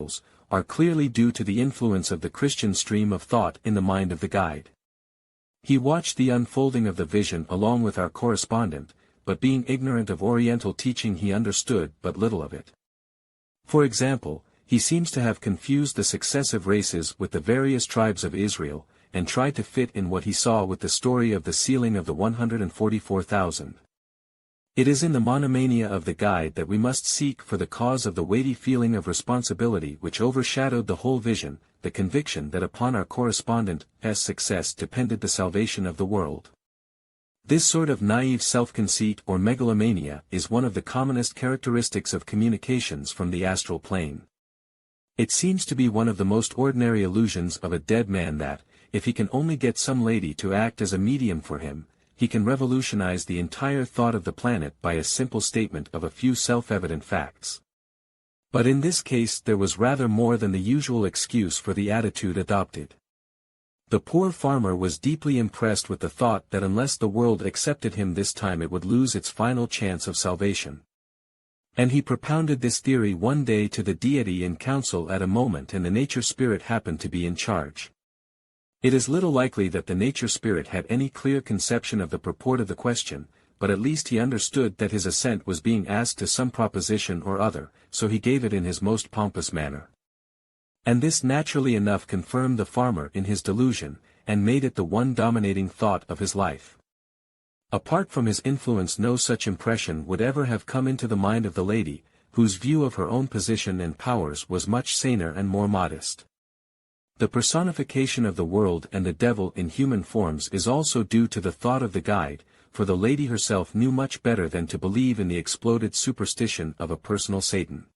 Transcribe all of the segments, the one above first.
animals, are clearly due to the influence of the Christian stream of thought in the mind of the guide. He watched the unfolding of the vision along with our correspondent, but being ignorant of Oriental teaching he understood but little of it. For example, he seems to have confused the successive races with the various tribes of Israel, and tried to fit in what he saw with the story of the sealing of the 144,000. It is in the monomania of the guide that we must seek for the cause of the weighty feeling of responsibility which overshadowed the whole vision, the conviction that upon our correspondent's success depended the salvation of the world. This sort of naive self-conceit or megalomania is one of the commonest characteristics of communications from the astral plane. It seems to be one of the most ordinary illusions of a dead man that, if he can only get some lady to act as a medium for him, he can revolutionize the entire thought of the planet by a simple statement of a few self-evident facts. But in this case there was rather more than the usual excuse for the attitude adopted. The poor farmer was deeply impressed with the thought that unless the world accepted him this time it would lose its final chance of salvation. And he propounded this theory one day to the deity in council at a moment and the nature spirit happened to be in charge. It is little likely that the nature spirit had any clear conception of the purport of the question, but at least he understood that his assent was being asked to some proposition or other, so he gave it in his most pompous manner. And this naturally enough confirmed the farmer in his delusion, and made it the one dominating thought of his life. Apart from his influence no such impression would ever have come into the mind of the lady, whose view of her own position and powers was much saner and more modest. The personification of the world and the devil in human forms is also due to the thought of the guide, for the lady herself knew much better than to believe in the exploded superstition of a personal Satan.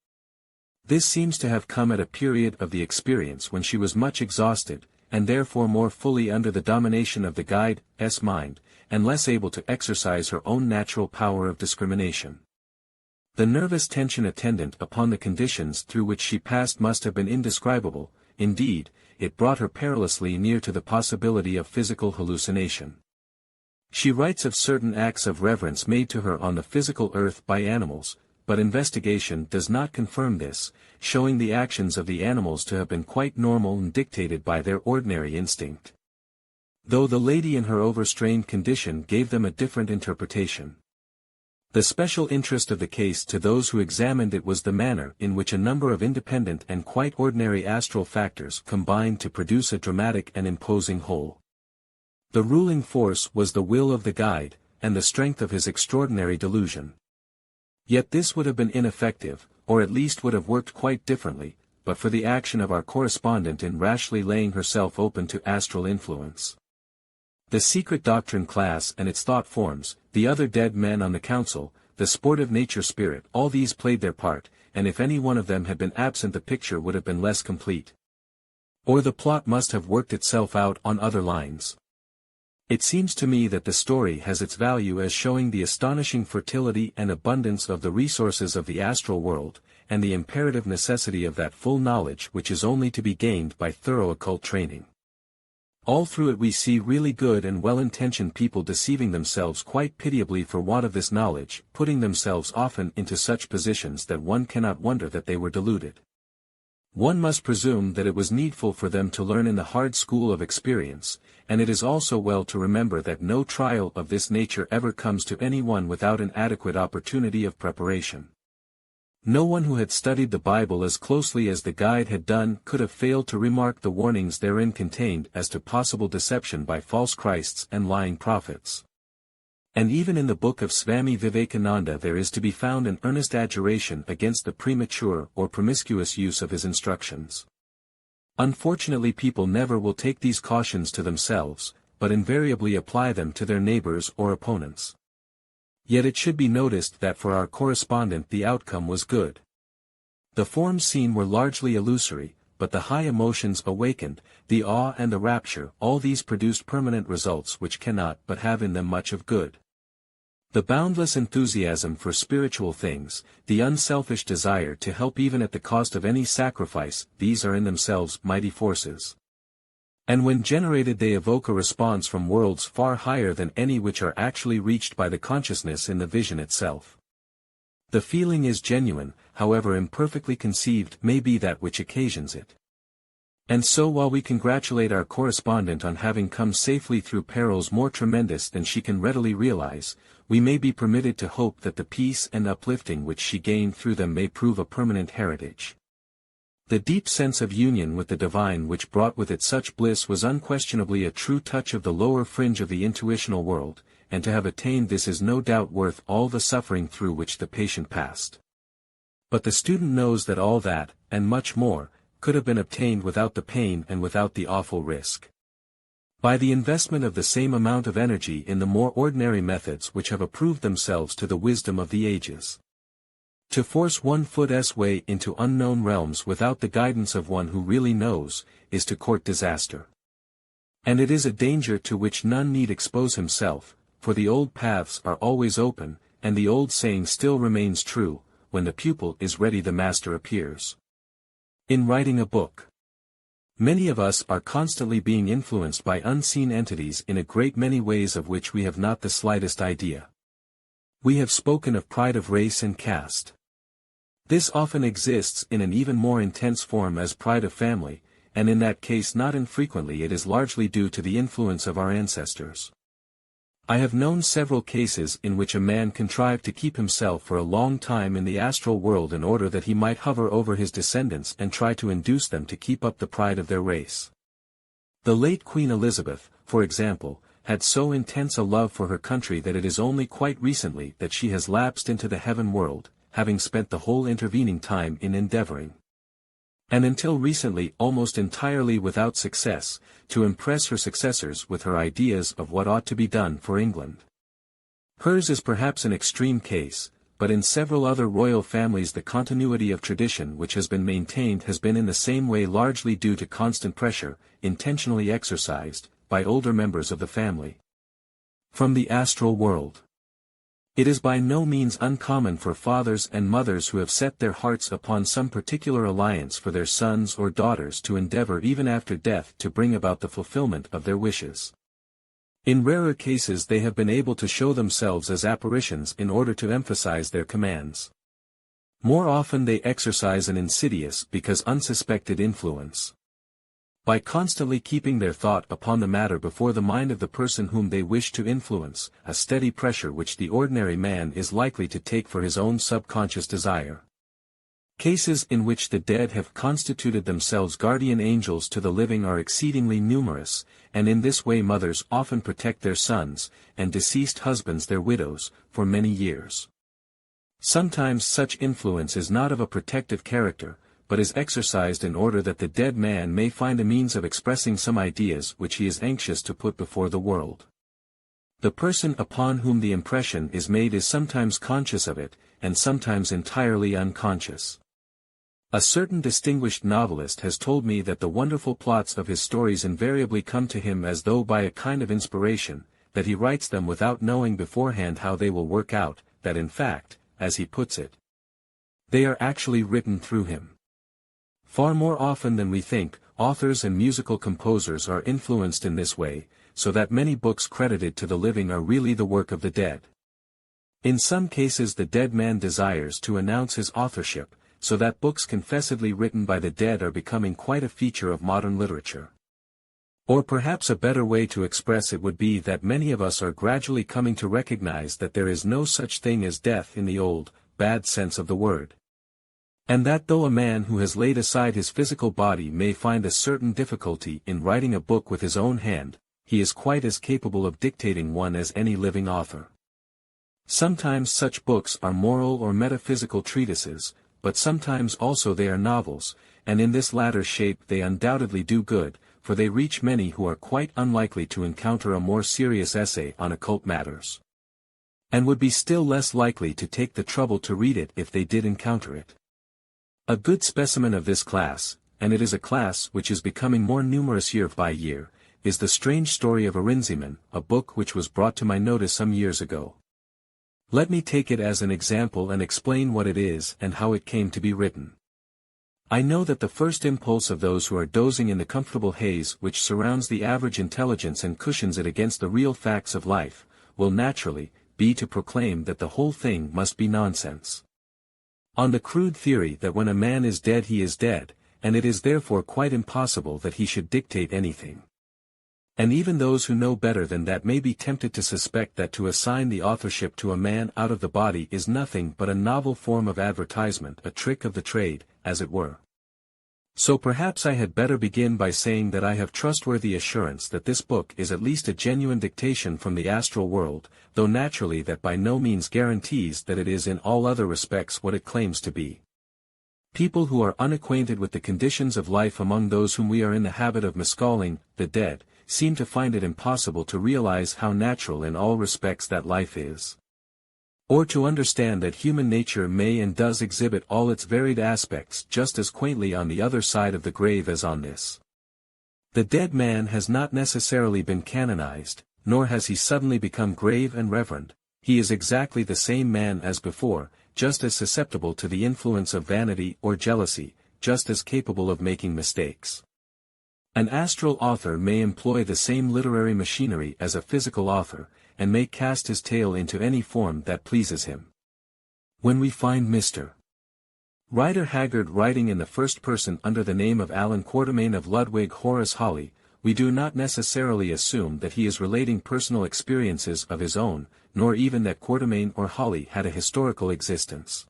This seems to have come at a period of the experience when she was much exhausted, and therefore more fully under the domination of the guide's mind, and less able to exercise her own natural power of discrimination. The nervous tension attendant upon the conditions through which she passed must have been indescribable. Indeed, it brought her perilously near to the possibility of physical hallucination. She writes of certain acts of reverence made to her on the physical earth by animals, but investigation does not confirm this, showing the actions of the animals to have been quite normal and dictated by their ordinary instinct. Though the lady in her overstrained condition gave them a different interpretation. The special interest of the case to those who examined it was the manner in which a number of independent and quite ordinary astral factors combined to produce a dramatic and imposing whole. The ruling force was the will of the guide, and the strength of his extraordinary delusion. Yet this would have been ineffective, or at least would have worked quite differently, but for the action of our correspondent in rashly laying herself open to astral influence. The secret doctrine class and its thought forms, the other dead men on the council, the sportive nature spirit, all these played their part, and if any one of them had been absent the picture would have been less complete. Or the plot must have worked itself out on other lines. It seems to me that the story has its value as showing the astonishing fertility and abundance of the resources of the astral world, and the imperative necessity of that full knowledge which is only to be gained by thorough occult training. All through it we see really good and well-intentioned people deceiving themselves quite pitiably for want of this knowledge, putting themselves often into such positions that one cannot wonder that they were deluded. One must presume that it was needful for them to learn in the hard school of experience, and it is also well to remember that no trial of this nature ever comes to any one without an adequate opportunity of preparation. No one who had studied the Bible as closely as the guide had done could have failed to remark the warnings therein contained as to possible deception by false Christs and lying prophets. And even in the book of Swami Vivekananda there is to be found an earnest adjuration against the premature or promiscuous use of his instructions. Unfortunately people never will take these cautions to themselves, but invariably apply them to their neighbors or opponents. Yet it should be noticed that for our correspondent the outcome was good. The forms seen were largely illusory, but the high emotions awakened, the awe and the rapture, all these produced permanent results which cannot but have in them much of good. The boundless enthusiasm for spiritual things, the unselfish desire to help even at the cost of any sacrifice, these are in themselves mighty forces. And when generated they evoke a response from worlds far higher than any which are actually reached by the consciousness in the vision itself. The feeling is genuine, however imperfectly conceived may be that which occasions it. And so while we congratulate our correspondent on having come safely through perils more tremendous than she can readily realize, we may be permitted to hope that the peace and uplifting which she gained through them may prove a permanent heritage. The deep sense of union with the divine which brought with it such bliss was unquestionably a true touch of the lower fringe of the intuitional world, and to have attained this is no doubt worth all the suffering through which the patient passed. But the student knows that all that, and much more, could have been obtained without the pain and without the awful risk. By the investment of the same amount of energy in the more ordinary methods which have approved themselves to the wisdom of the ages. To force one foot's way into unknown realms without the guidance of one who really knows, is to court disaster. And it is a danger to which none need expose himself, for the old paths are always open, and the old saying still remains true, when the pupil is ready the master appears. In writing a book, many of us are constantly being influenced by unseen entities in a great many ways of which we have not the slightest idea. We have spoken of pride of race and caste. This often exists in an even more intense form as pride of family, and in that case not infrequently it is largely due to the influence of our ancestors. I have known several cases in which a man contrived to keep himself for a long time in the astral world in order that he might hover over his descendants and try to induce them to keep up the pride of their race. The late Queen Elizabeth, for example, had so intense a love for her country that it is only quite recently that she has lapsed into the heaven world, having spent the whole intervening time in endeavoring, and until recently almost entirely without success, to impress her successors with her ideas of what ought to be done for England. Hers is perhaps an extreme case, but in several other royal families the continuity of tradition which has been maintained has been in the same way largely due to constant pressure, intentionally exercised, by older members of the family. From the astral world. It is by no means uncommon for fathers and mothers who have set their hearts upon some particular alliance for their sons or daughters to endeavor even after death to bring about the fulfillment of their wishes. In rarer cases they have been able to show themselves as apparitions in order to emphasize their commands. More often they exercise an insidious because unsuspected influence. By constantly keeping their thought upon the matter before the mind of the person whom they wish to influence, a steady pressure which the ordinary man is likely to take for his own subconscious desire. Cases in which the dead have constituted themselves guardian angels to the living are exceedingly numerous, and in this way mothers often protect their sons, and deceased husbands their widows, for many years. Sometimes such influence is not of a protective character, but is exercised in order that the dead man may find a means of expressing some ideas which he is anxious to put before the world. The person upon whom the impression is made is sometimes conscious of it, and sometimes entirely unconscious. A certain distinguished novelist has told me that the wonderful plots of his stories invariably come to him as though by a kind of inspiration, that he writes them without knowing beforehand how they will work out, that in fact, as he puts it, they are actually written through him. Far more often than we think, authors and musical composers are influenced in this way, so that many books credited to the living are really the work of the dead. In some cases the dead man desires to announce his authorship, so that books confessedly written by the dead are becoming quite a feature of modern literature. Or perhaps a better way to express it would be that many of us are gradually coming to recognize that there is no such thing as death in the old, bad sense of the word. And that though a man who has laid aside his physical body may find a certain difficulty in writing a book with his own hand, he is quite as capable of dictating one as any living author. Sometimes such books are moral or metaphysical treatises, but sometimes also they are novels, and in this latter shape they undoubtedly do good, for they reach many who are quite unlikely to encounter a more serious essay on occult matters, and would be still less likely to take the trouble to read it if they did encounter it. A good specimen of this class, and it is a class which is becoming more numerous year by year, is The Strange Story of Arinzeman, a book which was brought to my notice some years ago. Let me take it as an example and explain what it is and how it came to be written. I know that the first impulse of those who are dozing in the comfortable haze which surrounds the average intelligence and cushions it against the real facts of life, will naturally be to proclaim that the whole thing must be nonsense. On the crude theory that when a man is dead he is dead, and it is therefore quite impossible that he should dictate anything. And even those who know better than that may be tempted to suspect that to assign the authorship to a man out of the body is nothing but a novel form of advertisement, a trick of the trade, as it were. So perhaps I had better begin by saying that I have trustworthy assurance that this book is at least a genuine dictation from the astral world, though naturally that by no means guarantees that it is in all other respects what it claims to be. People who are unacquainted with the conditions of life among those whom we are in the habit of miscalling the dead, seem to find it impossible to realize how natural in all respects that life is. Or to understand that human nature may and does exhibit all its varied aspects just as quaintly on the other side of the grave as on this. The dead man has not necessarily been canonized, nor has he suddenly become grave and reverend. He is exactly the same man as before, just as susceptible to the influence of vanity or jealousy, just as capable of making mistakes. An astral author may employ the same literary machinery as a physical author, and may cast his tale into any form that pleases him. When we find Mr. Rider Haggard writing in the first person under the name of Alan Quatermain of Ludwig Horace Holly, we do not necessarily assume that he is relating personal experiences of his own, nor even that Quatermain or Holly had a historical existence.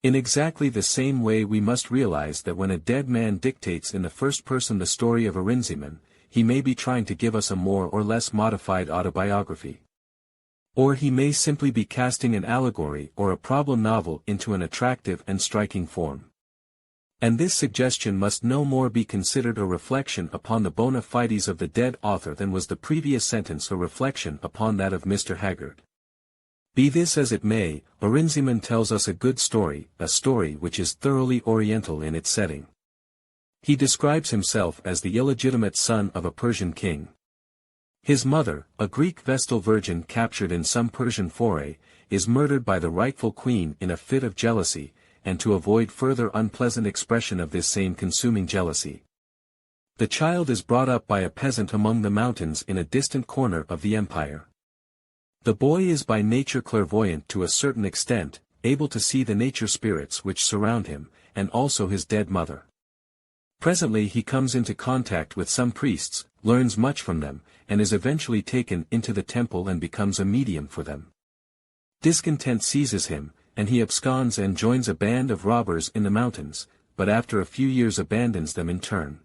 In exactly the same way we must realize that when a dead man dictates in the first person the story of Arinzeman, he may be trying to give us a more or less modified autobiography. Or he may simply be casting an allegory or a problem novel into an attractive and striking form. And this suggestion must no more be considered a reflection upon the bona fides of the dead author than was the previous sentence a reflection upon that of Mr. Haggard. Be this as it may, Arinzeman tells us a good story, a story which is thoroughly Oriental in its setting. He describes himself as the illegitimate son of a Persian king. His mother, a Greek Vestal virgin captured in some Persian foray, is murdered by the rightful queen in a fit of jealousy, and to avoid further unpleasant expression of this same consuming jealousy, the child is brought up by a peasant among the mountains in a distant corner of the empire. The boy is by nature clairvoyant to a certain extent, able to see the nature spirits which surround him, and also his dead mother. Presently he comes into contact with some priests, learns much from them, and is eventually taken into the temple and becomes a medium for them. Discontent seizes him, and he absconds and joins a band of robbers in the mountains, but after a few years abandons them in turn.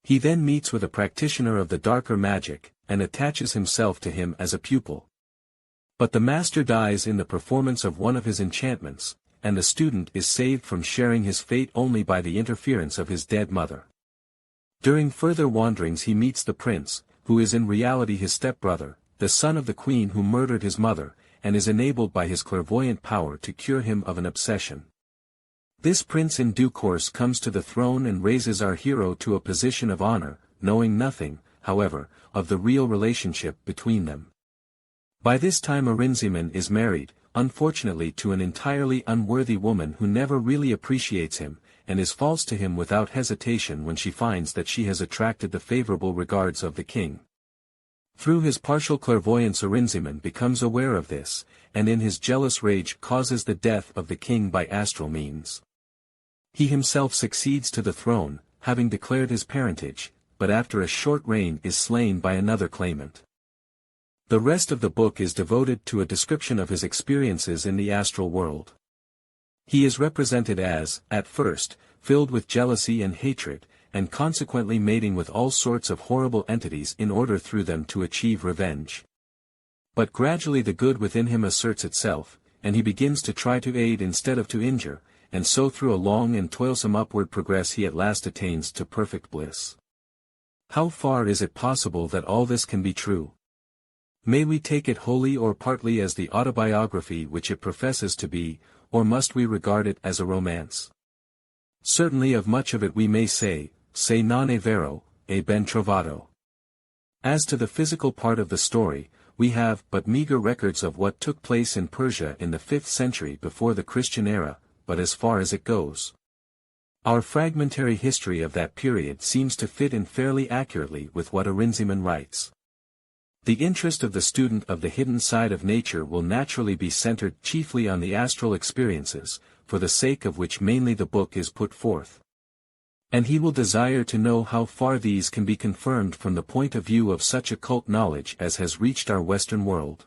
He then meets with a practitioner of the darker magic, and attaches himself to him as a pupil. But the master dies in the performance of one of his enchantments, and the student is saved from sharing his fate only by the interference of his dead mother. During further wanderings he meets the prince, who is in reality his stepbrother, the son of the queen who murdered his mother, and is enabled by his clairvoyant power to cure him of an obsession. This prince in due course comes to the throne and raises our hero to a position of honor, knowing nothing, however, of the real relationship between them. By this time Arinzeman is married, unfortunately to an entirely unworthy woman who never really appreciates him, and is false to him without hesitation when she finds that she has attracted the favorable regards of the king. Through his partial clairvoyance Arinzeman becomes aware of this, and in his jealous rage causes the death of the king by astral means. He himself succeeds to the throne, having declared his parentage, but after a short reign is slain by another claimant. The rest of the book is devoted to a description of his experiences in the astral world. He is represented as, at first, filled with jealousy and hatred, and consequently mating with all sorts of horrible entities in order through them to achieve revenge. But gradually the good within him asserts itself, and he begins to try to aid instead of to injure, and so through a long and toilsome upward progress he at last attains to perfect bliss. How far is it possible that all this can be true? May we take it wholly or partly as the autobiography which it professes to be, or must we regard it as a romance? Certainly of much of it we may say, se non è vero, è ben trovato. As to the physical part of the story, we have but meager records of what took place in Persia in the 5th century before the Christian era, but as far as it goes, our fragmentary history of that period seems to fit in fairly accurately with what Arinzeman writes. The interest of the student of the hidden side of nature will naturally be centered chiefly on the astral experiences, for the sake of which mainly the book is put forth. And he will desire to know how far these can be confirmed from the point of view of such occult knowledge as has reached our Western world.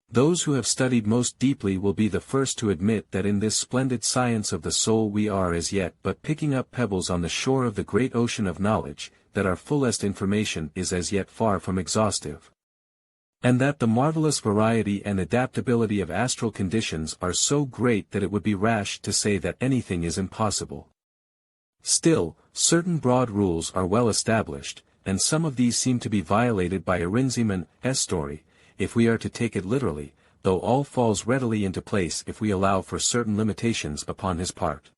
Those who have studied most deeply will be the first to admit that in this splendid science of the soul we are as yet but picking up pebbles on the shore of the great ocean of knowledge, that our fullest information is as yet far from exhaustive. And that the marvelous variety and adaptability of astral conditions are so great that it would be rash to say that anything is impossible. Still, certain broad rules are well established, and some of these seem to be violated by Arinzeman's story, if we are to take it literally, though all falls readily into place if we allow for certain limitations upon his part.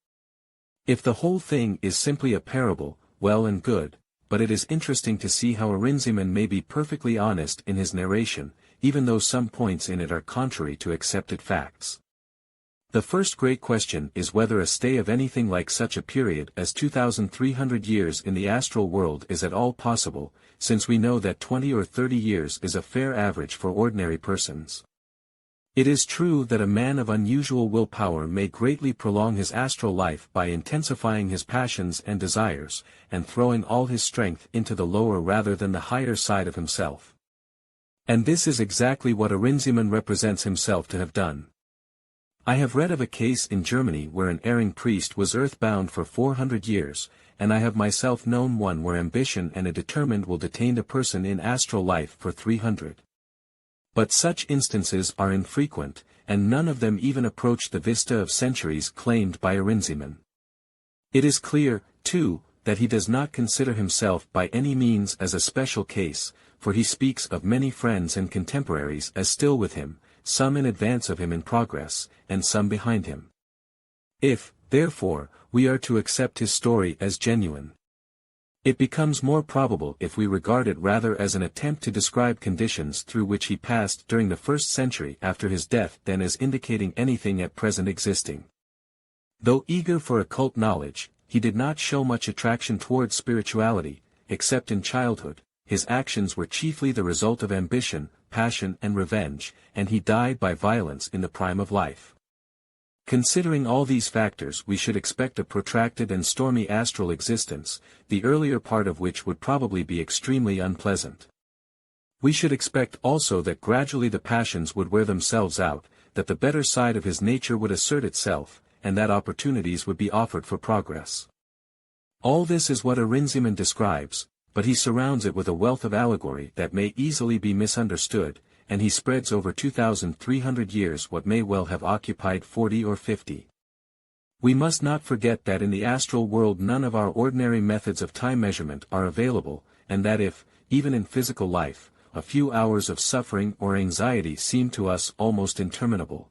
If the whole thing is simply a parable, well and good, but it is interesting to see how Arinzeman may be perfectly honest in his narration, even though some points in it are contrary to accepted facts. The first great question is whether a stay of anything like such a period as 2,300 years in the astral world is at all possible, since we know that 20 or 30 years is a fair average for ordinary persons. It is true that a man of unusual willpower may greatly prolong his astral life by intensifying his passions and desires, and throwing all his strength into the lower rather than the higher side of himself. And this is exactly what Arinzeman represents himself to have done. I have read of a case in Germany where an erring priest was earthbound for 400 years, and I have myself known one where ambition and a determined will detained a person in astral life for 300. But such instances are infrequent, and none of them even approach the vista of centuries claimed by Arinzeman. It is clear, too, that he does not consider himself by any means as a special case, for he speaks of many friends and contemporaries as still with him, some in advance of him in progress, and some behind him. If, therefore, we are to accept his story as genuine, it becomes more probable if we regard it rather as an attempt to describe conditions through which he passed during the first century after his death than as indicating anything at present existing. Though eager for occult knowledge, he did not show much attraction towards spirituality, except in childhood. His actions were chiefly the result of ambition, passion and revenge, and he died by violence in the prime of life. Considering all these factors, we should expect a protracted and stormy astral existence, the earlier part of which would probably be extremely unpleasant. We should expect also that gradually the passions would wear themselves out, that the better side of his nature would assert itself, and that opportunities would be offered for progress. All this is what Arinzeman describes, but he surrounds it with a wealth of allegory that may easily be misunderstood, and he spreads over 2,300 years what may well have occupied 40 or 50. We must not forget that in the astral world none of our ordinary methods of time measurement are available, and that if, even in physical life, a few hours of suffering or anxiety seem to us almost interminable,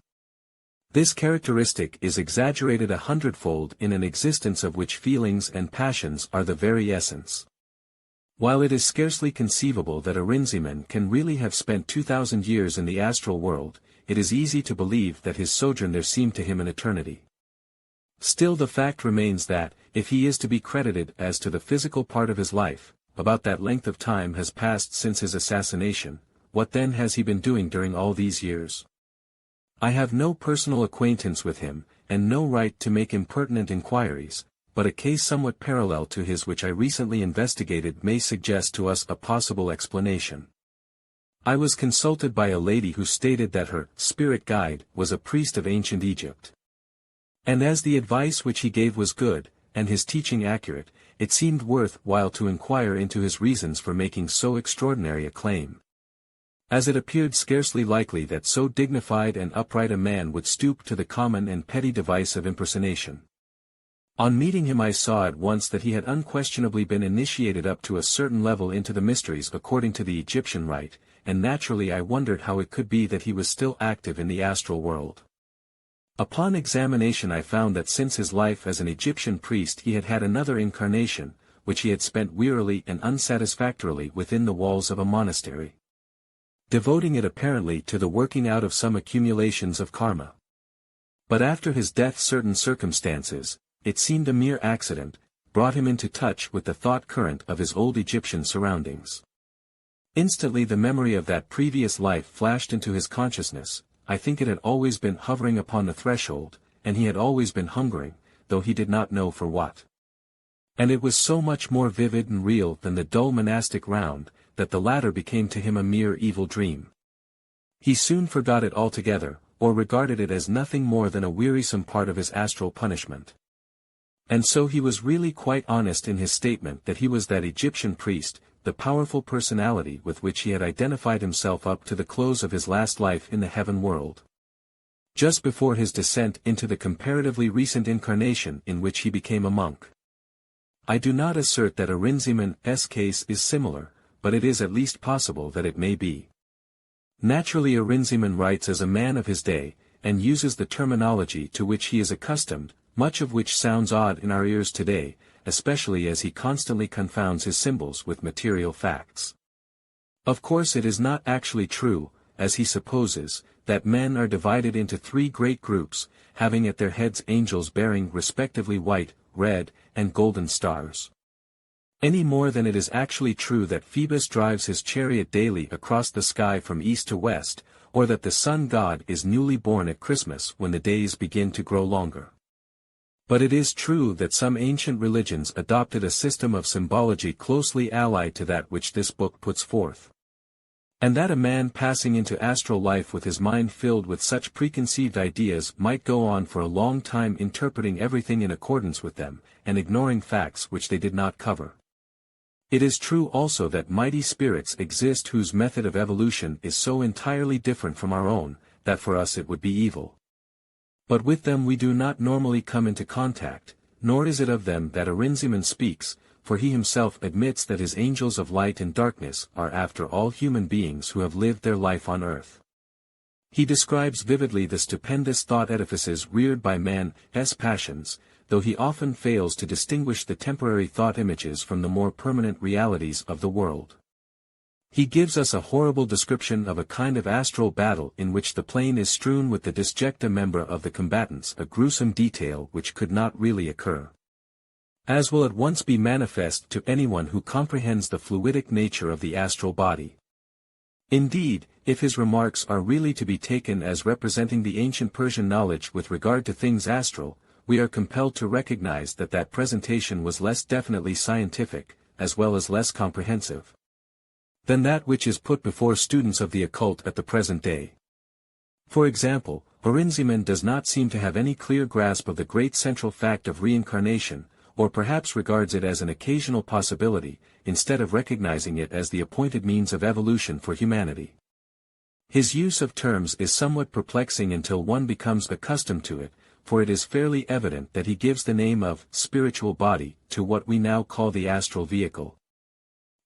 this characteristic is exaggerated 100-fold in an existence of which feelings and passions are the very essence. While it is scarcely conceivable that Arinzeman can really have spent 2,000 years in the astral world, it is easy to believe that his sojourn there seemed to him an eternity. Still the fact remains that, if he is to be credited as to the physical part of his life, about that length of time has passed since his assassination. What then has he been doing during all these years? I have no personal acquaintance with him, and no right to make impertinent inquiries, but a case somewhat parallel to his which I recently investigated may suggest to us a possible explanation. I was consulted by a lady who stated that her spirit guide was a priest of ancient Egypt. And as the advice which he gave was good, and his teaching accurate, it seemed worth while to inquire into his reasons for making so extraordinary a claim. As it appeared scarcely likely that so dignified and upright a man would stoop to the common and petty device of impersonation. On meeting him I saw at once that he had unquestionably been initiated up to a certain level into the mysteries according to the Egyptian rite, and naturally I wondered how it could be that he was still active in the astral world. Upon examination I found that since his life as an Egyptian priest he had had another incarnation, which he had spent wearily and unsatisfactorily within the walls of a monastery, devoting it apparently to the working out of some accumulations of karma. But after his death certain circumstances, it seemed a mere accident, brought him into touch with the thought current of his old Egyptian surroundings. Instantly the memory of that previous life flashed into his consciousness. I think it had always been hovering upon the threshold, and he had always been hungering, though he did not know for what. And it was so much more vivid and real than the dull monastic round, that the latter became to him a mere evil dream. He soon forgot it altogether, or regarded it as nothing more than a wearisome part of his astral punishment. And so he was really quite honest in his statement that he was that Egyptian priest, the powerful personality with which he had identified himself up to the close of his last life in the heaven world. Just before his descent into the comparatively recent incarnation in which he became a monk. I do not assert that Arinzeman's case is similar, but it is at least possible that it may be. Naturally, Arinzeman writes as a man of his day, and uses the terminology to which he is accustomed, much of which sounds odd in our ears today, especially as he constantly confounds his symbols with material facts. Of course, it is not actually true, as he supposes, that men are divided into three great groups, having at their heads angels bearing respectively white, red, and golden stars. Any more than it is actually true that Phoebus drives his chariot daily across the sky from east to west, or that the sun god is newly born at Christmas when the days begin to grow longer. But it is true that some ancient religions adopted a system of symbology closely allied to that which this book puts forth. And that a man passing into astral life with his mind filled with such preconceived ideas might go on for a long time interpreting everything in accordance with them, and ignoring facts which they did not cover. It is true also that mighty spirits exist whose method of evolution is so entirely different from our own, that for us it would be evil. But with them we do not normally come into contact, nor is it of them that Arinzeman speaks, for he himself admits that his angels of light and darkness are after all human beings who have lived their life on earth. He describes vividly the stupendous thought edifices reared by man's passions, though he often fails to distinguish the temporary thought images from the more permanent realities of the world. He gives us a horrible description of a kind of astral battle in which the plain is strewn with the disjecta membra of the combatants, a gruesome detail which could not really occur. As will at once be manifest to anyone who comprehends the fluidic nature of the astral body. Indeed, if his remarks are really to be taken as representing the ancient Persian knowledge with regard to things astral, we are compelled to recognize that that presentation was less definitely scientific, as well as less comprehensive, than that which is put before students of the occult at the present day. For example, Arinzeman does not seem to have any clear grasp of the great central fact of reincarnation, or perhaps regards it as an occasional possibility, instead of recognizing it as the appointed means of evolution for humanity. His use of terms is somewhat perplexing until one becomes accustomed to it, for it is fairly evident that he gives the name of spiritual body to what we now call the astral vehicle.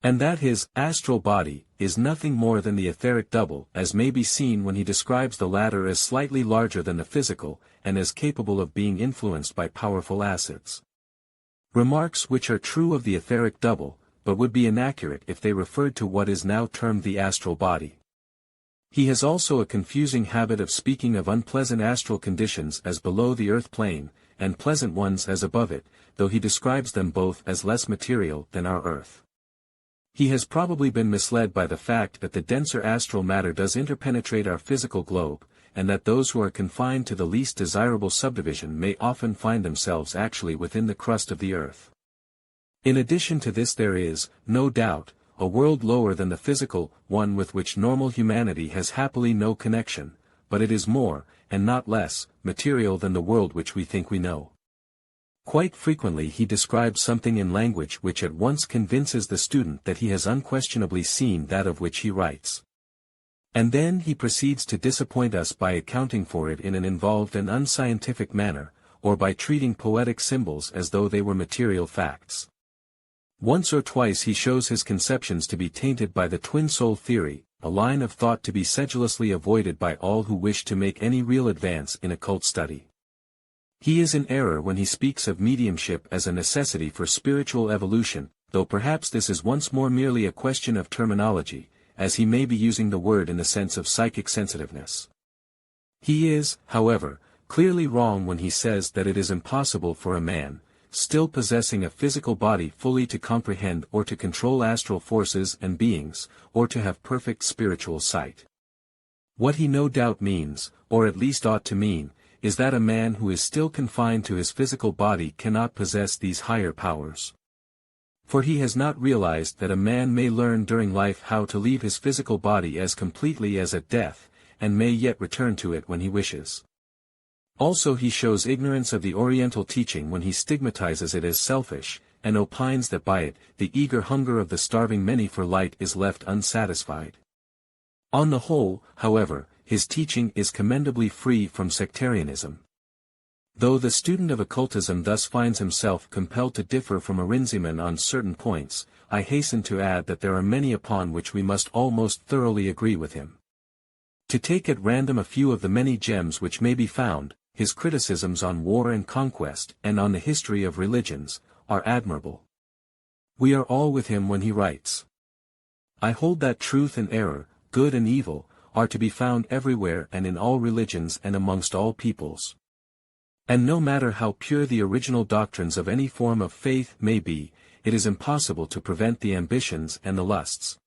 And that his astral body is nothing more than the etheric double, as may be seen when he describes the latter as slightly larger than the physical, and as capable of being influenced by powerful acids. Remarks which are true of the etheric double, but would be inaccurate if they referred to what is now termed the astral body. He has also a confusing habit of speaking of unpleasant astral conditions as below the earth plane, and pleasant ones as above it, though he describes them both as less material than our earth. He has probably been misled by the fact that the denser astral matter does interpenetrate our physical globe, and that those who are confined to the least desirable subdivision may often find themselves actually within the crust of the earth. In addition to this there is, no doubt, a world lower than the physical one with which normal humanity has happily no connection, but it is more, and not less, material than the world which we think we know. Quite frequently he describes something in language which at once convinces the student that he has unquestionably seen that of which he writes. And then he proceeds to disappoint us by accounting for it in an involved and unscientific manner, or by treating poetic symbols as though they were material facts. Once or twice he shows his conceptions to be tainted by the twin-soul theory, a line of thought to be sedulously avoided by all who wish to make any real advance in occult study. He is in error when he speaks of mediumship as a necessity for spiritual evolution, though perhaps this is once more merely a question of terminology, as he may be using the word in the sense of psychic sensitiveness. He is, however, clearly wrong when he says that it is impossible for a man, still possessing a physical body, fully to comprehend or to control astral forces and beings, or to have perfect spiritual sight. What he no doubt means, or at least ought to mean, is that a man who is still confined to his physical body cannot possess these higher powers. For he has not realized that a man may learn during life how to leave his physical body as completely as at death, and may yet return to it when he wishes. Also he shows ignorance of the Oriental teaching when he stigmatizes it as selfish, and opines that by it, the eager hunger of the starving many for light is left unsatisfied. On the whole, however, his teaching is commendably free from sectarianism. Though the student of occultism thus finds himself compelled to differ from Arinzeman on certain points, I hasten to add that there are many upon which we must almost thoroughly agree with him. To take at random a few of the many gems which may be found, his criticisms on war and conquest and on the history of religions, are admirable. We are all with him when he writes, "I hold that truth and error, good and evil, are to be found everywhere and in all religions and amongst all peoples. And no matter how pure the original doctrines of any form of faith may be, it is impossible to prevent the ambitions and the lusts,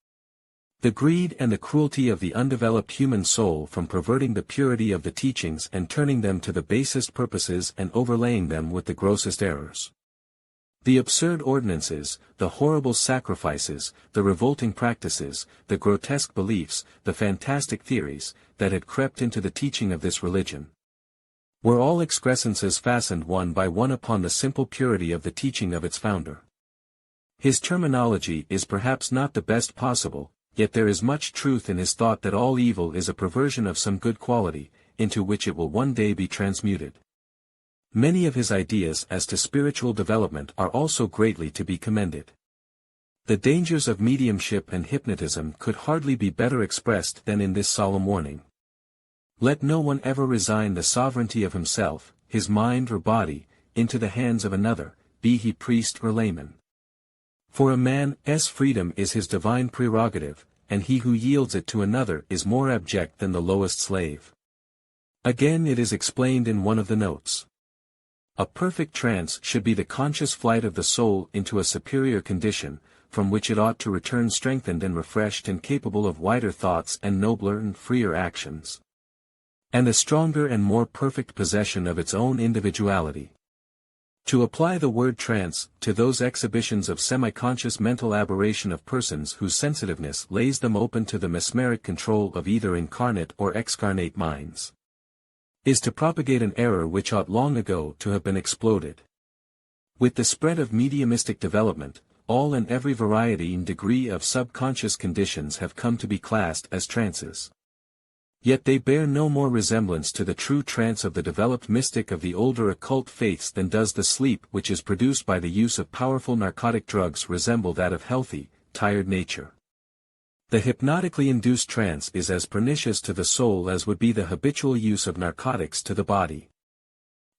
the greed and the cruelty of the undeveloped human soul from perverting the purity of the teachings and turning them to the basest purposes and overlaying them with the grossest errors. The absurd ordinances, the horrible sacrifices, the revolting practices, the grotesque beliefs, the fantastic theories, that had crept into the teaching of this religion, were all excrescences fastened one by one upon the simple purity of the teaching of its founder." His terminology is perhaps not the best possible, yet there is much truth in his thought that all evil is a perversion of some good quality, into which it will one day be transmuted. Many of his ideas as to spiritual development are also greatly to be commended. The dangers of mediumship and hypnotism could hardly be better expressed than in this solemn warning. Let no one ever resign the sovereignty of himself, his mind or body, into the hands of another, be he priest or layman. For a man's freedom is his divine prerogative, and he who yields it to another is more abject than the lowest slave. Again it is explained in one of the notes. A perfect trance should be the conscious flight of the soul into a superior condition, from which it ought to return strengthened and refreshed and capable of wider thoughts and nobler and freer actions, and a stronger and more perfect possession of its own individuality. To apply the word trance to those exhibitions of semi-conscious mental aberration of persons whose sensitiveness lays them open to the mesmeric control of either incarnate or excarnate minds, is to propagate an error which ought long ago to have been exploded. With the spread of mediumistic development, all and every variety and degree of subconscious conditions have come to be classed as trances. Yet they bear no more resemblance to the true trance of the developed mystic of the older occult faiths than does the sleep which is produced by the use of powerful narcotic drugs resemble that of healthy, tired nature. The hypnotically induced trance is as pernicious to the soul as would be the habitual use of narcotics to the body.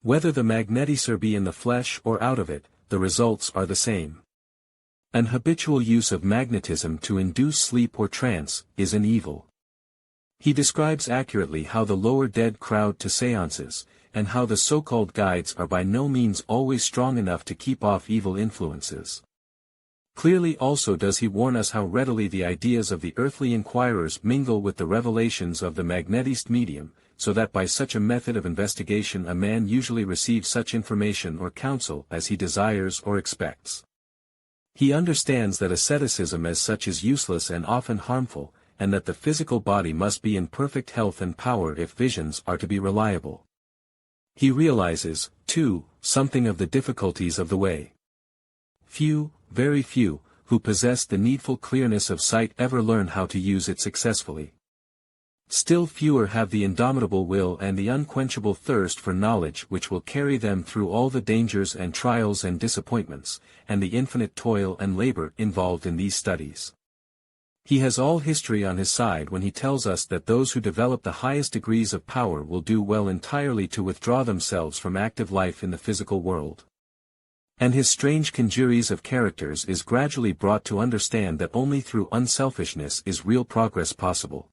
Whether the magnetiseur be in the flesh or out of it, the results are the same. An habitual use of magnetism to induce sleep or trance is an evil. He describes accurately how the lower dead crowd to séances, and how the so-called guides are by no means always strong enough to keep off evil influences. Clearly also does he warn us how readily the ideas of the earthly inquirers mingle with the revelations of the magnetist medium, so that by such a method of investigation a man usually receives such information or counsel as he desires or expects. He understands that asceticism as such is useless and often harmful, and that the physical body must be in perfect health and power if visions are to be reliable. He realizes, too, something of the difficulties of the way. Few, very few, who possess the needful clearness of sight ever learn how to use it successfully. Still fewer have the indomitable will and the unquenchable thirst for knowledge which will carry them through all the dangers and trials and disappointments, and the infinite toil and labor involved in these studies. He has all history on his side when he tells us that those who develop the highest degrees of power will do well entirely to withdraw themselves from active life in the physical world. And his strange congeries of characters is gradually brought to understand that only through unselfishness is real progress possible.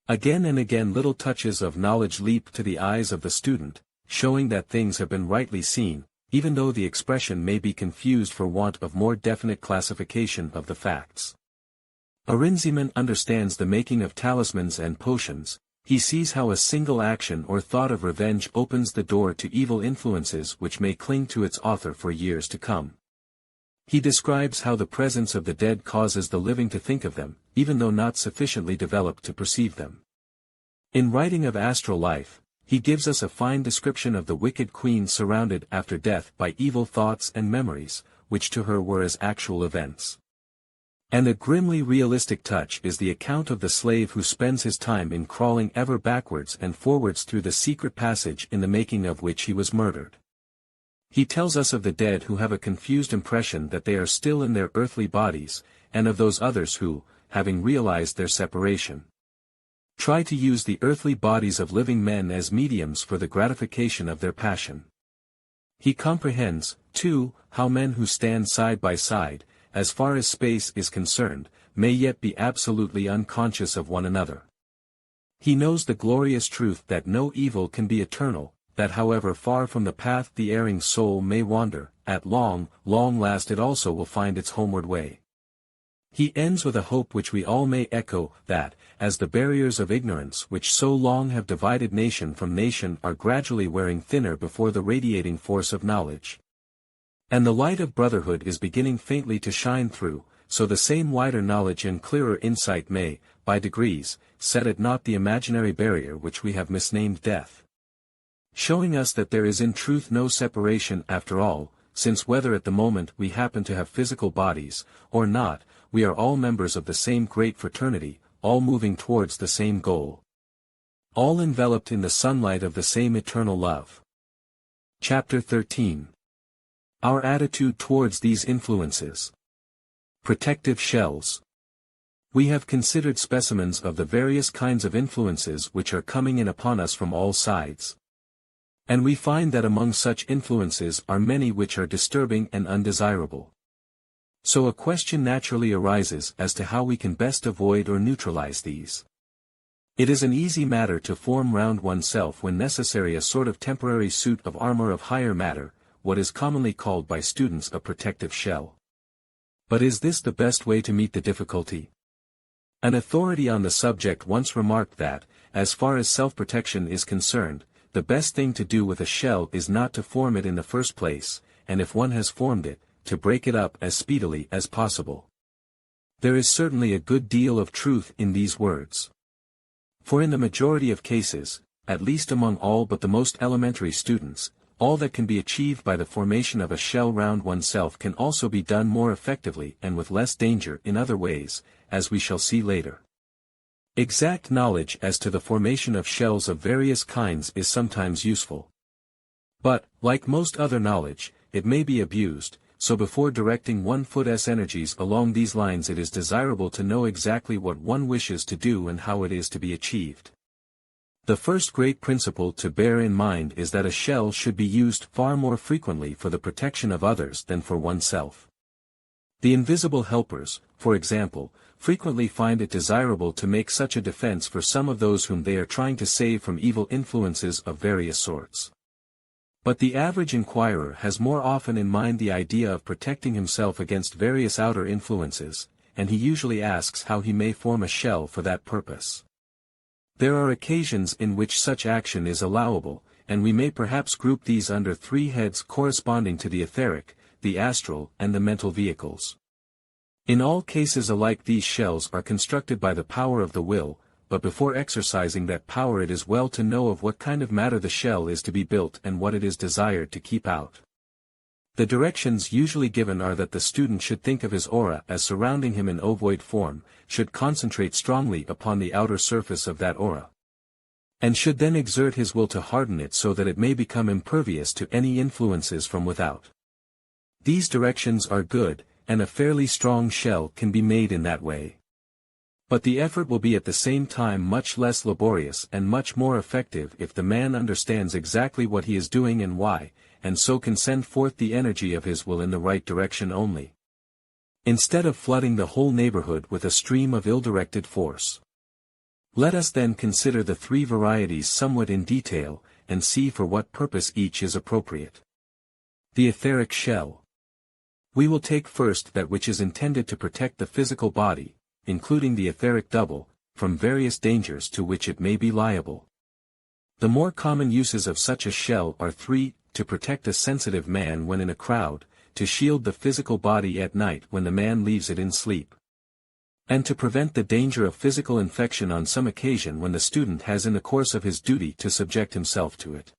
Again and again little touches of knowledge leap to the eyes of the student, showing that things have been rightly seen, even though the expression may be confused for want of more definite classification of the facts. Arinzeman understands the making of talismans and potions, He sees how a single action or thought of revenge opens the door to evil influences which may cling to its author for years to come. He describes how the presence of the dead causes the living to think of them, even though not sufficiently developed to perceive them. In writing of astral life, he gives us a fine description of the wicked queen surrounded after death by evil thoughts and memories, which to her were as actual events. And a grimly realistic touch is the account of the slave who spends his time in crawling ever backwards and forwards through the secret passage in the making of which he was murdered. He tells us of the dead who have a confused impression that they are still in their earthly bodies, and of those others who, having realized their separation, try to use the earthly bodies of living men as mediums for the gratification of their passion. He comprehends, too, how men who stand side by side, as far as space is concerned, may yet be absolutely unconscious of one another. He knows the glorious truth that no evil can be eternal, that however far from the path the erring soul may wander, at long last it also will find its homeward way. He ends with a hope which we all may echo, that, as the barriers of ignorance which so long have divided nation from nation are gradually wearing thinner before the radiating force of knowledge, and the light of brotherhood is beginning faintly to shine through, so the same wider knowledge and clearer insight may, by degrees, set at naught the imaginary barrier which we have misnamed death, showing us that there is in truth no separation after all, since whether at the moment we happen to have physical bodies, or not, we are all members of the same great fraternity, all moving towards the same goal, all enveloped in the sunlight of the same eternal love. Chapter 13. Our attitude towards these influences. Protective shells. We have considered specimens of the various kinds of influences which are coming in upon us from all sides. And we find that among such influences are many which are disturbing and undesirable. So a question naturally arises as to how we can best avoid or neutralize these. It is an easy matter to form round oneself when necessary a sort of temporary suit of armor of higher matter, what is commonly called by students a protective shell. But is this the best way to meet the difficulty? An authority on the subject once remarked that, as far as self-protection is concerned, the best thing to do with a shell is not to form it in the first place, and if one has formed it, to break it up as speedily as possible. There is certainly a good deal of truth in these words. For in the majority of cases, at least among all but the most elementary students, all that can be achieved by the formation of a shell round oneself can also be done more effectively and with less danger in other ways, as we shall see later. Exact knowledge as to the formation of shells of various kinds is sometimes useful. But, like most other knowledge, it may be abused, so before directing one's energies along these lines it is desirable to know exactly what one wishes to do and how it is to be achieved. The first great principle to bear in mind is that a shell should be used far more frequently for the protection of others than for oneself. The invisible helpers, for example, frequently find it desirable to make such a defense for some of those whom they are trying to save from evil influences of various sorts. But the average inquirer has more often in mind the idea of protecting himself against various outer influences, and he usually asks how he may form a shell for that purpose. There are occasions in which such action is allowable, and we may perhaps group these under three heads corresponding to the etheric, the astral, and the mental vehicles. In all cases alike these shells are constructed by the power of the will, but before exercising that power it is well to know of what kind of matter the shell is to be built and what it is desired to keep out. The directions usually given are that the student should think of his aura as surrounding him in ovoid form, should concentrate strongly upon the outer surface of that aura, and should then exert his will to harden it so that it may become impervious to any influences from without. These directions are good, and a fairly strong shell can be made in that way. But the effort will be at the same time much less laborious and much more effective if the man understands exactly what he is doing and why, and so can send forth the energy of his will in the right direction only, instead of flooding the whole neighborhood with a stream of ill-directed force. Let us then consider the three varieties somewhat in detail, and see for what purpose each is appropriate. The etheric shell. We will take first that which is intended to protect the physical body, including the etheric double, from various dangers to which it may be liable. The more common uses of such a shell are 3, to protect a sensitive man when in a crowd, to shield the physical body at night when the man leaves it in sleep, and to prevent the danger of physical infection on some occasion when the student has in the course of his duty to subject himself to it.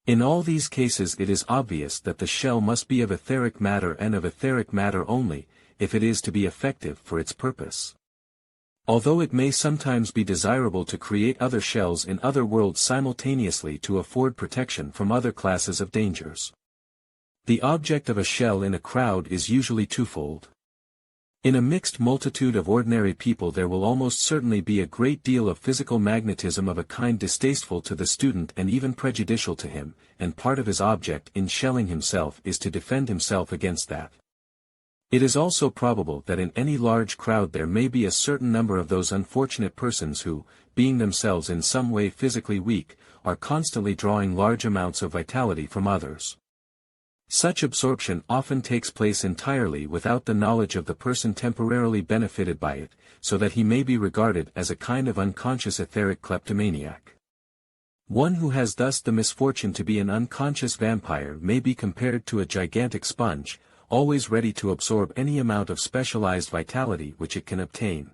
In all these cases it is obvious that the shell must be of etheric matter and of etheric matter only, if it is to be effective for its purpose. Although it may sometimes be desirable to create other shells in other worlds simultaneously to afford protection from other classes of dangers. The object of a shell in a crowd is usually twofold. In a mixed multitude of ordinary people there will almost certainly be a great deal of physical magnetism of a kind distasteful to the student and even prejudicial to him, and part of his object in shelling himself is to defend himself against that. It is also probable that in any large crowd there may be a certain number of those unfortunate persons who, being themselves in some way physically weak, are constantly drawing large amounts of vitality from others. Such absorption often takes place entirely without the knowledge of the person temporarily benefited by it, so that he may be regarded as a kind of unconscious etheric kleptomaniac. One who has thus the misfortune to be an unconscious vampire may be compared to a gigantic sponge, always ready to absorb any amount of specialized vitality which it can obtain.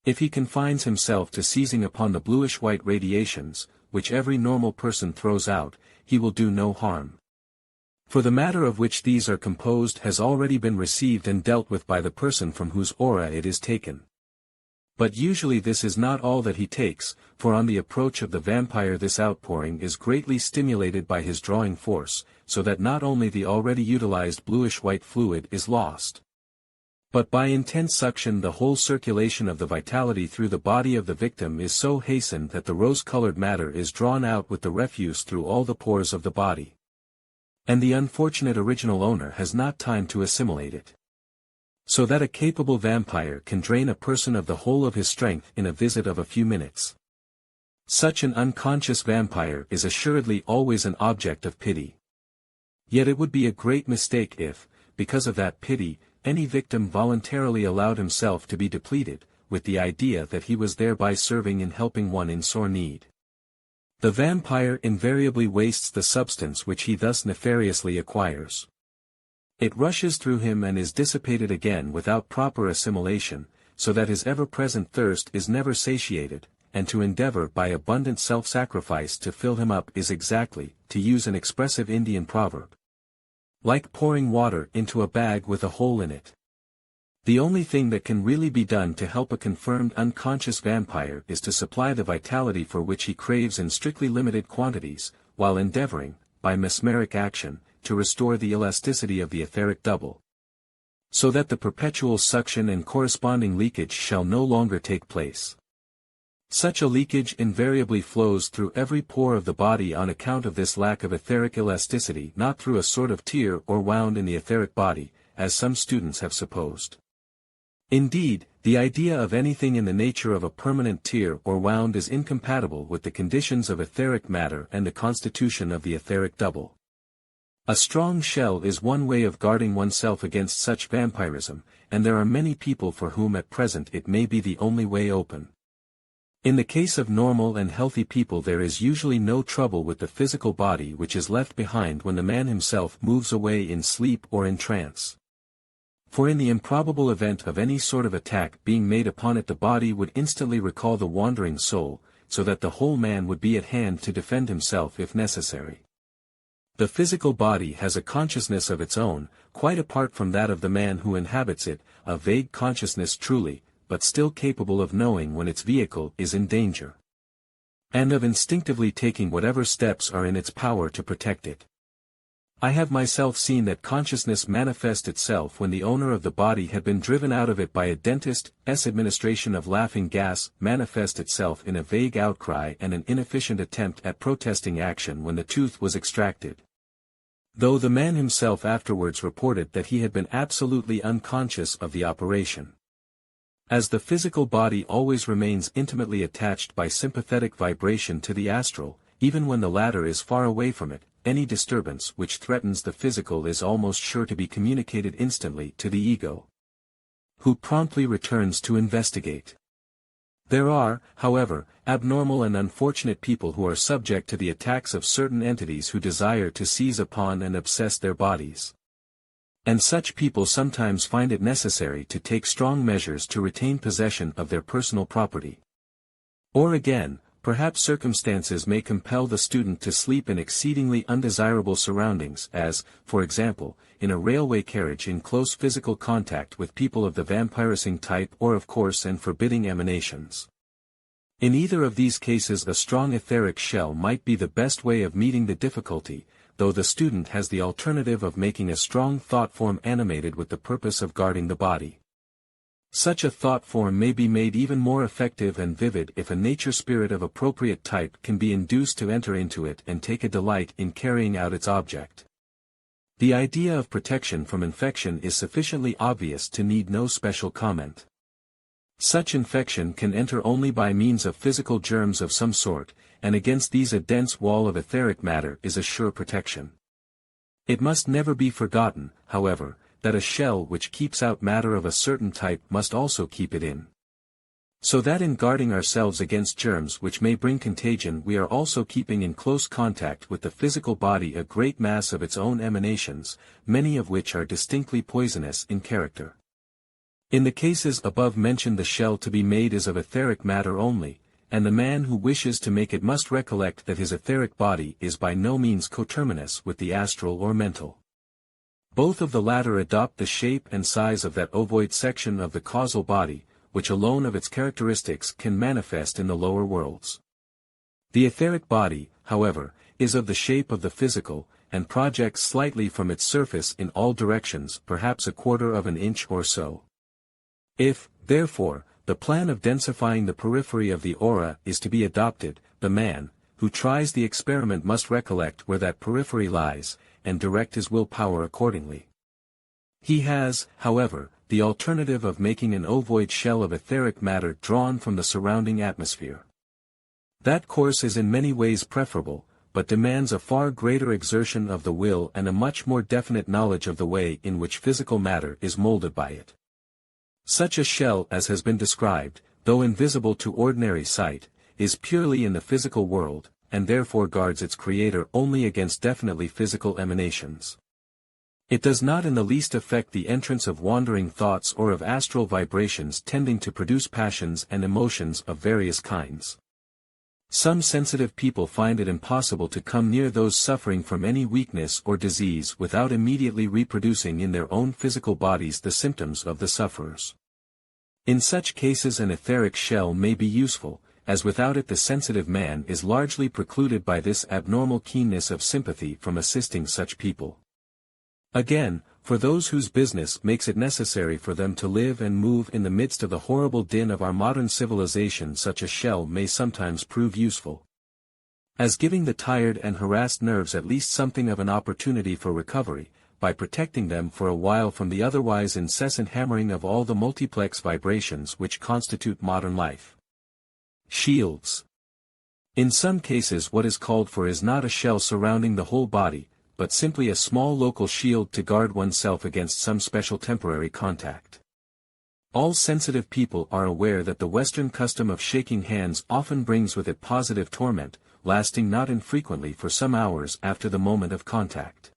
If he confines himself to seizing upon the bluish-white radiations, which every normal person throws out, he will do no harm. For the matter of which these are composed has already been received and dealt with by the person from whose aura it is taken. But usually this is not all that he takes, for on the approach of the vampire this outpouring is greatly stimulated by his drawing force, so that not only the already utilized bluish-white fluid is lost, but by intense suction the whole circulation of the vitality through the body of the victim is so hastened that the rose-colored matter is drawn out with the refuse through all the pores of the body, and the unfortunate original owner has not time to assimilate it. So that a capable vampire can drain a person of the whole of his strength in a visit of a few minutes. Such an unconscious vampire is assuredly always an object of pity. Yet it would be a great mistake if, because of that pity, any victim voluntarily allowed himself to be depleted, with the idea that he was thereby serving and helping one in sore need. The vampire invariably wastes the substance which he thus nefariously acquires. It rushes through him and is dissipated again without proper assimilation, so that his ever-present thirst is never satiated, and to endeavor by abundant self-sacrifice to fill him up is exactly, to use an expressive Indian proverb, like pouring water into a bag with a hole in it. The only thing that can really be done to help a confirmed unconscious vampire is to supply the vitality for which he craves in strictly limited quantities, while endeavoring, by mesmeric action, to restore the elasticity of the etheric double, so that the perpetual suction and corresponding leakage shall no longer take place. Such a leakage invariably flows through every pore of the body on account of this lack of etheric elasticity, not through a sort of tear or wound in the etheric body, as some students have supposed. Indeed, the idea of anything in the nature of a permanent tear or wound is incompatible with the conditions of etheric matter and the constitution of the etheric double. A strong shell is one way of guarding oneself against such vampirism, and there are many people for whom at present it may be the only way open. In the case of normal and healthy people there is usually no trouble with the physical body which is left behind when the man himself moves away in sleep or in trance. For in the improbable event of any sort of attack being made upon it the body would instantly recall the wandering soul, so that the whole man would be at hand to defend himself if necessary. The physical body has a consciousness of its own, quite apart from that of the man who inhabits it, a vague consciousness truly, but still capable of knowing when its vehicle is in danger, and of instinctively taking whatever steps are in its power to protect it. I have myself seen that consciousness manifest itself when the owner of the body had been driven out of it by a dentist's administration of laughing gas, manifest itself in a vague outcry and an inefficient attempt at protesting action when the tooth was extracted, though the man himself afterwards reported that he had been absolutely unconscious of the operation. As the physical body always remains intimately attached by sympathetic vibration to the astral, even when the latter is far away from it, any disturbance which threatens the physical is almost sure to be communicated instantly to the ego, who promptly returns to investigate. There are, however, abnormal and unfortunate people who are subject to the attacks of certain entities who desire to seize upon and obsess their bodies. And such people sometimes find it necessary to take strong measures to retain possession of their personal property. Or again, perhaps circumstances may compel the student to sleep in exceedingly undesirable surroundings as, for example, in a railway carriage in close physical contact with people of the vampirising type or of coarse and forbidding emanations. In either of these cases a strong etheric shell might be the best way of meeting the difficulty, though the student has the alternative of making a strong thought form animated with the purpose of guarding the body. Such a thought form may be made even more effective and vivid if a nature spirit of appropriate type can be induced to enter into it and take a delight in carrying out its object. The idea of protection from infection is sufficiently obvious to need no special comment. Such infection can enter only by means of physical germs of some sort, and against these a dense wall of etheric matter is a sure protection. It must never be forgotten, however, that a shell which keeps out matter of a certain type must also keep it in. So that in guarding ourselves against germs which may bring contagion we are also keeping in close contact with the physical body a great mass of its own emanations, many of which are distinctly poisonous in character. In the cases above mentioned the shell to be made is of etheric matter only, and the man who wishes to make it must recollect that his etheric body is by no means coterminous with the astral or mental. Both of the latter adopt the shape and size of that ovoid section of the causal body, which alone of its characteristics can manifest in the lower worlds. The etheric body, however, is of the shape of the physical, and projects slightly from its surface in all directions, perhaps a quarter of an inch or so. If, therefore, the plan of densifying the periphery of the aura is to be adopted, the man, who tries the experiment must recollect where that periphery lies, and direct his will power accordingly. He has, however, the alternative of making an ovoid shell of etheric matter drawn from the surrounding atmosphere. That course is in many ways preferable, but demands a far greater exertion of the will and a much more definite knowledge of the way in which physical matter is molded by it. Such a shell as has been described, though invisible to ordinary sight, is purely in the physical world, and therefore guards its creator only against definitely physical emanations. It does not in the least affect the entrance of wandering thoughts or of astral vibrations tending to produce passions and emotions of various kinds. Some sensitive people find it impossible to come near those suffering from any weakness or disease without immediately reproducing in their own physical bodies the symptoms of the sufferers. In such cases an etheric shell may be useful, as without it the sensitive man is largely precluded by this abnormal keenness of sympathy from assisting such people. Again, for those whose business makes it necessary for them to live and move in the midst of the horrible din of our modern civilization such a shell may sometimes prove useful, as giving the tired and harassed nerves at least something of an opportunity for recovery, by protecting them for a while from the otherwise incessant hammering of all the multiplex vibrations which constitute modern life. Shields. In some cases what is called for is not a shell surrounding the whole body, but simply a small local shield to guard oneself against some special temporary contact. All sensitive people are aware that the Western custom of shaking hands often brings with it positive torment, lasting not infrequently for some hours after the moment of contact.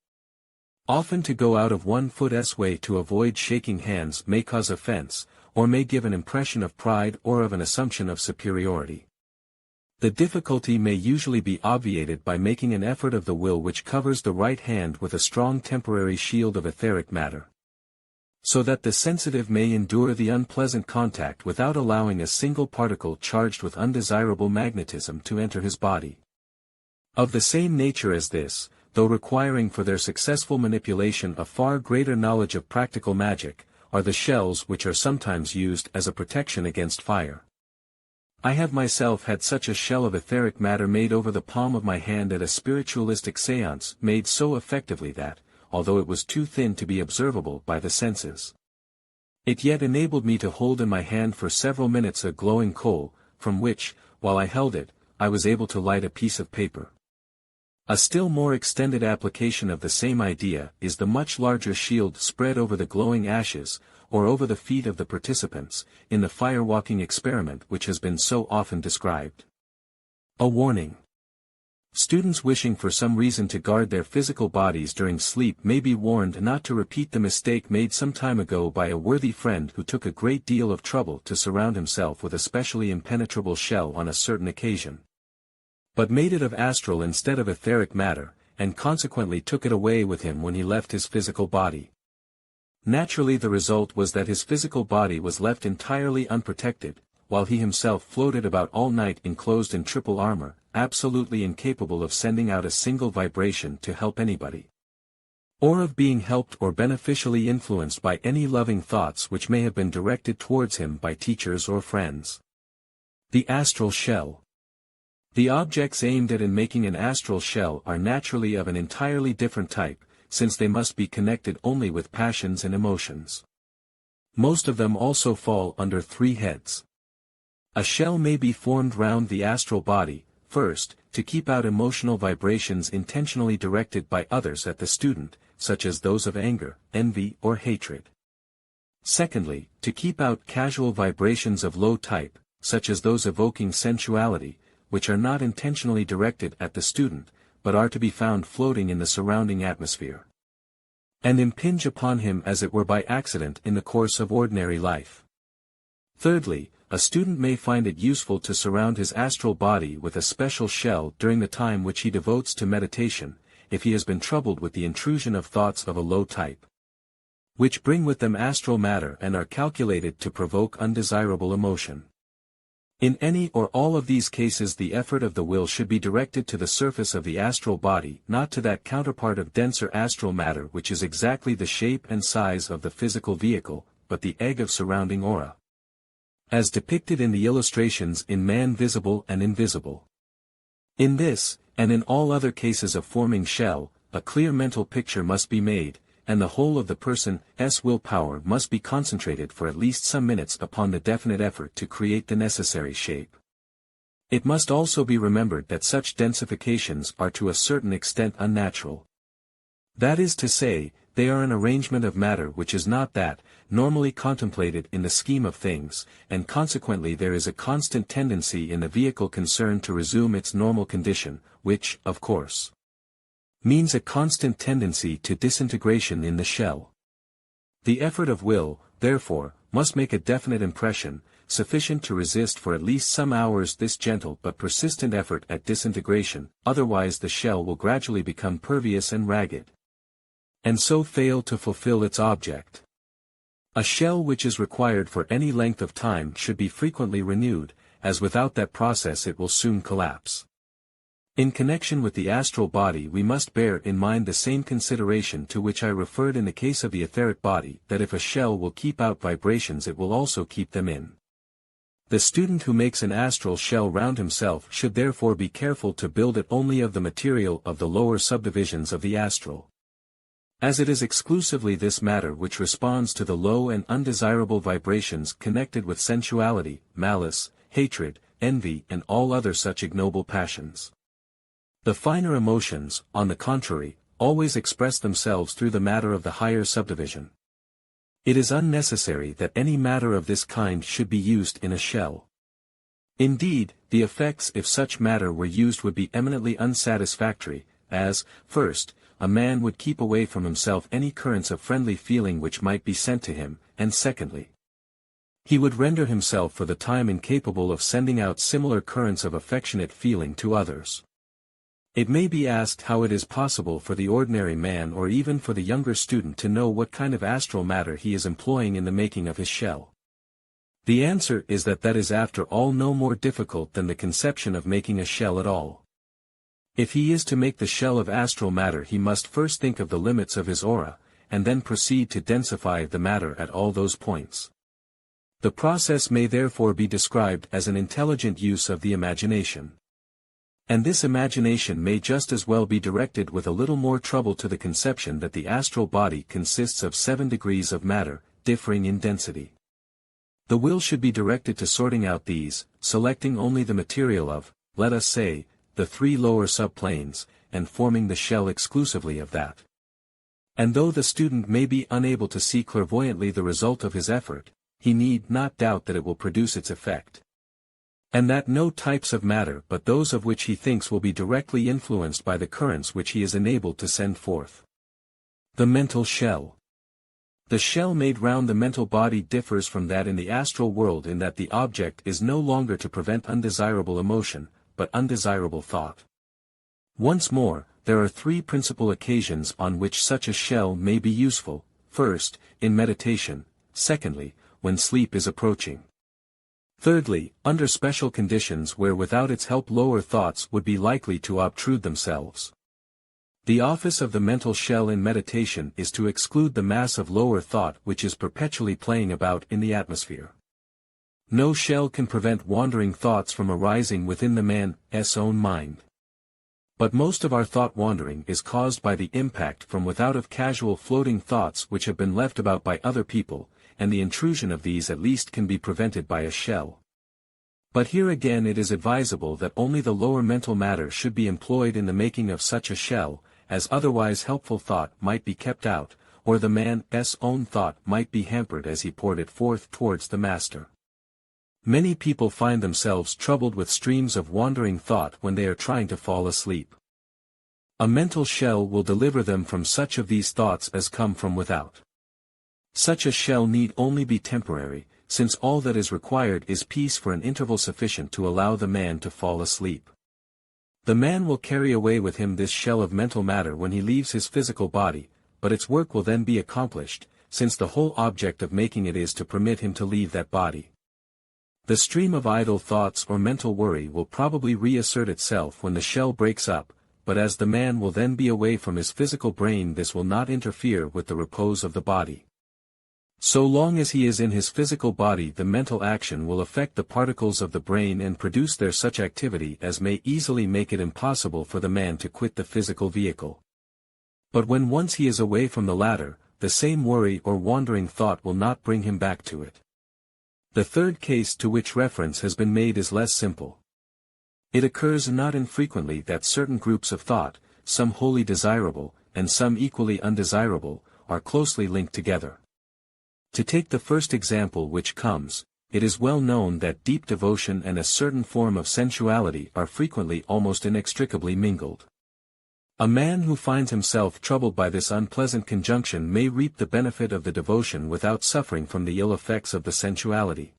Often to go out of 1 foot's way to avoid shaking hands may cause offense, or may give an impression of pride or of an assumption of superiority. The difficulty may usually be obviated by making an effort of the will which covers the right hand with a strong temporary shield of etheric matter, so that the sensitive may endure the unpleasant contact without allowing a single particle charged with undesirable magnetism to enter his body. Of the same nature as this, though requiring for their successful manipulation a far greater knowledge of practical magic, are the shells which are sometimes used as a protection against fire. I have myself had such a shell of etheric matter made over the palm of my hand at a spiritualistic séance, made so effectively that, although it was too thin to be observable by the senses, it yet enabled me to hold in my hand for several minutes a glowing coal, from which, while I held it, I was able to light a piece of paper. A still more extended application of the same idea is the much larger shield spread over the glowing ashes, or over the feet of the participants, in the firewalking experiment which has been so often described. A warning. Students wishing for some reason to guard their physical bodies during sleep may be warned not to repeat the mistake made some time ago by a worthy friend who took a great deal of trouble to surround himself with a specially impenetrable shell on a certain occasion, but made it of astral instead of etheric matter, and consequently took it away with him when he left his physical body. Naturally, the result was that his physical body was left entirely unprotected, while he himself floated about all night enclosed in triple armor, absolutely incapable of sending out a single vibration to help anybody, or of being helped or beneficially influenced by any loving thoughts which may have been directed towards him by teachers or friends. The astral shell. The objects aimed at in making an astral shell are naturally of an entirely different type, since they must be connected only with passions and emotions. Most of them also fall under three heads. A shell may be formed round the astral body, first, to keep out emotional vibrations intentionally directed by others at the student, such as those of anger, envy or hatred. Secondly, to keep out casual vibrations of low type, such as those evoking sensuality, which are not intentionally directed at the student, but are to be found floating in the surrounding atmosphere, and impinge upon him as it were by accident in the course of ordinary life. Thirdly, a student may find it useful to surround his astral body with a special shell during the time which he devotes to meditation, if he has been troubled with the intrusion of thoughts of a low type, which bring with them astral matter and are calculated to provoke undesirable emotion. In any or all of these cases the effort of the will should be directed to the surface of the astral body, not to that counterpart of denser astral matter which is exactly the shape and size of the physical vehicle, but the egg of surrounding aura, as depicted in the illustrations in Man Visible and Invisible. In this, and in all other cases of forming shell, a clear mental picture must be made, and the whole of the person's willpower must be concentrated for at least some minutes upon the definite effort to create the necessary shape. It must also be remembered that such densifications are to a certain extent unnatural. That is to say, they are an arrangement of matter which is not that, normally contemplated in the scheme of things, and consequently there is a constant tendency in the vehicle concerned to resume its normal condition, which, of course, means a constant tendency to disintegration in the shell. The effort of will, therefore, must make a definite impression, sufficient to resist for at least some hours this gentle but persistent effort at disintegration, otherwise the shell will gradually become pervious and ragged, and so fail to fulfill its object. A shell which is required for any length of time should be frequently renewed, as without that process it will soon collapse. In connection with the astral body we must bear in mind the same consideration to which I referred in the case of the etheric body, that if a shell will keep out vibrations it will also keep them in. The student who makes an astral shell round himself should therefore be careful to build it only of the material of the lower subdivisions of the astral, as it is exclusively this matter which responds to the low and undesirable vibrations connected with sensuality, malice, hatred, envy and all other such ignoble passions. The finer emotions, on the contrary, always express themselves through the matter of the higher subdivision. It is unnecessary that any matter of this kind should be used in a shell. Indeed, the effects if such matter were used would be eminently unsatisfactory, as, first, a man would keep away from himself any currents of friendly feeling which might be sent to him, and secondly, he would render himself for the time incapable of sending out similar currents of affectionate feeling to others. It may be asked how it is possible for the ordinary man or even for the younger student to know what kind of astral matter he is employing in the making of his shell. The answer is that is after all no more difficult than the conception of making a shell at all. If he is to make the shell of astral matter he must first think of the limits of his aura, and then proceed to densify the matter at all those points. The process may therefore be described as an intelligent use of the imagination. And this imagination may just as well be directed with a little more trouble to the conception that the astral body consists of 7 degrees of matter, differing in density. The will should be directed to sorting out these, selecting only the material of, let us say, the 3 lower subplanes, and forming the shell exclusively of that. And though the student may be unable to see clairvoyantly the result of his effort, he need not doubt that it will produce its effect. And that no types of matter but those of which he thinks will be directly influenced by the currents which he is enabled to send forth. The mental shell. The shell made round the mental body differs from that in the astral world in that the object is no longer to prevent undesirable emotion, but undesirable thought. Once more, there are three principal occasions on which such a shell may be useful: first, in meditation; secondly, when sleep is approaching; thirdly, under special conditions where without its help lower thoughts would be likely to obtrude themselves. The office of the mental shell in meditation is to exclude the mass of lower thought which is perpetually playing about in the atmosphere. No shell can prevent wandering thoughts from arising within the man's own mind. But most of our thought wandering is caused by the impact from without of casual floating thoughts which have been left about by other people, and the intrusion of these at least can be prevented by a shell. But here again it is advisable that only the lower mental matter should be employed in the making of such a shell, as otherwise helpful thought might be kept out, or the man's own thought might be hampered as he poured it forth towards the master. Many people find themselves troubled with streams of wandering thought when they are trying to fall asleep. A mental shell will deliver them from such of these thoughts as come from without. Such a shell need only be temporary, since all that is required is peace for an interval sufficient to allow the man to fall asleep. The man will carry away with him this shell of mental matter when he leaves his physical body, but its work will then be accomplished, since the whole object of making it is to permit him to leave that body. The stream of idle thoughts or mental worry will probably reassert itself when the shell breaks up, but as the man will then be away from his physical brain, this will not interfere with the repose of the body. So long as he is in his physical body, the mental action will affect the particles of the brain and produce there such activity as may easily make it impossible for the man to quit the physical vehicle. But when once he is away from the latter, the same worry or wandering thought will not bring him back to it. The third case to which reference has been made is less simple. It occurs not infrequently that certain groups of thought, some wholly desirable, and some equally undesirable, are closely linked together. To take the first example which comes, it is well known that deep devotion and a certain form of sensuality are frequently almost inextricably mingled. A man who finds himself troubled by this unpleasant conjunction may reap the benefit of the devotion without suffering from the ill effects of the sensuality.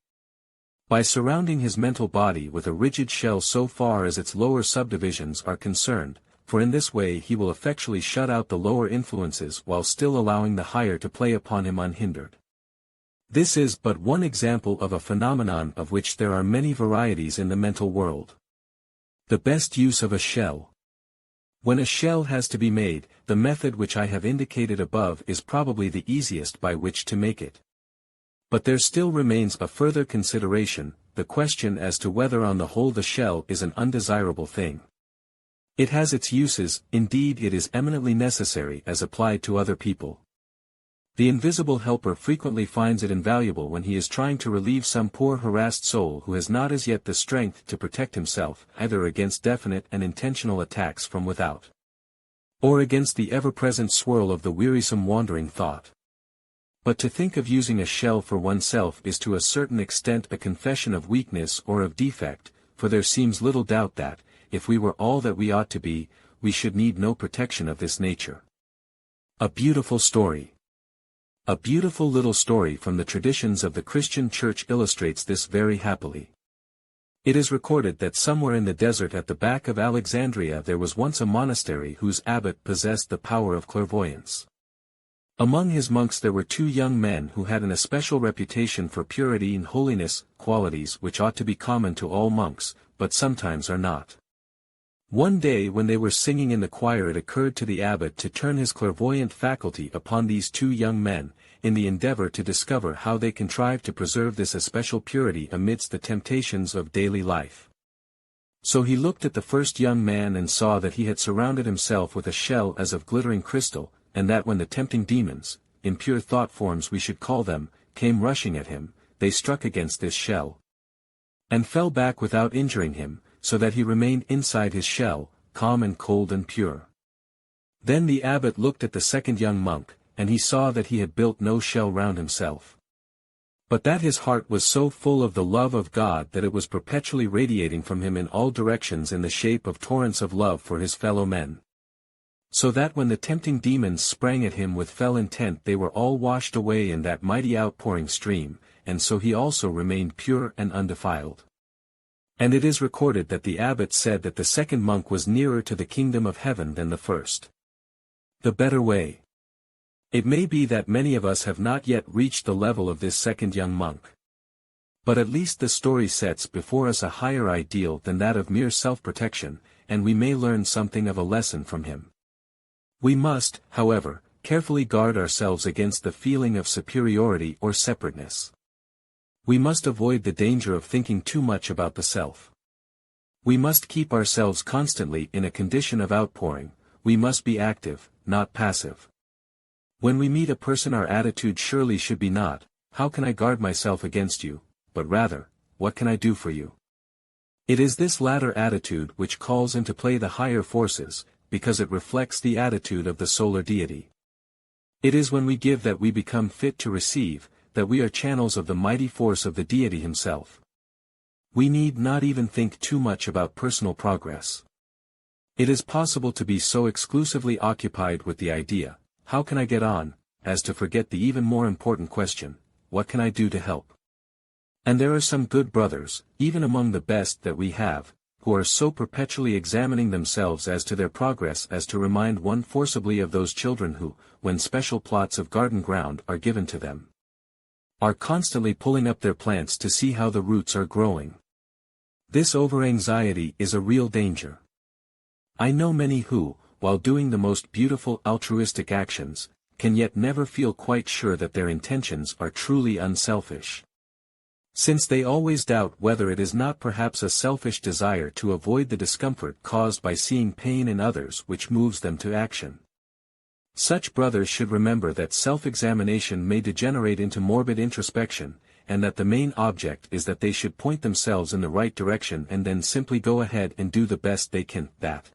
By surrounding his mental body with a rigid shell so far as its lower subdivisions are concerned, for in this way he will effectually shut out the lower influences while still allowing the higher to play upon him unhindered. This is but one example of a phenomenon of which there are many varieties in the mental world. The best use of a shell. When a shell has to be made, the method which I have indicated above is probably the easiest by which to make it. But there still remains a further consideration, the question as to whether on the whole the shell is an undesirable thing. It has its uses, indeed it is eminently necessary as applied to other people. The invisible helper frequently finds it invaluable when he is trying to relieve some poor harassed soul who has not as yet the strength to protect himself either against definite and intentional attacks from without, or against the ever-present swirl of the wearisome wandering thought. But to think of using a shell for oneself is to a certain extent a confession of weakness or of defect, for there seems little doubt that, if we were all that we ought to be, we should need no protection of this nature. A beautiful story. A beautiful little story from the traditions of the Christian Church illustrates this very happily. It is recorded that somewhere in the desert at the back of Alexandria there was once a monastery whose abbot possessed the power of clairvoyance. Among his monks there were two young men who had an especial reputation for purity and holiness, qualities which ought to be common to all monks, but sometimes are not. One day when they were singing in the choir it occurred to the abbot to turn his clairvoyant faculty upon these two young men, in the endeavor to discover how they contrived to preserve this especial purity amidst the temptations of daily life. So he looked at the first young man and saw that he had surrounded himself with a shell as of glittering crystal, and that when the tempting demons, impure thought forms we should call them, came rushing at him, they struck against this shell, and fell back without injuring him, so that he remained inside his shell, calm and cold and pure. Then the abbot looked at the second young monk, and he saw that he had built no shell round himself, but that his heart was so full of the love of God that it was perpetually radiating from him in all directions in the shape of torrents of love for his fellow men. So that when the tempting demons sprang at him with fell intent they were all washed away in that mighty outpouring stream, and so he also remained pure and undefiled. And it is recorded that the abbot said that the second monk was nearer to the kingdom of heaven than the first. The better way. It may be that many of us have not yet reached the level of this second young monk. But at least the story sets before us a higher ideal than that of mere self-protection, and we may learn something of a lesson from him. We must, however, carefully guard ourselves against the feeling of superiority or separateness. We must avoid the danger of thinking too much about the self. We must keep ourselves constantly in a condition of outpouring. We must be active, not passive. When we meet a person our attitude surely should be not, "How can I guard myself against you?" but rather, "What can I do for you?" It is this latter attitude which calls into play the higher forces, because it reflects the attitude of the solar deity. It is when we give that we become fit to receive, that we are channels of the mighty force of the deity himself. We need not even think too much about personal progress. It is possible to be so exclusively occupied with the idea, "How can I get on?" as to forget the even more important question, "What can I do to help?" And there are some good brothers, even among the best that we have, who are so perpetually examining themselves as to their progress as to remind one forcibly of those children who, when special plots of garden ground are given to them, are constantly pulling up their plants to see how the roots are growing. This over-anxiety is a real danger. I know many who, while doing the most beautiful altruistic actions, can yet never feel quite sure that their intentions are truly unselfish. Since they always doubt whether it is not perhaps a selfish desire to avoid the discomfort caused by seeing pain in others which moves them to action. Such brothers should remember that self-examination may degenerate into morbid introspection, and that the main object is that they should point themselves in the right direction and then simply go ahead and do the best they can, that,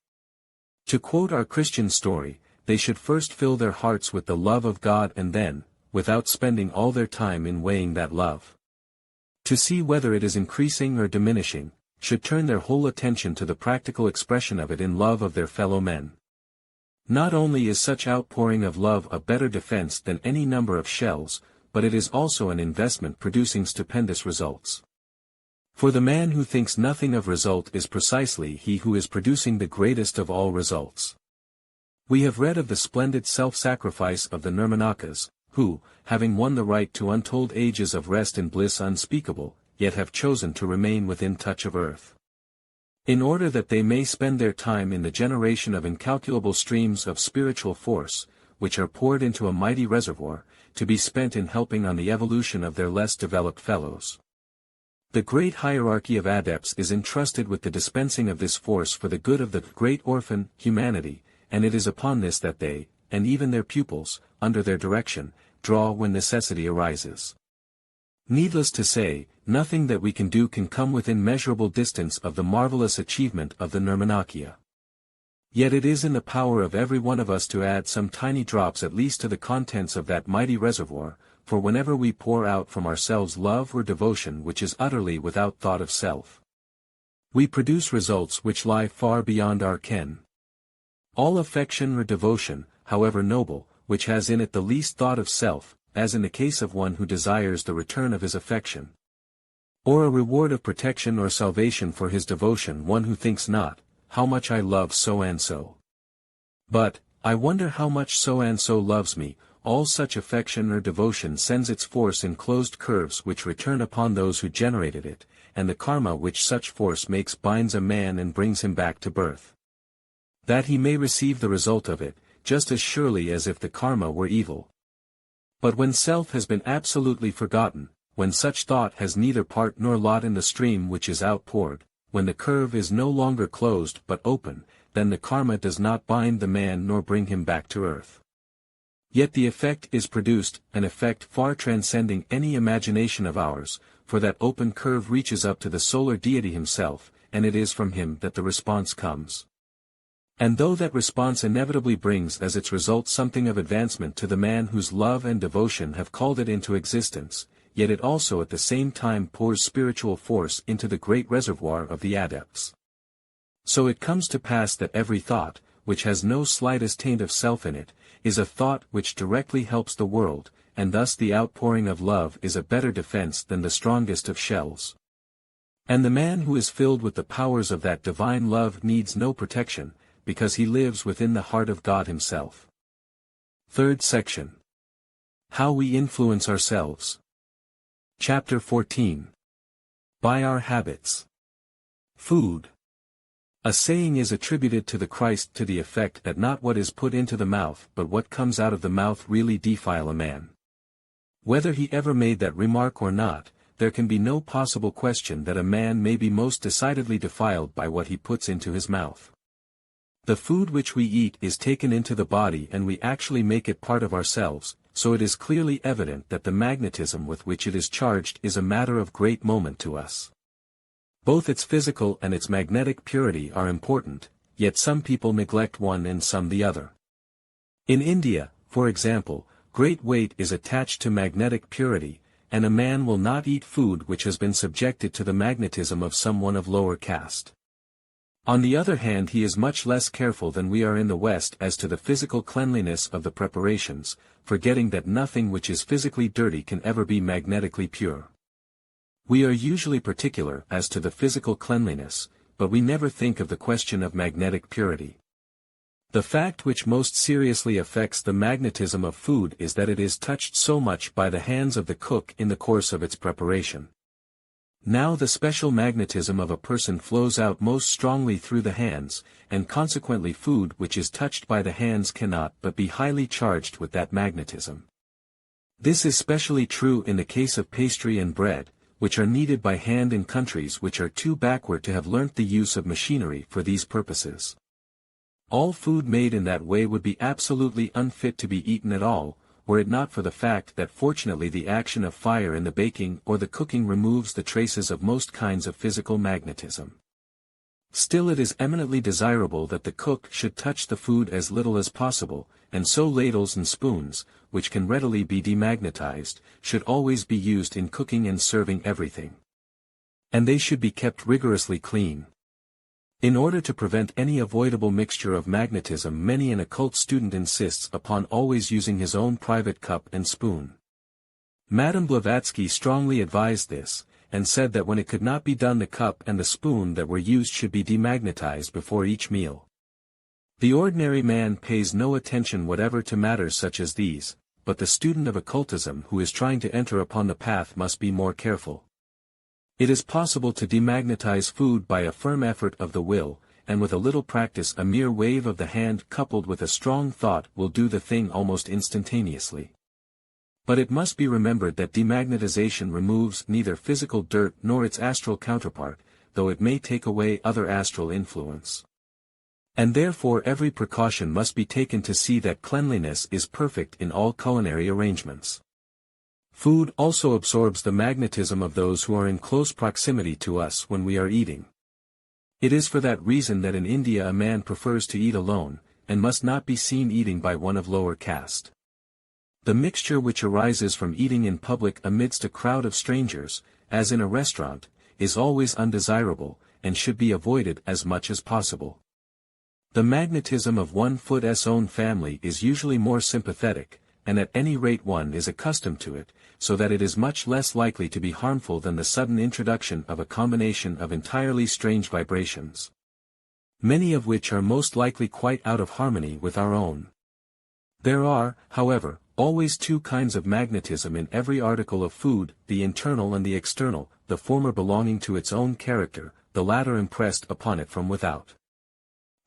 to quote our Christian story, they should first fill their hearts with the love of God and then, without spending all their time in weighing that love, to see whether it is increasing or diminishing, should turn their whole attention to the practical expression of it in love of their fellow men. Not only is such outpouring of love a better defense than any number of shells, but it is also an investment producing stupendous results. For the man who thinks nothing of result is precisely he who is producing the greatest of all results. We have read of the splendid self-sacrifice of the Nirmanakas, who, having won the right to untold ages of rest and bliss unspeakable, yet have chosen to remain within touch of earth, in order that they may spend their time in the generation of incalculable streams of spiritual force, which are poured into a mighty reservoir, to be spent in helping on the evolution of their less developed fellows. The great hierarchy of adepts is entrusted with the dispensing of this force for the good of the great orphan, humanity, and it is upon this that they, and even their pupils, under their direction, draw when necessity arises. Needless to say, nothing that we can do can come within measurable distance of the marvelous achievement of the Nirmanakya. Yet it is in the power of every one of us to add some tiny drops at least to the contents of that mighty reservoir, for whenever we pour out from ourselves love or devotion which is utterly without thought of self, we produce results which lie far beyond our ken. All affection or devotion, however noble, which has in it the least thought of self, as in the case of one who desires the return of his affection, or a reward of protection or salvation for his devotion, one who thinks not, "How much I love so-and-so," but, "I wonder how much so-and-so loves me," all such affection or devotion sends its force in closed curves which return upon those who generated it, and the karma which such force makes binds a man and brings him back to birth, that he may receive the result of it, just as surely as if the karma were evil. But when self has been absolutely forgotten, when such thought has neither part nor lot in the stream which is outpoured, when the curve is no longer closed but open, then the karma does not bind the man nor bring him back to earth. Yet the effect is produced, an effect far transcending any imagination of ours, for that open curve reaches up to the solar deity himself, and it is from him that the response comes. And though that response inevitably brings as its result something of advancement to the man whose love and devotion have called it into existence, yet it also at the same time pours spiritual force into the great reservoir of the adepts. So it comes to pass that every thought, which has no slightest taint of self in it, is a thought which directly helps the world, and thus the outpouring of love is a better defense than the strongest of shells. And the man who is filled with the powers of that divine love needs no protection, because he lives within the heart of God himself. Third section. How we influence ourselves. Chapter 14. By our habits. Food. A saying is attributed to the Christ to the effect that not what is put into the mouth but what comes out of the mouth really defile a man. Whether he ever made that remark or not, there can be no possible question that a man may be most decidedly defiled by what he puts into his mouth. The food which we eat is taken into the body and we actually make it part of ourselves, so it is clearly evident that the magnetism with which it is charged is a matter of great moment to us. Both its physical and its magnetic purity are important, yet some people neglect one and some the other. In India, for example, great weight is attached to magnetic purity, and a man will not eat food which has been subjected to the magnetism of someone of lower caste. On the other hand, he is much less careful than we are in the West as to the physical cleanliness of the preparations, forgetting that nothing which is physically dirty can ever be magnetically pure. We are usually particular as to the physical cleanliness, but we never think of the question of magnetic purity. The fact which most seriously affects the magnetism of food is that it is touched so much by the hands of the cook in the course of its preparation. Now the special magnetism of a person flows out most strongly through the hands, and consequently food which is touched by the hands cannot but be highly charged with that magnetism. This is specially true in the case of pastry and bread, which are kneaded by hand in countries which are too backward to have learnt the use of machinery for these purposes. All food made in that way would be absolutely unfit to be eaten at all, were it not for the fact that fortunately the action of fire in the baking or the cooking removes the traces of most kinds of physical magnetism. Still it is eminently desirable that the cook should touch the food as little as possible, and so ladles and spoons, which can readily be demagnetized, should always be used in cooking and serving everything. And they should be kept rigorously clean. In order to prevent any avoidable mixture of magnetism, many an occult student insists upon always using his own private cup and spoon. Madame Blavatsky strongly advised this, and said that when it could not be done the cup and the spoon that were used should be demagnetized before each meal. The ordinary man pays no attention whatever to matters such as these, but the student of occultism who is trying to enter upon the path must be more careful. It is possible to demagnetize food by a firm effort of the will, and with a little practice a mere wave of the hand coupled with a strong thought will do the thing almost instantaneously. But it must be remembered that demagnetization removes neither physical dirt nor its astral counterpart, though it may take away other astral influence. And therefore every precaution must be taken to see that cleanliness is perfect in all culinary arrangements. Food also absorbs the magnetism of those who are in close proximity to us when we are eating. It is for that reason that in India a man prefers to eat alone, and must not be seen eating by one of lower caste. The mixture which arises from eating in public amidst a crowd of strangers, as in a restaurant, is always undesirable, and should be avoided as much as possible. The magnetism of one's own family is usually more sympathetic, and at any rate one is accustomed to it, so that it is much less likely to be harmful than the sudden introduction of a combination of entirely strange vibrations, many of which are most likely quite out of harmony with our own. There are, however, always two kinds of magnetism in every article of food, the internal and the external, the former belonging to its own character, the latter impressed upon it from without.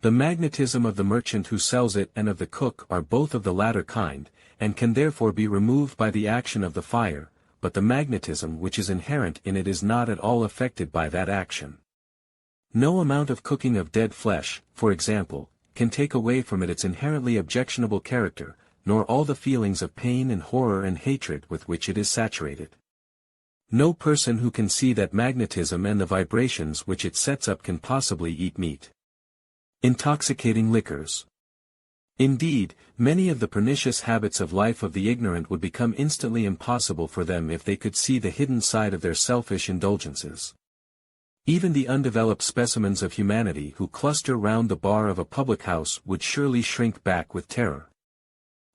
The magnetism of the merchant who sells it and of the cook are both of the latter kind, and can therefore be removed by the action of the fire, but the magnetism which is inherent in it is not at all affected by that action. No amount of cooking of dead flesh, for example, can take away from it its inherently objectionable character, nor all the feelings of pain and horror and hatred with which it is saturated. No person who can see that magnetism and the vibrations which it sets up can possibly eat meat. Intoxicating liquors. Indeed, many of the pernicious habits of life of the ignorant would become instantly impossible for them if they could see the hidden side of their selfish indulgences. Even the undeveloped specimens of humanity who cluster round the bar of a public house would surely shrink back with terror.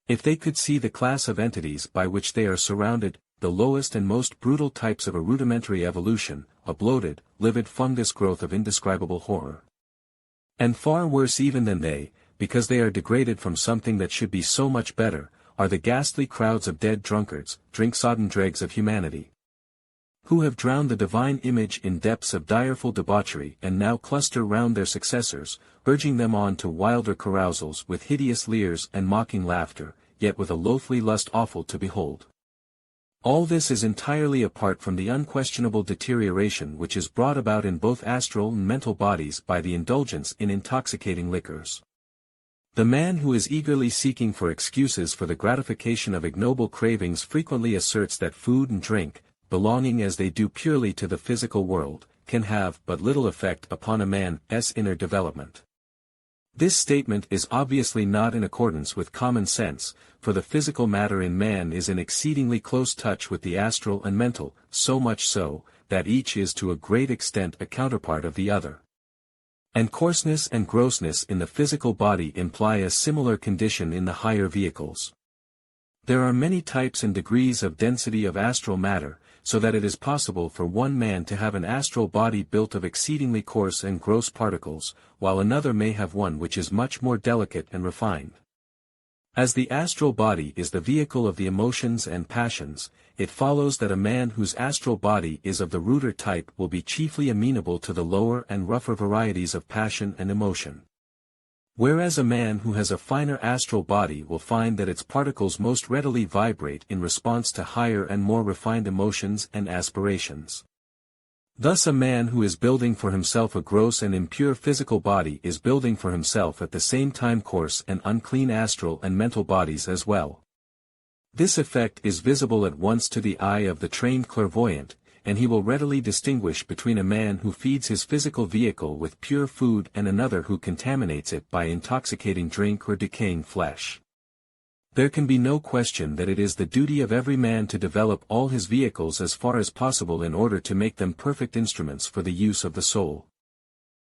If they could see the class of entities by which they are surrounded, the lowest and most brutal types of a rudimentary evolution, a bloated, livid fungus growth of indescribable horror. And far worse even than they, because they are degraded from something that should be so much better, are the ghastly crowds of dead drunkards, drink-sodden dregs of humanity, who have drowned the divine image in depths of direful debauchery and now cluster round their successors, urging them on to wilder carousals with hideous leers and mocking laughter, yet with a loathly lust awful to behold. All this is entirely apart from the unquestionable deterioration which is brought about in both astral and mental bodies by the indulgence in intoxicating liquors. The man who is eagerly seeking for excuses for the gratification of ignoble cravings frequently asserts that food and drink, belonging as they do purely to the physical world, can have but little effect upon a man's inner development. This statement is obviously not in accordance with common sense, for the physical matter in man is in exceedingly close touch with the astral and mental, so much so, that each is to a great extent a counterpart of the other. And coarseness and grossness in the physical body imply a similar condition in the higher vehicles. There are many types and degrees of density of astral matter, so that it is possible for one man to have an astral body built of exceedingly coarse and gross particles, while another may have one which is much more delicate and refined. As the astral body is the vehicle of the emotions and passions, it follows that a man whose astral body is of the ruder type will be chiefly amenable to the lower and rougher varieties of passion and emotion. Whereas a man who has a finer astral body will find that its particles most readily vibrate in response to higher and more refined emotions and aspirations. Thus a man who is building for himself a gross and impure physical body is building for himself at the same time coarse and unclean astral and mental bodies as well. This effect is visible at once to the eye of the trained clairvoyant, and he will readily distinguish between a man who feeds his physical vehicle with pure food and another who contaminates it by intoxicating drink or decaying flesh. There can be no question that it is the duty of every man to develop all his vehicles as far as possible in order to make them perfect instruments for the use of the soul,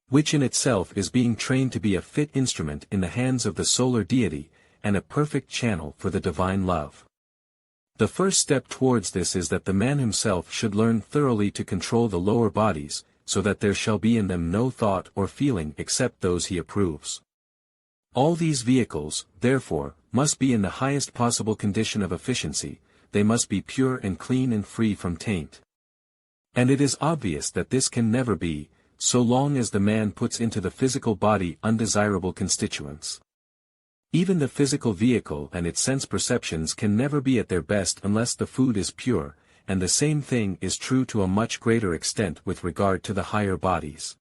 which in itself is being trained to be a fit instrument in the hands of the solar deity, and a perfect channel for the divine love. The first step towards this is that the man himself should learn thoroughly to control the lower bodies, so that there shall be in them no thought or feeling except those he approves. All these vehicles, therefore, must be in the highest possible condition of efficiency, they must be pure and clean and free from taint. And it is obvious that this can never be, so long as the man puts into the physical body undesirable constituents. Even the physical vehicle and its sense perceptions can never be at their best unless the food is pure, and the same thing is true to a much greater extent with regard to the higher bodies.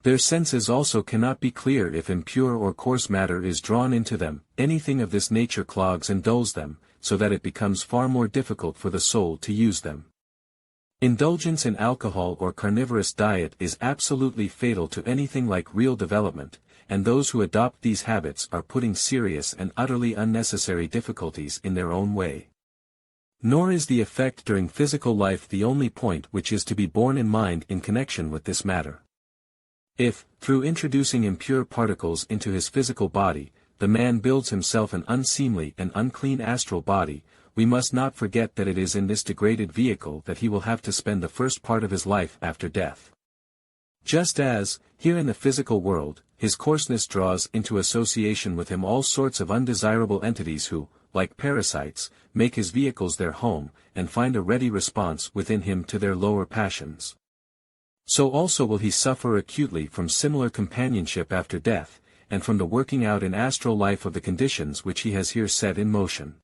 Their senses also cannot be clear if impure or coarse matter is drawn into them. Anything of this nature clogs and dulls them, so that it becomes far more difficult for the soul to use them. Indulgence in alcohol or carnivorous diet is absolutely fatal to anything like real development, and those who adopt these habits are putting serious and utterly unnecessary difficulties in their own way. Nor is the effect during physical life the only point which is to be borne in mind in connection with this matter. If, through introducing impure particles into his physical body, the man builds himself an unseemly and unclean astral body, we must not forget that it is in this degraded vehicle that he will have to spend the first part of his life after death. Just as, here in the physical world, his coarseness draws into association with him all sorts of undesirable entities who, like parasites, make his vehicles their home, and find a ready response within him to their lower passions. So also will he suffer acutely from similar companionship after death, and from the working out in astral life of the conditions which he has here set in motion.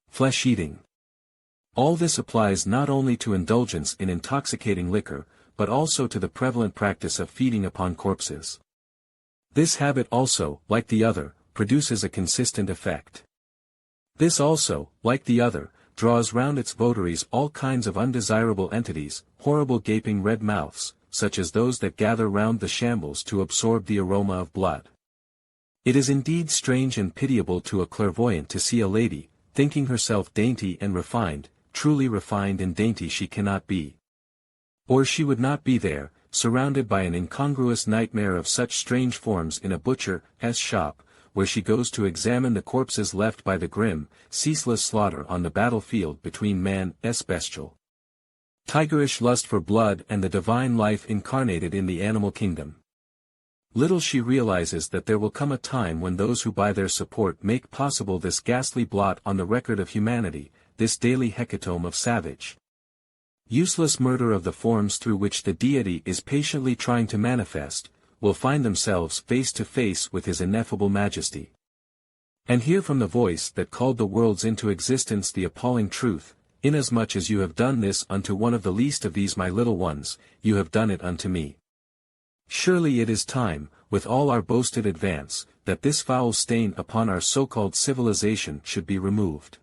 Flesh-eating. All this applies not only to indulgence in intoxicating liquor, but also to the prevalent practice of feeding upon corpses. This habit also, like the other, produces a consistent effect. This also, like the other, draws round its votaries all kinds of undesirable entities, horrible gaping red mouths, such as those that gather round the shambles to absorb the aroma of blood. It is indeed strange and pitiable to a clairvoyant to see a lady, thinking herself dainty and refined, truly refined and dainty she cannot be. Or she would not be there, surrounded by an incongruous nightmare of such strange forms in a butcher's shop, where she goes to examine the corpses left by the grim, ceaseless slaughter on the battlefield between man's bestial, tigerish lust for blood and the divine life incarnated in the animal kingdom. Little she realizes that there will come a time when those who by their support make possible this ghastly blot on the record of humanity, this daily hecatomb of savage, useless murder of the forms through which the deity is patiently trying to manifest, will find themselves face to face with his ineffable majesty. And hear from the voice that called the worlds into existence the appalling truth, inasmuch as you have done this unto one of the least of these my little ones, you have done it unto me. Surely it is time, with all our boasted advance, that this foul stain upon our so-called civilization should be removed.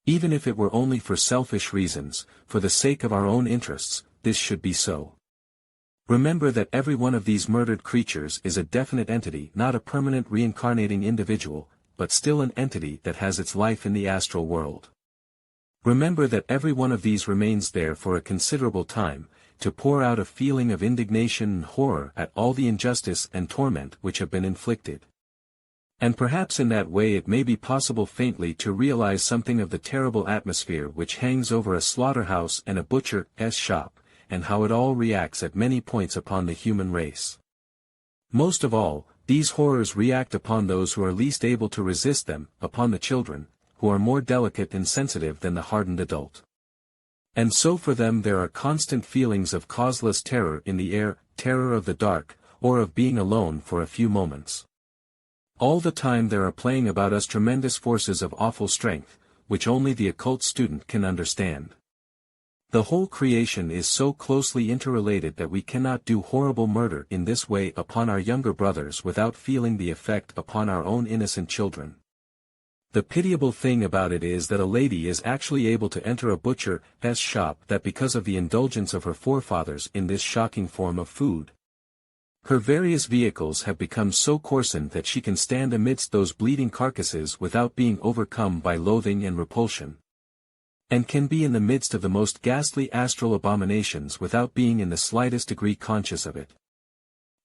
Even if it were only for selfish reasons, for the sake of our own interests, this should be so. Remember that every one of these murdered creatures is a definite entity, not a permanent reincarnating individual, but still an entity that has its life in the astral world. Remember that every one of these remains there for a considerable time, to pour out a feeling of indignation and horror at all the injustice and torment which have been inflicted. And perhaps in that way it may be possible faintly to realize something of the terrible atmosphere which hangs over a slaughterhouse and a butcher's shop, and how it all reacts at many points upon the human race. Most of all, these horrors react upon those who are least able to resist them, upon the children, who are more delicate and sensitive than the hardened adult. And so for them there are constant feelings of causeless terror in the air, terror of the dark, or of being alone for a few moments. All the time there are playing about us tremendous forces of awful strength, which only the occult student can understand. The whole creation is so closely interrelated that we cannot do horrible murder in this way upon our younger brothers without feeling the effect upon our own innocent children. The pitiable thing about it is that a lady is actually able to enter a butcher's shop that because of the indulgence of her forefathers in this shocking form of food, her various vehicles have become so coarsened that she can stand amidst those bleeding carcasses without being overcome by loathing and repulsion, and can be in the midst of the most ghastly astral abominations without being in the slightest degree conscious of it.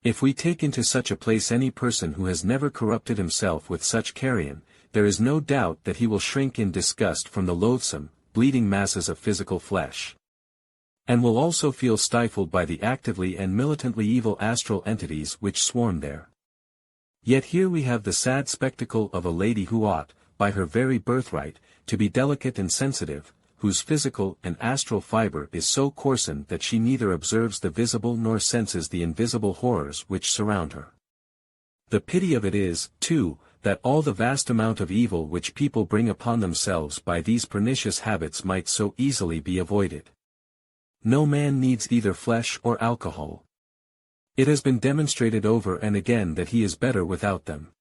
If we take into such a place any person who has never corrupted himself with such carrion, there is no doubt that he will shrink in disgust from the loathsome, bleeding masses of physical flesh, and will also feel stifled by the actively and militantly evil astral entities which swarm there. Yet here we have the sad spectacle of a lady who ought, by her very birthright, to be delicate and sensitive, whose physical and astral fiber is so coarsened that she neither observes the visible nor senses the invisible horrors which surround her. The pity of it is, too, that all the vast amount of evil which people bring upon themselves by these pernicious habits might so easily be avoided. No man needs either flesh or alcohol. It has been demonstrated over and again that he is better without them.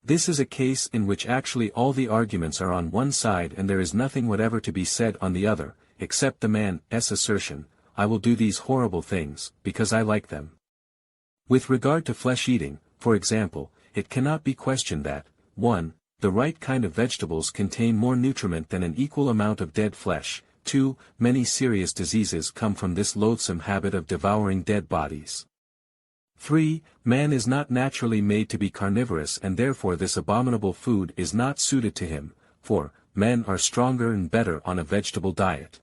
This is a case in which actually all the arguments are on one side and there is nothing whatever to be said on the other, except the man's assertion, I will do these horrible things, because I like them. With regard to flesh-eating, for example, it cannot be questioned that, 1. The right kind of vegetables contain more nutriment than an equal amount of dead flesh, 2. Many serious diseases come from this loathsome habit of devouring dead bodies. 3. Man is not naturally made to be carnivorous and therefore this abominable food is not suited to him, for, men are stronger and better on a vegetable diet.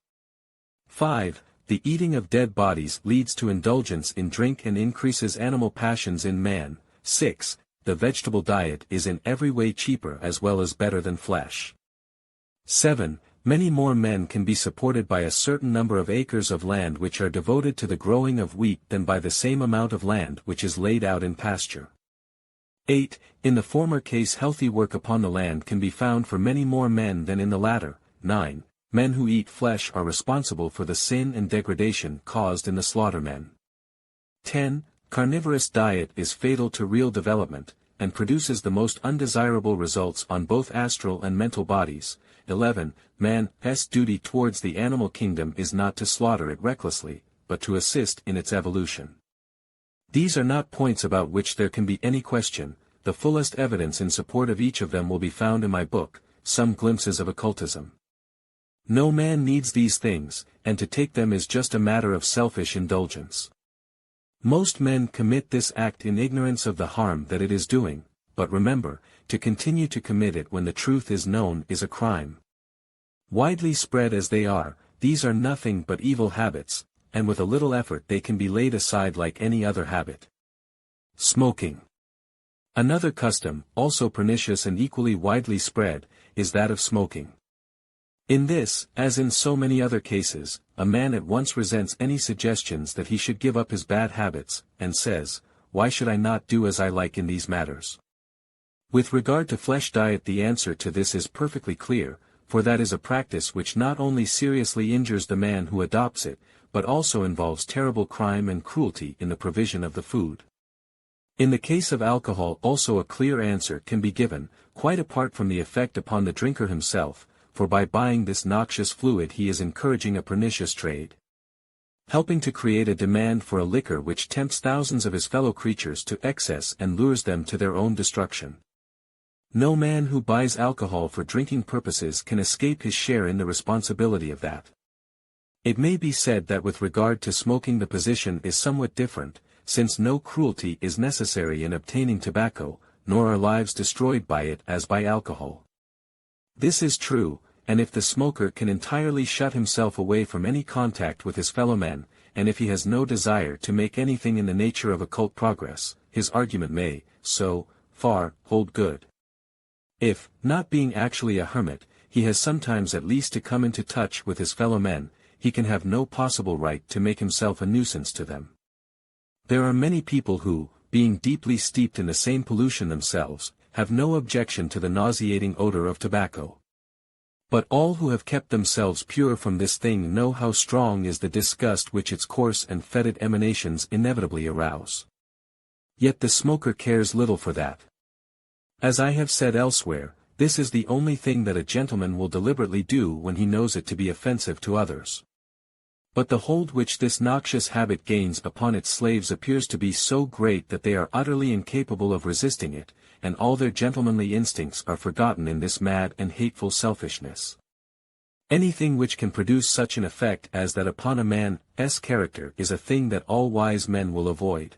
5. The eating of dead bodies leads to indulgence in drink and increases animal passions in man. 6. The vegetable diet is in every way cheaper as well as better than flesh. 7. Many more men can be supported by a certain number of acres of land which are devoted to the growing of wheat than by the same amount of land which is laid out in pasture. 8. In the former case healthy work upon the land can be found for many more men than in the latter. 9. Men who eat flesh are responsible for the sin and degradation caused in the slaughtermen. 10. Carnivorous diet is fatal to real development, and produces the most undesirable results on both astral and mental bodies. 11. Man's duty towards the animal kingdom is not to slaughter it recklessly, but to assist in its evolution. These are not points about which there can be any question. The fullest evidence in support of each of them will be found in my book, Some Glimpses of Occultism. No man needs these things, and to take them is just a matter of selfish indulgence. Most men commit this act in ignorance of the harm that it is doing, but remember, to continue to commit it when the truth is known is a crime. Widely spread as they are, these are nothing but evil habits, and with a little effort they can be laid aside like any other habit. Smoking. Another custom, also pernicious and equally widely spread, is that of smoking. In this, as in so many other cases, a man at once resents any suggestions that he should give up his bad habits, and says, "Why should I not do as I like in these matters?" With regard to flesh diet, the answer to this is perfectly clear, for that is a practice which not only seriously injures the man who adopts it, but also involves terrible crime and cruelty in the provision of the food. In the case of alcohol also a clear answer can be given, quite apart from the effect upon the drinker himself, for by buying this noxious fluid he is encouraging a pernicious trade, helping to create a demand for a liquor which tempts thousands of his fellow creatures to excess and lures them to their own destruction. No man who buys alcohol for drinking purposes can escape his share in the responsibility of that. It may be said that with regard to smoking the position is somewhat different, since no cruelty is necessary in obtaining tobacco, nor are lives destroyed by it as by alcohol. This is true, and if the smoker can entirely shut himself away from any contact with his fellow men, and if he has no desire to make anything in the nature of occult progress, his argument may, so far, hold good. If, not being actually a hermit, he has sometimes at least to come into touch with his fellow men, he can have no possible right to make himself a nuisance to them. There are many people who, being deeply steeped in the same pollution themselves, have no objection to the nauseating odor of tobacco. But all who have kept themselves pure from this thing know how strong is the disgust which its coarse and fetid emanations inevitably arouse. Yet the smoker cares little for that. As I have said elsewhere, this is the only thing that a gentleman will deliberately do when he knows it to be offensive to others. But the hold which this noxious habit gains upon its slaves appears to be so great that they are utterly incapable of resisting it, and all their gentlemanly instincts are forgotten in this mad and hateful selfishness. Anything which can produce such an effect as that upon a man's character is a thing that all wise men will avoid.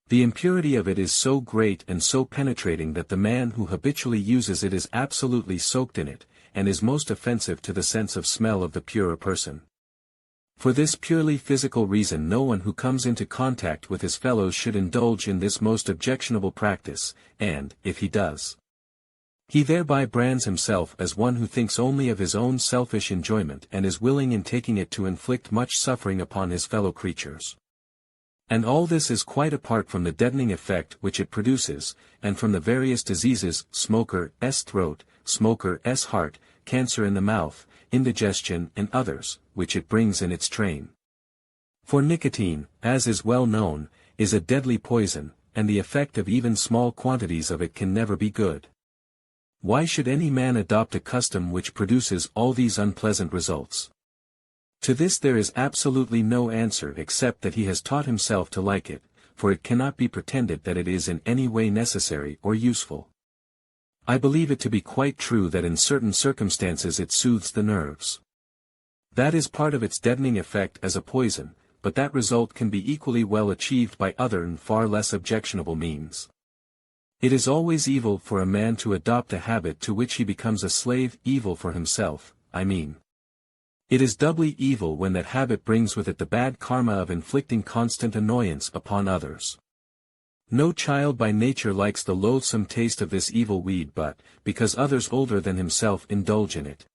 The impurity of it is so great and so penetrating that the man who habitually uses it is absolutely soaked in it, and is most offensive to the sense of smell of the purer person. For this purely physical reason no one who comes into contact with his fellows should indulge in this most objectionable practice, and, if he does, he thereby brands himself as one who thinks only of his own selfish enjoyment and is willing in taking it to inflict much suffering upon his fellow creatures. And all this is quite apart from the deadening effect which it produces, and from the various diseases, smoker's throat, smoker's heart, cancer in the mouth, indigestion and others, which it brings in its train. For nicotine, as is well known, is a deadly poison, and the effect of even small quantities of it can never be good. Why should any man adopt a custom which produces all these unpleasant results? To this there is absolutely no answer except that he has taught himself to like it, for it cannot be pretended that it is in any way necessary or useful. I believe it to be quite true that in certain circumstances it soothes the nerves. That is part of its deadening effect as a poison, but that result can be equally well achieved by other and far less objectionable means. It is always evil for a man to adopt a habit to which he becomes a slave, evil for himself, I mean. It is doubly evil when that habit brings with it the bad karma of inflicting constant annoyance upon others. No child by nature likes the loathsome taste of this evil weed but, because others older than himself indulge in it,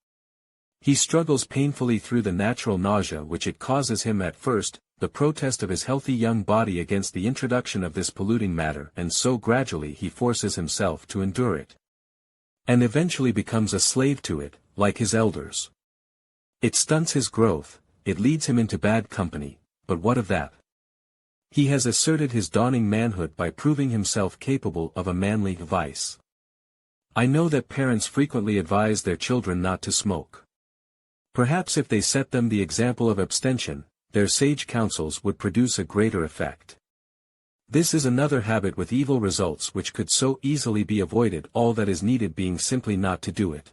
he struggles painfully through the natural nausea which it causes him at first, the protest of his healthy young body against the introduction of this polluting matter, and so gradually he forces himself to endure it, and eventually becomes a slave to it, like his elders. It stunts his growth, it leads him into bad company, but what of that? He has asserted his dawning manhood by proving himself capable of a manly vice. I know that parents frequently advise their children not to smoke. Perhaps if they set them the example of abstention, their sage counsels would produce a greater effect. This is another habit with evil results which could so easily be avoided, all that is needed being simply not to do it.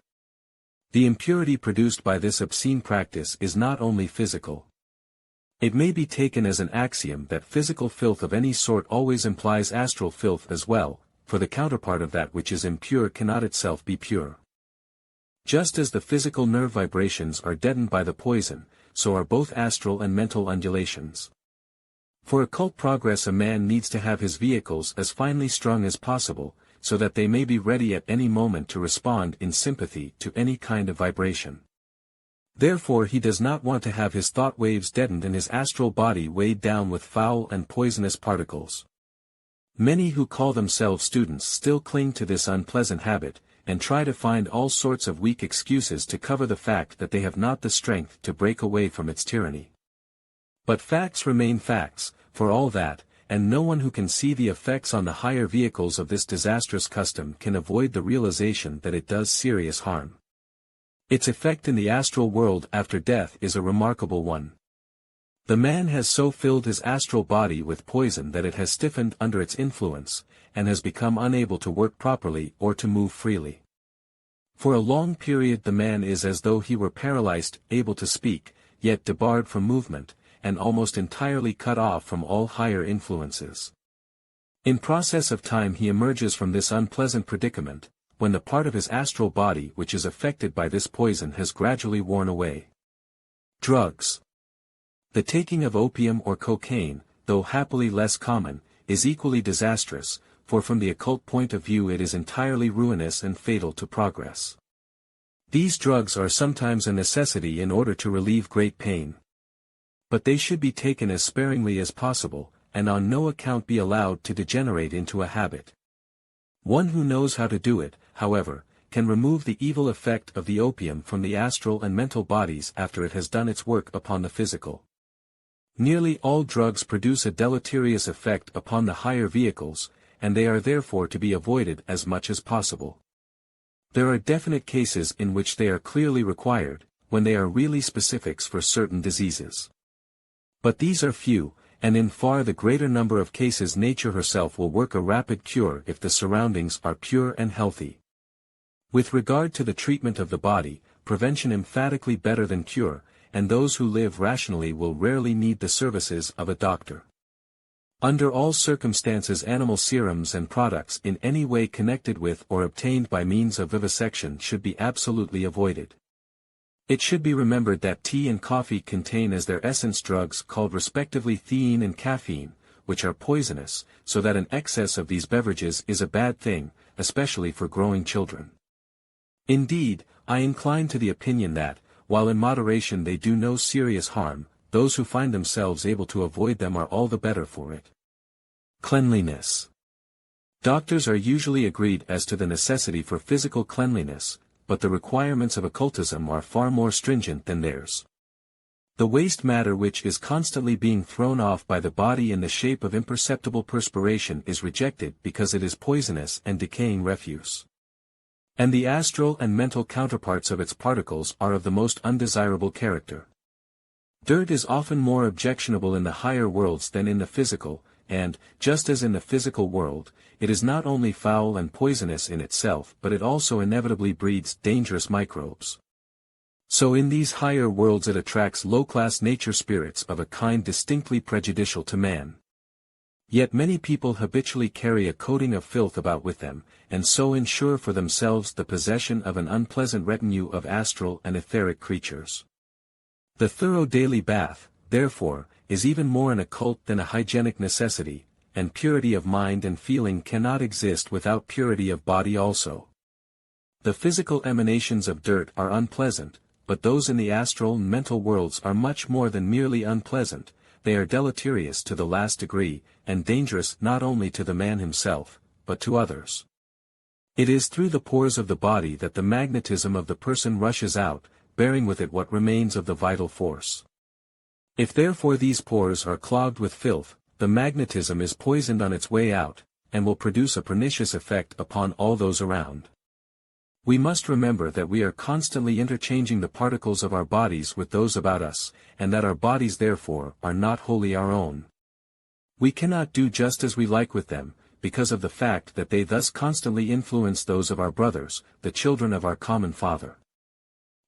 The impurity produced by this obscene practice is not only physical. It may be taken as an axiom that physical filth of any sort always implies astral filth as well, for the counterpart of that which is impure cannot itself be pure. Just as the physical nerve vibrations are deadened by the poison, so are both astral and mental undulations. For occult progress a man needs to have his vehicles as finely strung as possible, so that they may be ready at any moment to respond in sympathy to any kind of vibration. Therefore he does not want to have his thought waves deadened and his astral body weighed down with foul and poisonous particles. Many who call themselves students still cling to this unpleasant habit, and try to find all sorts of weak excuses to cover the fact that they have not the strength to break away from its tyranny. But facts remain facts, for all that, and no one who can see the effects on the higher vehicles of this disastrous custom can avoid the realization that it does serious harm. Its effect in the astral world after death is a remarkable one. The man has so filled his astral body with poison that it has stiffened under its influence, and has become unable to work properly or to move freely. For a long period the man is as though he were paralyzed, able to speak, yet debarred from movement, and almost entirely cut off from all higher influences. In process of time he emerges from this unpleasant predicament, when the part of his astral body which is affected by this poison has gradually worn away. Drugs. The taking of opium or cocaine, though happily less common, is equally disastrous, for from the occult point of view it is entirely ruinous and fatal to progress. These drugs are sometimes a necessity in order to relieve great pain. But they should be taken as sparingly as possible, and on no account be allowed to degenerate into a habit. One who knows how to do it, however, can remove the evil effect of the opium from the astral and mental bodies after it has done its work upon the physical. Nearly all drugs produce a deleterious effect upon the higher vehicles, and they are therefore to be avoided as much as possible. There are definite cases in which they are clearly required, when they are really specifics for certain diseases. But these are few, and in far the greater number of cases nature herself will work a rapid cure if the surroundings are pure and healthy. With regard to the treatment of the body, prevention emphatically better than cure, and those who live rationally will rarely need the services of a doctor. Under all circumstances animal serums and products in any way connected with or obtained by means of vivisection should be absolutely avoided. It should be remembered that tea and coffee contain as their essence drugs called respectively theine and caffeine, which are poisonous, so that an excess of these beverages is a bad thing, especially for growing children. Indeed, I incline to the opinion that, while in moderation they do no serious harm, those who find themselves able to avoid them are all the better for it. Cleanliness. Doctors are usually agreed as to the necessity for physical cleanliness, but the requirements of occultism are far more stringent than theirs. The waste matter which is constantly being thrown off by the body in the shape of imperceptible perspiration is rejected because it is poisonous and decaying refuse. And the astral and mental counterparts of its particles are of the most undesirable character. Dirt is often more objectionable in the higher worlds than in the physical, and, just as in the physical world, it is not only foul and poisonous in itself but it also inevitably breeds dangerous microbes. So in these higher worlds it attracts low-class nature spirits of a kind distinctly prejudicial to man. Yet many people habitually carry a coating of filth about with them, and so ensure for themselves the possession of an unpleasant retinue of astral and etheric creatures. The thorough daily bath, therefore, is even more an occult than a hygienic necessity, and purity of mind and feeling cannot exist without purity of body also. The physical emanations of dirt are unpleasant, but those in the astral and mental worlds are much more than merely unpleasant, they are deleterious to the last degree, and dangerous not only to the man himself, but to others. It is through the pores of the body that the magnetism of the person rushes out, bearing with it what remains of the vital force. If therefore these pores are clogged with filth, the magnetism is poisoned on its way out, and will produce a pernicious effect upon all those around. We must remember that we are constantly interchanging the particles of our bodies with those about us, and that our bodies therefore are not wholly our own. We cannot do just as we like with them, because of the fact that they thus constantly influence those of our brothers, the children of our common Father.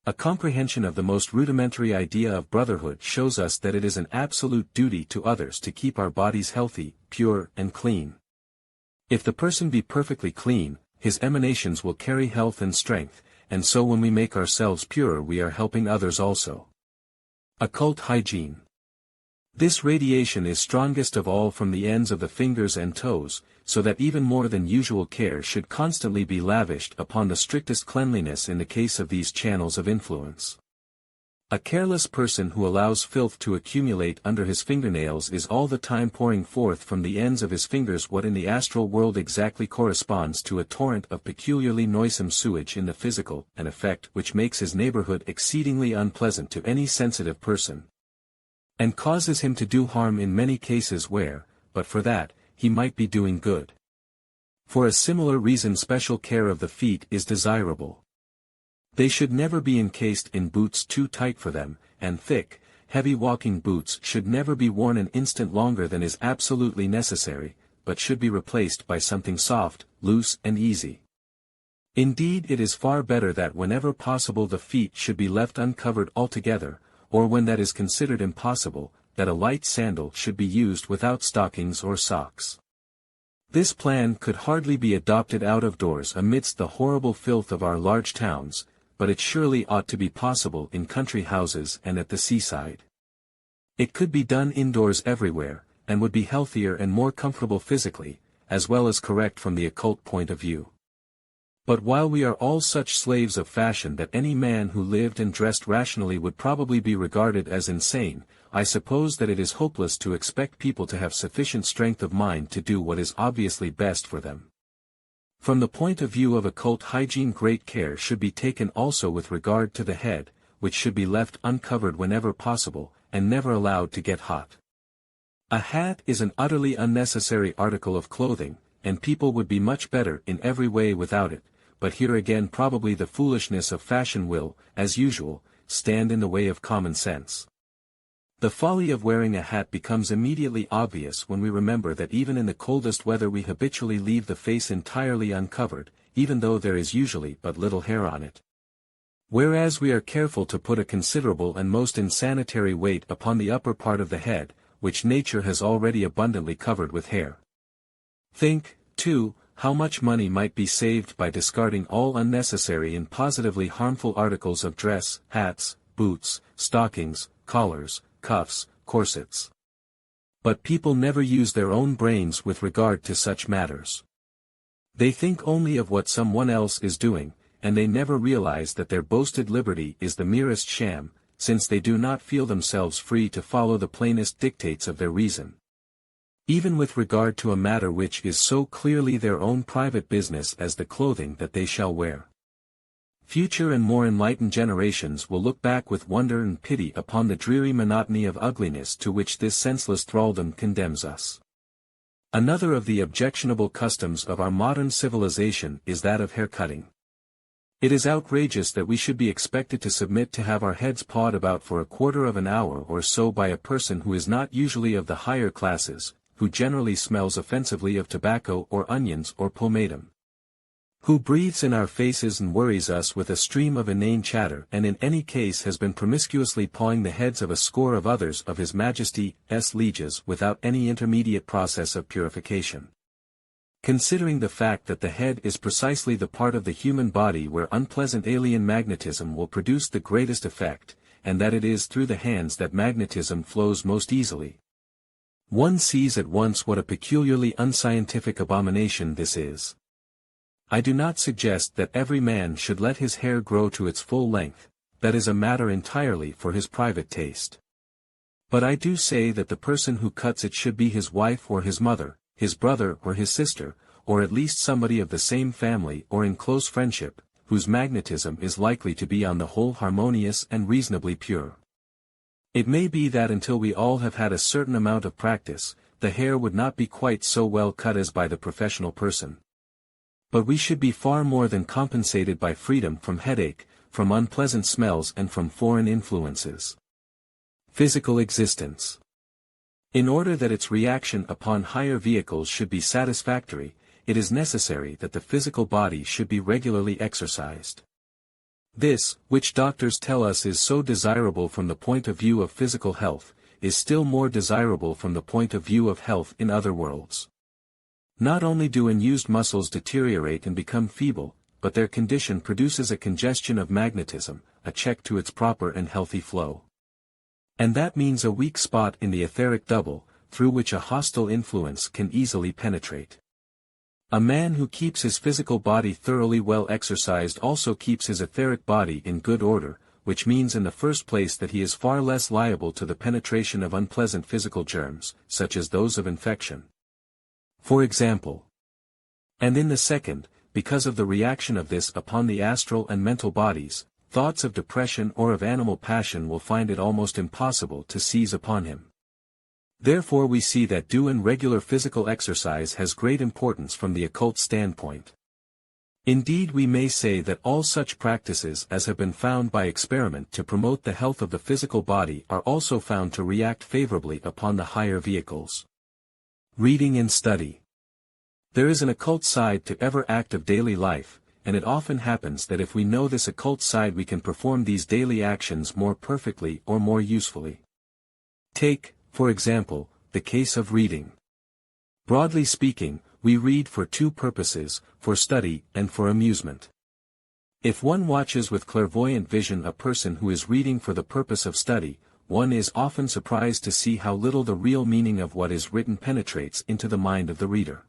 A comprehension of the most rudimentary idea of brotherhood shows us that it is an absolute duty to others to keep our bodies healthy, pure, and clean. If the person be perfectly clean, his emanations will carry health and strength, and so when we make ourselves pure we are helping others also. Occult hygiene. This radiation is strongest of all from the ends of the fingers and toes, so that even more than usual care should constantly be lavished upon the strictest cleanliness in the case of these channels of influence. A careless person who allows filth to accumulate under his fingernails is all the time pouring forth from the ends of his fingers what in the astral world exactly corresponds to a torrent of peculiarly noisome sewage in the physical, an effect which makes his neighborhood exceedingly unpleasant to any sensitive person, and causes him to do harm in many cases where, but for that, he might be doing good. For a similar reason special care of the feet is desirable. They should never be encased in boots too tight for them, and thick, heavy walking boots should never be worn an instant longer than is absolutely necessary, but should be replaced by something soft, loose and easy. Indeed it is far better that whenever possible the feet should be left uncovered altogether, or when that is considered impossible, that a light sandal should be used without stockings or socks. This plan could hardly be adopted out of doors amidst the horrible filth of our large towns, but it surely ought to be possible in country houses and at the seaside. It could be done indoors everywhere, and would be healthier and more comfortable physically, as well as correct from the occult point of view. But while we are all such slaves of fashion that any man who lived and dressed rationally would probably be regarded as insane, I suppose that it is hopeless to expect people to have sufficient strength of mind to do what is obviously best for them. From the point of view of occult hygiene great care should be taken also with regard to the head, which should be left uncovered whenever possible, and never allowed to get hot. A hat is an utterly unnecessary article of clothing, and people would be much better in every way without it, but here again probably the foolishness of fashion will, as usual, stand in the way of common sense. The folly of wearing a hat becomes immediately obvious when we remember that even in the coldest weather we habitually leave the face entirely uncovered, even though there is usually but little hair on it. Whereas we are careful to put a considerable and most insanitary weight upon the upper part of the head, which nature has already abundantly covered with hair. Think, too, how much money might be saved by discarding all unnecessary and positively harmful articles of dress, hats, boots, stockings, collars, cuffs, corsets. But people never use their own brains with regard to such matters. They think only of what someone else is doing, and they never realize that their boasted liberty is the merest sham, since they do not feel themselves free to follow the plainest dictates of their reason. Even with regard to a matter which is so clearly their own private business as the clothing that they shall wear. Future and more enlightened generations will look back with wonder and pity upon the dreary monotony of ugliness to which this senseless thraldom condemns us. Another of the objectionable customs of our modern civilization is that of hair-cutting. It is outrageous that we should be expected to submit to have our heads pawed about for a quarter of an hour or so by a person who is not usually of the higher classes, who generally smells offensively of tobacco or onions or pomatum, who breathes in our faces and worries us with a stream of inane chatter and in any case has been promiscuously pawing the heads of a score of others of His Majesty's lieges without any intermediate process of purification. Considering the fact that the head is precisely the part of the human body where unpleasant alien magnetism will produce the greatest effect, and that it is through the hands that magnetism flows most easily, one sees at once what a peculiarly unscientific abomination this is. I do not suggest that every man should let his hair grow to its full length, that is a matter entirely for his private taste. But I do say that the person who cuts it should be his wife or his mother, his brother or his sister, or at least somebody of the same family or in close friendship, whose magnetism is likely to be on the whole harmonious and reasonably pure. It may be that until we all have had a certain amount of practice, the hair would not be quite so well cut as by the professional person. But we should be far more than compensated by freedom from headache, from unpleasant smells and from foreign influences. Physical existence. In order that its reaction upon higher vehicles should be satisfactory, it is necessary that the physical body should be regularly exercised. This, which doctors tell us is so desirable from the point of view of physical health, is still more desirable from the point of view of health in other worlds. Not only do unused muscles deteriorate and become feeble, but their condition produces a congestion of magnetism, a check to its proper and healthy flow. And that means a weak spot in the etheric double, through which a hostile influence can easily penetrate. A man who keeps his physical body thoroughly well exercised also keeps his etheric body in good order, which means in the first place that he is far less liable to the penetration of unpleasant physical germs, such as those of infection, for example. And in the second, because of the reaction of this upon the astral and mental bodies, thoughts of depression or of animal passion will find it almost impossible to seize upon him. Therefore we see that due and regular physical exercise has great importance from the occult standpoint. Indeed, we may say that all such practices as have been found by experiment to promote the health of the physical body are also found to react favorably upon the higher vehicles. Reading and study. There is an occult side to every act of daily life, and it often happens that if we know this occult side we can perform these daily actions more perfectly or more usefully. Take, for example, the case of reading. Broadly speaking, we read for two purposes, for study and for amusement. If one watches with clairvoyant vision a person who is reading for the purpose of study, one is often surprised to see how little the real meaning of what is written penetrates into the mind of the reader.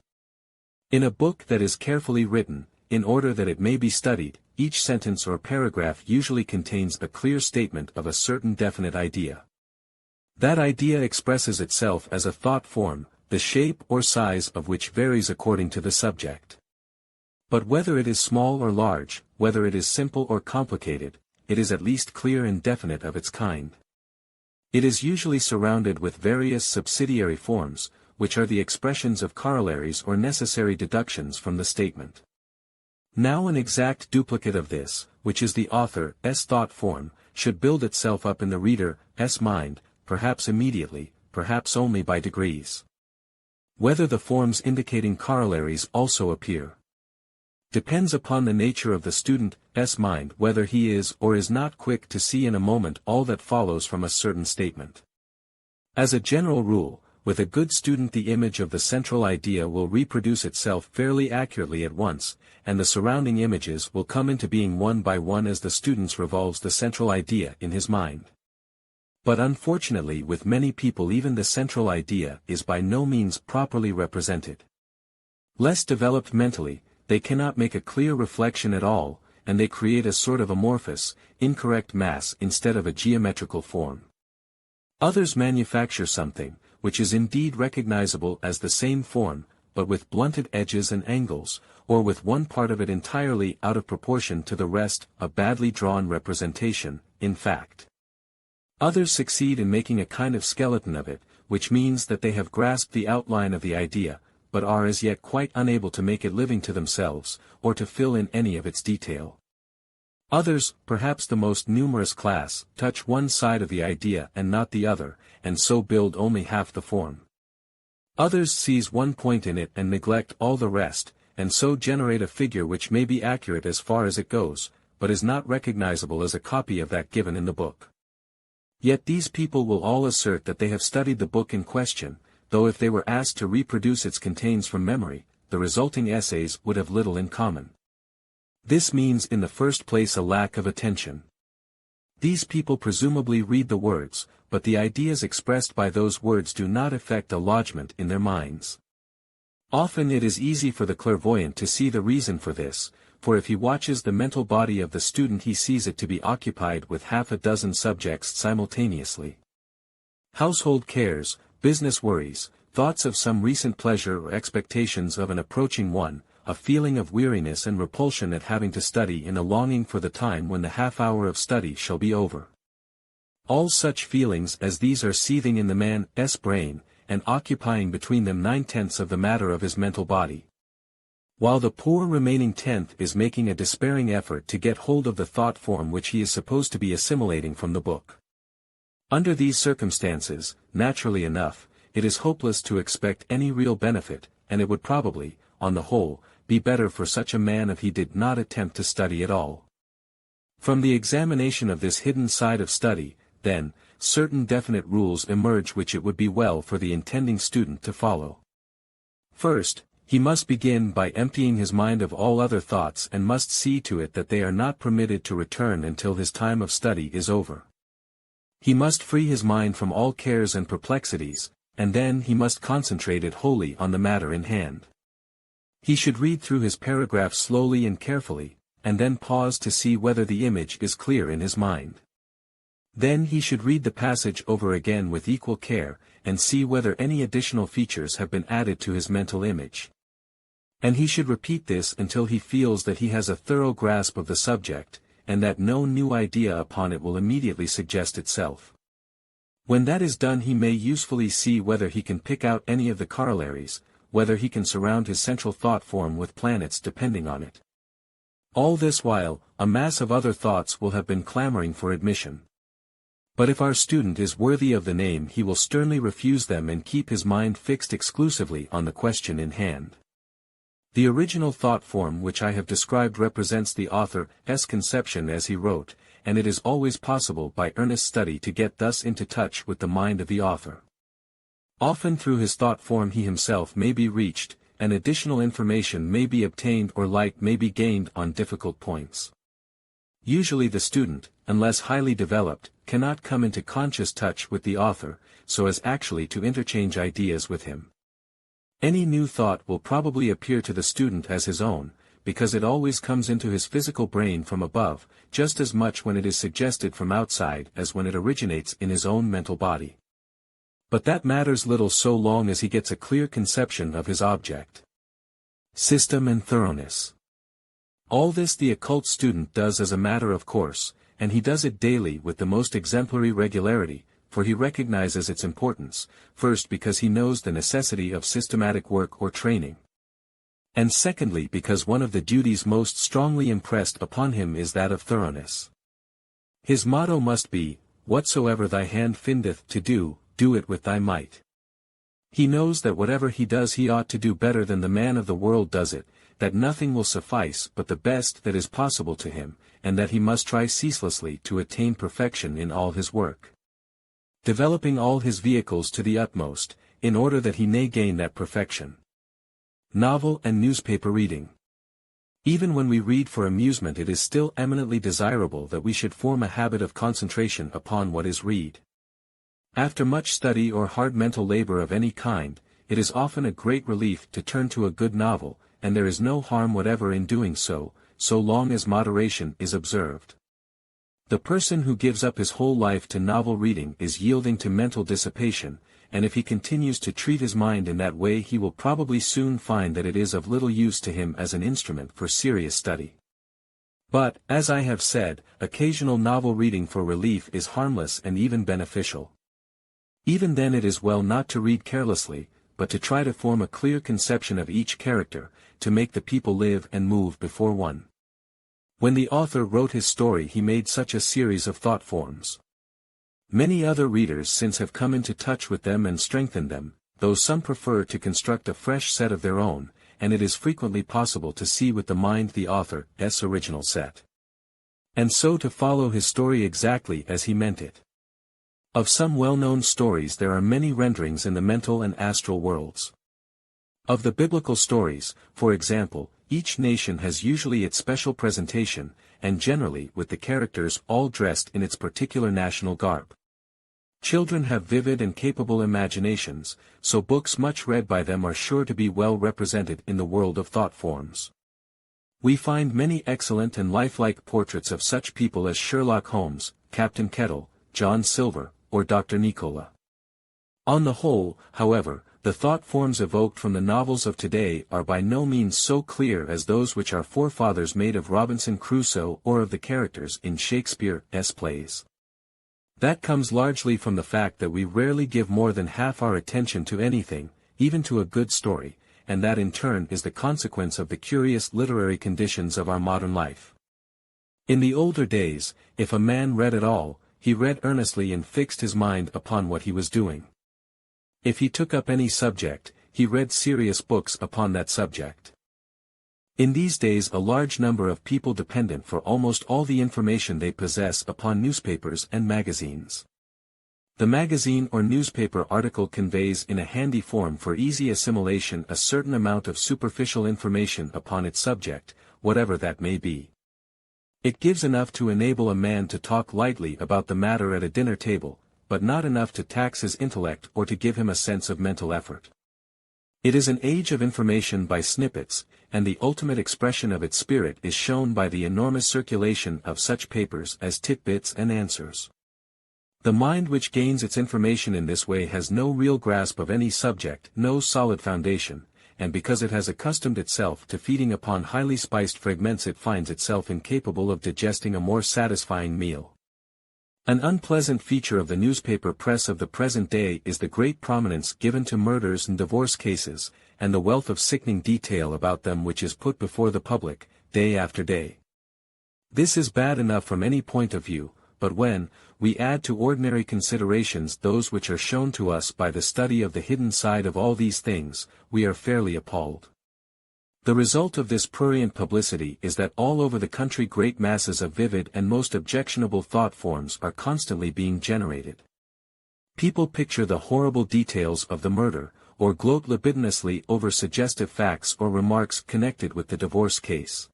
In a book that is carefully written, in order that it may be studied, each sentence or paragraph usually contains a clear statement of a certain definite idea. That idea expresses itself as a thought form, the shape or size of which varies according to the subject. But whether it is small or large, whether it is simple or complicated, it is at least clear and definite of its kind. It is usually surrounded with various subsidiary forms, which are the expressions of corollaries or necessary deductions from the statement. Now an exact duplicate of this, which is the author's thought form, should build itself up in the reader's mind, perhaps immediately, perhaps only by degrees. Whether the forms indicating corollaries also appear depends upon the nature of the student's mind, whether he is or is not quick to see in a moment all that follows from a certain statement. As a general rule, with a good student the image of the central idea will reproduce itself fairly accurately at once, and the surrounding images will come into being one by one as the student revolves the central idea in his mind. But unfortunately with many people even the central idea is by no means properly represented. Less developed mentally, they cannot make a clear reflection at all, and they create a sort of amorphous, incorrect mass instead of a geometrical form. Others manufacture something, which is indeed recognizable as the same form, but with blunted edges and angles, or with one part of it entirely out of proportion to the rest, a badly drawn representation, in fact. Others succeed in making a kind of skeleton of it, which means that they have grasped the outline of the idea, but are as yet quite unable to make it living to themselves, or to fill in any of its detail. Others, perhaps the most numerous class, touch one side of the idea and not the other, and so build only half the form. Others seize one point in it and neglect all the rest, and so generate a figure which may be accurate as far as it goes, but is not recognizable as a copy of that given in the book. Yet these people will all assert that they have studied the book in question, though if they were asked to reproduce its contents from memory, the resulting essays would have little in common. This means in the first place a lack of attention. These people presumably read the words, but the ideas expressed by those words do not effect a lodgment in their minds. Often it is easy for the clairvoyant to see the reason for this, for if he watches the mental body of the student he sees it to be occupied with half a dozen subjects simultaneously. Household cares, business worries, thoughts of some recent pleasure or expectations of an approaching one, a feeling of weariness and repulsion at having to study and a longing for the time when the half-hour of study shall be over. All such feelings as these are seething in the man's brain, and occupying between them 9/10 of the matter of his mental body. while the poor remaining tenth is making a despairing effort to get hold of the thought form which he is supposed to be assimilating from the book. Under these circumstances, naturally enough, it is hopeless to expect any real benefit, and it would probably, on the whole, be better for such a man if he did not attempt to study at all. From the examination of this hidden side of study, then, certain definite rules emerge which it would be well for the intending student to follow. First, he must begin by emptying his mind of all other thoughts and must see to it that they are not permitted to return until his time of study is over. He must free his mind from all cares and perplexities, and then he must concentrate it wholly on the matter in hand. He should read through his paragraph slowly and carefully, and then pause to see whether the image is clear in his mind. Then he should read the passage over again with equal care, and see whether any additional features have been added to his mental image. And he should repeat this until he feels that he has a thorough grasp of the subject, and that no new idea upon it will immediately suggest itself. When that is done he may usefully see whether he can pick out any of the corollaries, whether he can surround his central thought form with planets depending on it. All this while, a mass of other thoughts will have been clamoring for admission. But if our student is worthy of the name he will sternly refuse them and keep his mind fixed exclusively on the question in hand. The original thought form which I have described represents the author's conception as he wrote, and it is always possible by earnest study to get thus into touch with the mind of the author. Often through his thought form he himself may be reached, and additional information may be obtained or light may be gained on difficult points. Usually the student, unless highly developed, cannot come into conscious touch with the author, so as actually to interchange ideas with him. Any new thought will probably appear to the student as his own, because it always comes into his physical brain from above, just as much when it is suggested from outside as when it originates in his own mental body. But that matters little so long as he gets a clear conception of his object. System and thoroughness. All this the occult student does as a matter of course, and he does it daily with the most exemplary regularity, for he recognizes its importance, first because he knows the necessity of systematic work or training. And secondly because one of the duties most strongly impressed upon him is that of thoroughness. His motto must be, "Whatsoever thy hand findeth to do, do it with thy might." He knows that whatever he does he ought to do better than the man of the world does it, that nothing will suffice but the best that is possible to him, and that he must try ceaselessly to attain perfection in all his work, developing all his vehicles to the utmost, in order that he may gain that perfection. Novel and newspaper reading. Even when we read for amusement it is still eminently desirable that we should form a habit of concentration upon what is read. After much study or hard mental labor of any kind, it is often a great relief to turn to a good novel, and there is no harm whatever in doing so, so long as moderation is observed. The person who gives up his whole life to novel reading is yielding to mental dissipation, and if he continues to treat his mind in that way he will probably soon find that it is of little use to him as an instrument for serious study. But, as I have said, occasional novel reading for relief is harmless and even beneficial. Even then it is well not to read carelessly, but to try to form a clear conception of each character, to make the people live and move before one. When the author wrote his story he made such a series of thought forms. Many other readers since have come into touch with them and strengthened them, though some prefer to construct a fresh set of their own, and it is frequently possible to see with the mind the author's original set, and so to follow his story exactly as he meant it. Of some well-known stories there are many renderings in the mental and astral worlds. Of the biblical stories, for example, each nation has usually its special presentation, and generally with the characters all dressed in its particular national garb. Children have vivid and capable imaginations, so books much read by them are sure to be well represented in the world of thought forms. We find many excellent and lifelike portraits of such people as Sherlock Holmes, Captain Kettle, John Silver, or Dr. Nicola. On the whole, however, the thought forms evoked from the novels of today are by no means so clear as those which our forefathers made of Robinson Crusoe or of the characters in Shakespeare's plays. That comes largely from the fact that we rarely give more than half our attention to anything, even to a good story, and that in turn is the consequence of the curious literary conditions of our modern life. In the older days, if a man read at all, he read earnestly and fixed his mind upon what he was doing. If he took up any subject, he read serious books upon that subject. In these days a large number of people dependent for almost all the information they possess upon newspapers and magazines. The magazine or newspaper article conveys in a handy form for easy assimilation a certain amount of superficial information upon its subject, whatever that may be. It gives enough to enable a man to talk lightly about the matter at a dinner table, but not enough to tax his intellect or to give him a sense of mental effort. It is an age of information by snippets, and the ultimate expression of its spirit is shown by the enormous circulation of such papers as Titbits and Answers. The mind which gains its information in this way has no real grasp of any subject, no solid foundation, and because it has accustomed itself to feeding upon highly spiced fragments it finds itself incapable of digesting a more satisfying meal. An unpleasant feature of the newspaper press of the present day is the great prominence given to murders and divorce cases, and the wealth of sickening detail about them which is put before the public, day after day. This is bad enough from any point of view, but when we add to ordinary considerations those which are shown to us by the study of the hidden side of all these things, we are fairly appalled. The result of this prurient publicity is that all over the country great masses of vivid and most objectionable thought forms are constantly being generated. People picture the horrible details of the murder, or gloat libidinously over suggestive facts or remarks connected with the divorce case.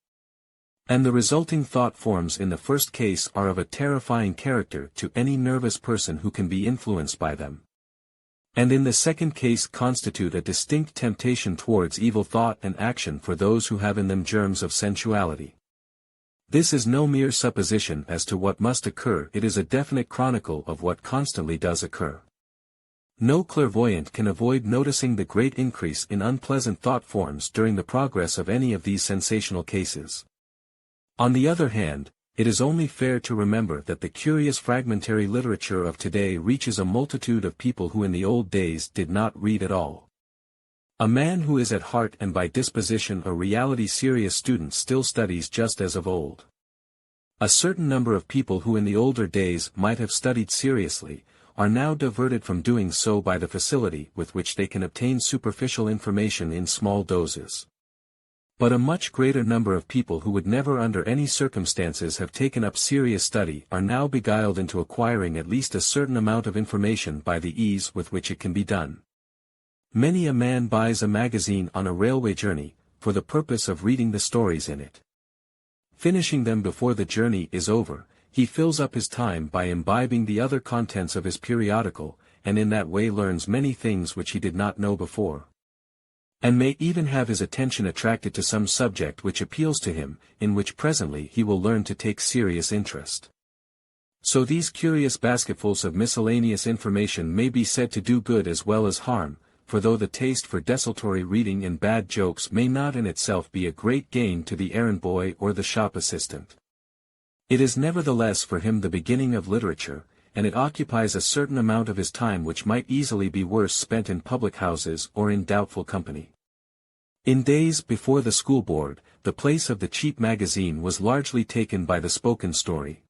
And the resulting thought forms in the first case are of a terrifying character to any nervous person who can be influenced by them. And in the second case constitute a distinct temptation towards evil thought and action for those who have in them germs of sensuality. This is no mere supposition as to what must occur, it is a definite chronicle of what constantly does occur. No clairvoyant can avoid noticing the great increase in unpleasant thought forms during the progress of any of these sensational cases. On the other hand, it is only fair to remember that the curious fragmentary literature of today reaches a multitude of people who in the old days did not read at all. A man who is at heart and by disposition a reality serious student still studies just as of old. A certain number of people who in the older days might have studied seriously, are now diverted from doing so by the facility with which they can obtain superficial information in small doses. But a much greater number of people who would never under any circumstances have taken up serious study are now beguiled into acquiring at least a certain amount of information by the ease with which it can be done. Many a man buys a magazine on a railway journey, for the purpose of reading the stories in it. Finishing them before the journey is over, he fills up his time by imbibing the other contents of his periodical, and in that way learns many things which he did not know before. And may even have his attention attracted to some subject which appeals to him, in which presently he will learn to take serious interest. So these curious basketfuls of miscellaneous information may be said to do good as well as harm, for though the taste for desultory reading and bad jokes may not in itself be a great gain to the errand boy or the shop assistant, it is nevertheless for him the beginning of literature, and it occupies a certain amount of his time which might easily be worse spent in public houses or in doubtful company. In days before the school board, the place of the cheap magazine was largely taken by the spoken story.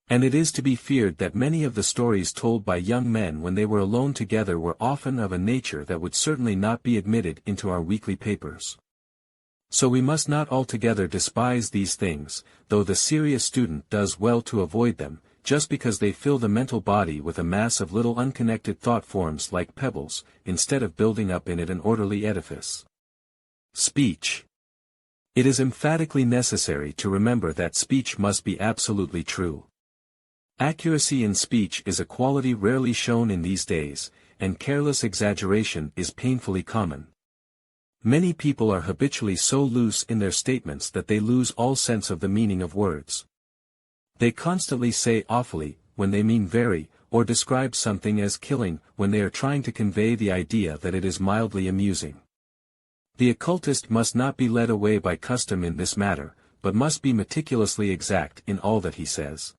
And it is to be feared that many of the stories told by young men when they were alone together were often of a nature that would certainly not be admitted into our weekly papers. So we must not altogether despise these things, though the serious student does well to avoid them, just because they fill the mental body with a mass of little unconnected thought forms like pebbles, instead of building up in it an orderly edifice. Speech. It is emphatically necessary to remember that speech must be absolutely true. Accuracy in speech is a quality rarely shown in these days, and careless exaggeration is painfully common. Many people are habitually so loose in their statements that they lose all sense of the meaning of words. They constantly say awfully, when they mean very, or describe something as killing, when they are trying to convey the idea that it is mildly amusing. The occultist must not be led away by custom in this matter, but must be meticulously exact in all that he says.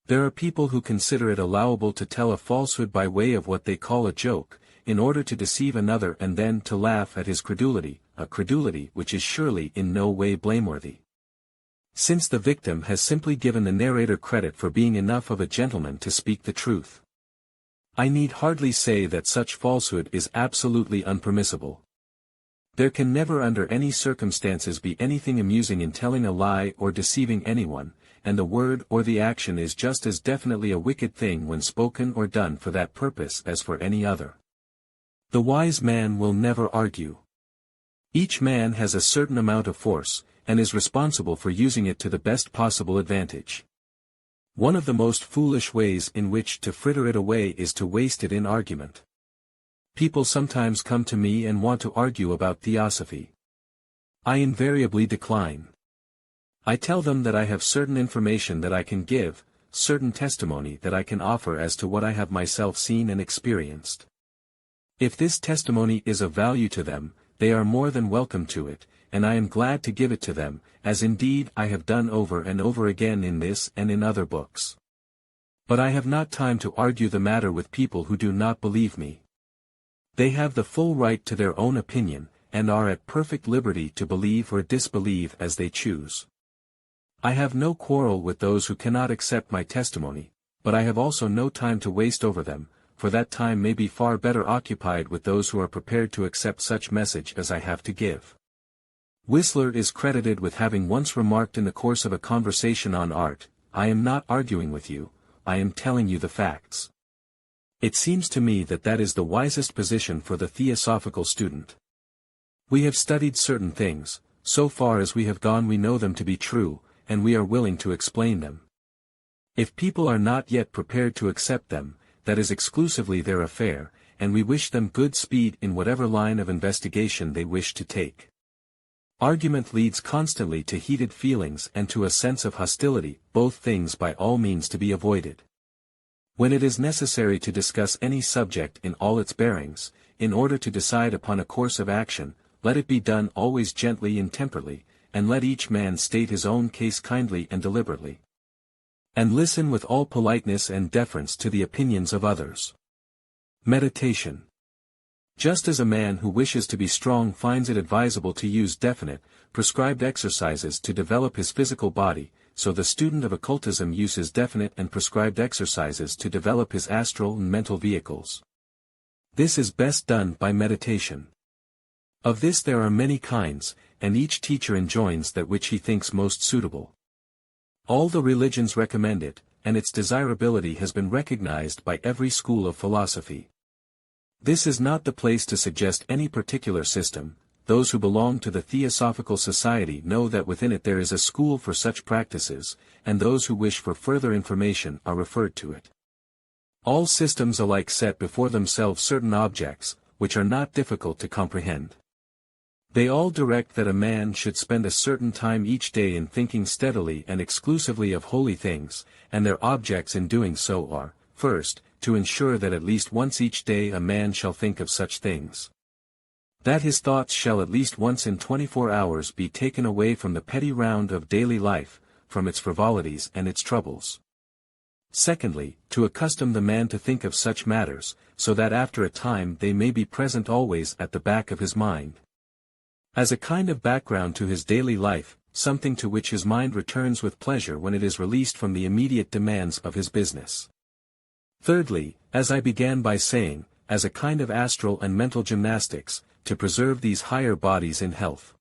There are people who consider it allowable to tell a falsehood by way of what they call a joke, in order to deceive another and then to laugh at his credulity, a credulity which is surely in no way blameworthy. Since the victim has simply given the narrator credit for being enough of a gentleman to speak the truth. I need hardly say that such falsehood is absolutely unpermissible. There can never under any circumstances be anything amusing in telling a lie or deceiving anyone, and the word or the action is just as definitely a wicked thing when spoken or done for that purpose as for any other. The wise man will never argue. Each man has a certain amount of force, and is responsible for using it to the best possible advantage. One of the most foolish ways in which to fritter it away is to waste it in argument. People sometimes come to me and want to argue about theosophy. I invariably decline. I tell them that I have certain information that I can give, certain testimony that I can offer as to what I have myself seen and experienced. If this testimony is of value to them, they are more than welcome to it, and I am glad to give it to them, as indeed I have done over and over again in this and in other books. But I have not time to argue the matter with people who do not believe me. They have the full right to their own opinion, and are at perfect liberty to believe or disbelieve as they choose. I have no quarrel with those who cannot accept my testimony, but I have also no time to waste over them, for that time may be far better occupied with those who are prepared to accept such message as I have to give. Whistler is credited with having once remarked in the course of a conversation on art, "I am not arguing with you, I am telling you the facts." It seems to me that that is the wisest position for the theosophical student. We have studied certain things, so far as we have gone we know them to be true, and we are willing to explain them. If people are not yet prepared to accept them, that is exclusively their affair, and we wish them good speed in whatever line of investigation they wish to take. Argument leads constantly to heated feelings and to a sense of hostility, both things by all means to be avoided. When it is necessary to discuss any subject in all its bearings, in order to decide upon a course of action, let it be done always gently and temperately, and let each man state his own case kindly and deliberately. And listen with all politeness and deference to the opinions of others. Meditation. Just as a man who wishes to be strong finds it advisable to use definite, prescribed exercises to develop his physical body, so the student of occultism uses definite and prescribed exercises to develop his astral and mental vehicles. This is best done by meditation. Of this there are many kinds, and each teacher enjoins that which he thinks most suitable. All the religions recommend it, and its desirability has been recognized by every school of philosophy. This is not the place to suggest any particular system. Those who belong to the Theosophical Society know that within it there is a school for such practices, and those who wish for further information are referred to it. All systems alike set before themselves certain objects, which are not difficult to comprehend. They all direct that a man should spend a certain time each day in thinking steadily and exclusively of holy things, and their objects in doing so are, first, to ensure that at least once each day a man shall think of such things. That his thoughts shall at least once in 24 hours be taken away from the petty round of daily life, from its frivolities and its troubles. Secondly, to accustom the man to think of such matters, so that after a time they may be present always at the back of his mind. As a kind of background to his daily life, something to which his mind returns with pleasure when it is released from the immediate demands of his business. Thirdly, as I began by saying, as a kind of astral and mental gymnastics, to preserve these higher bodies in health.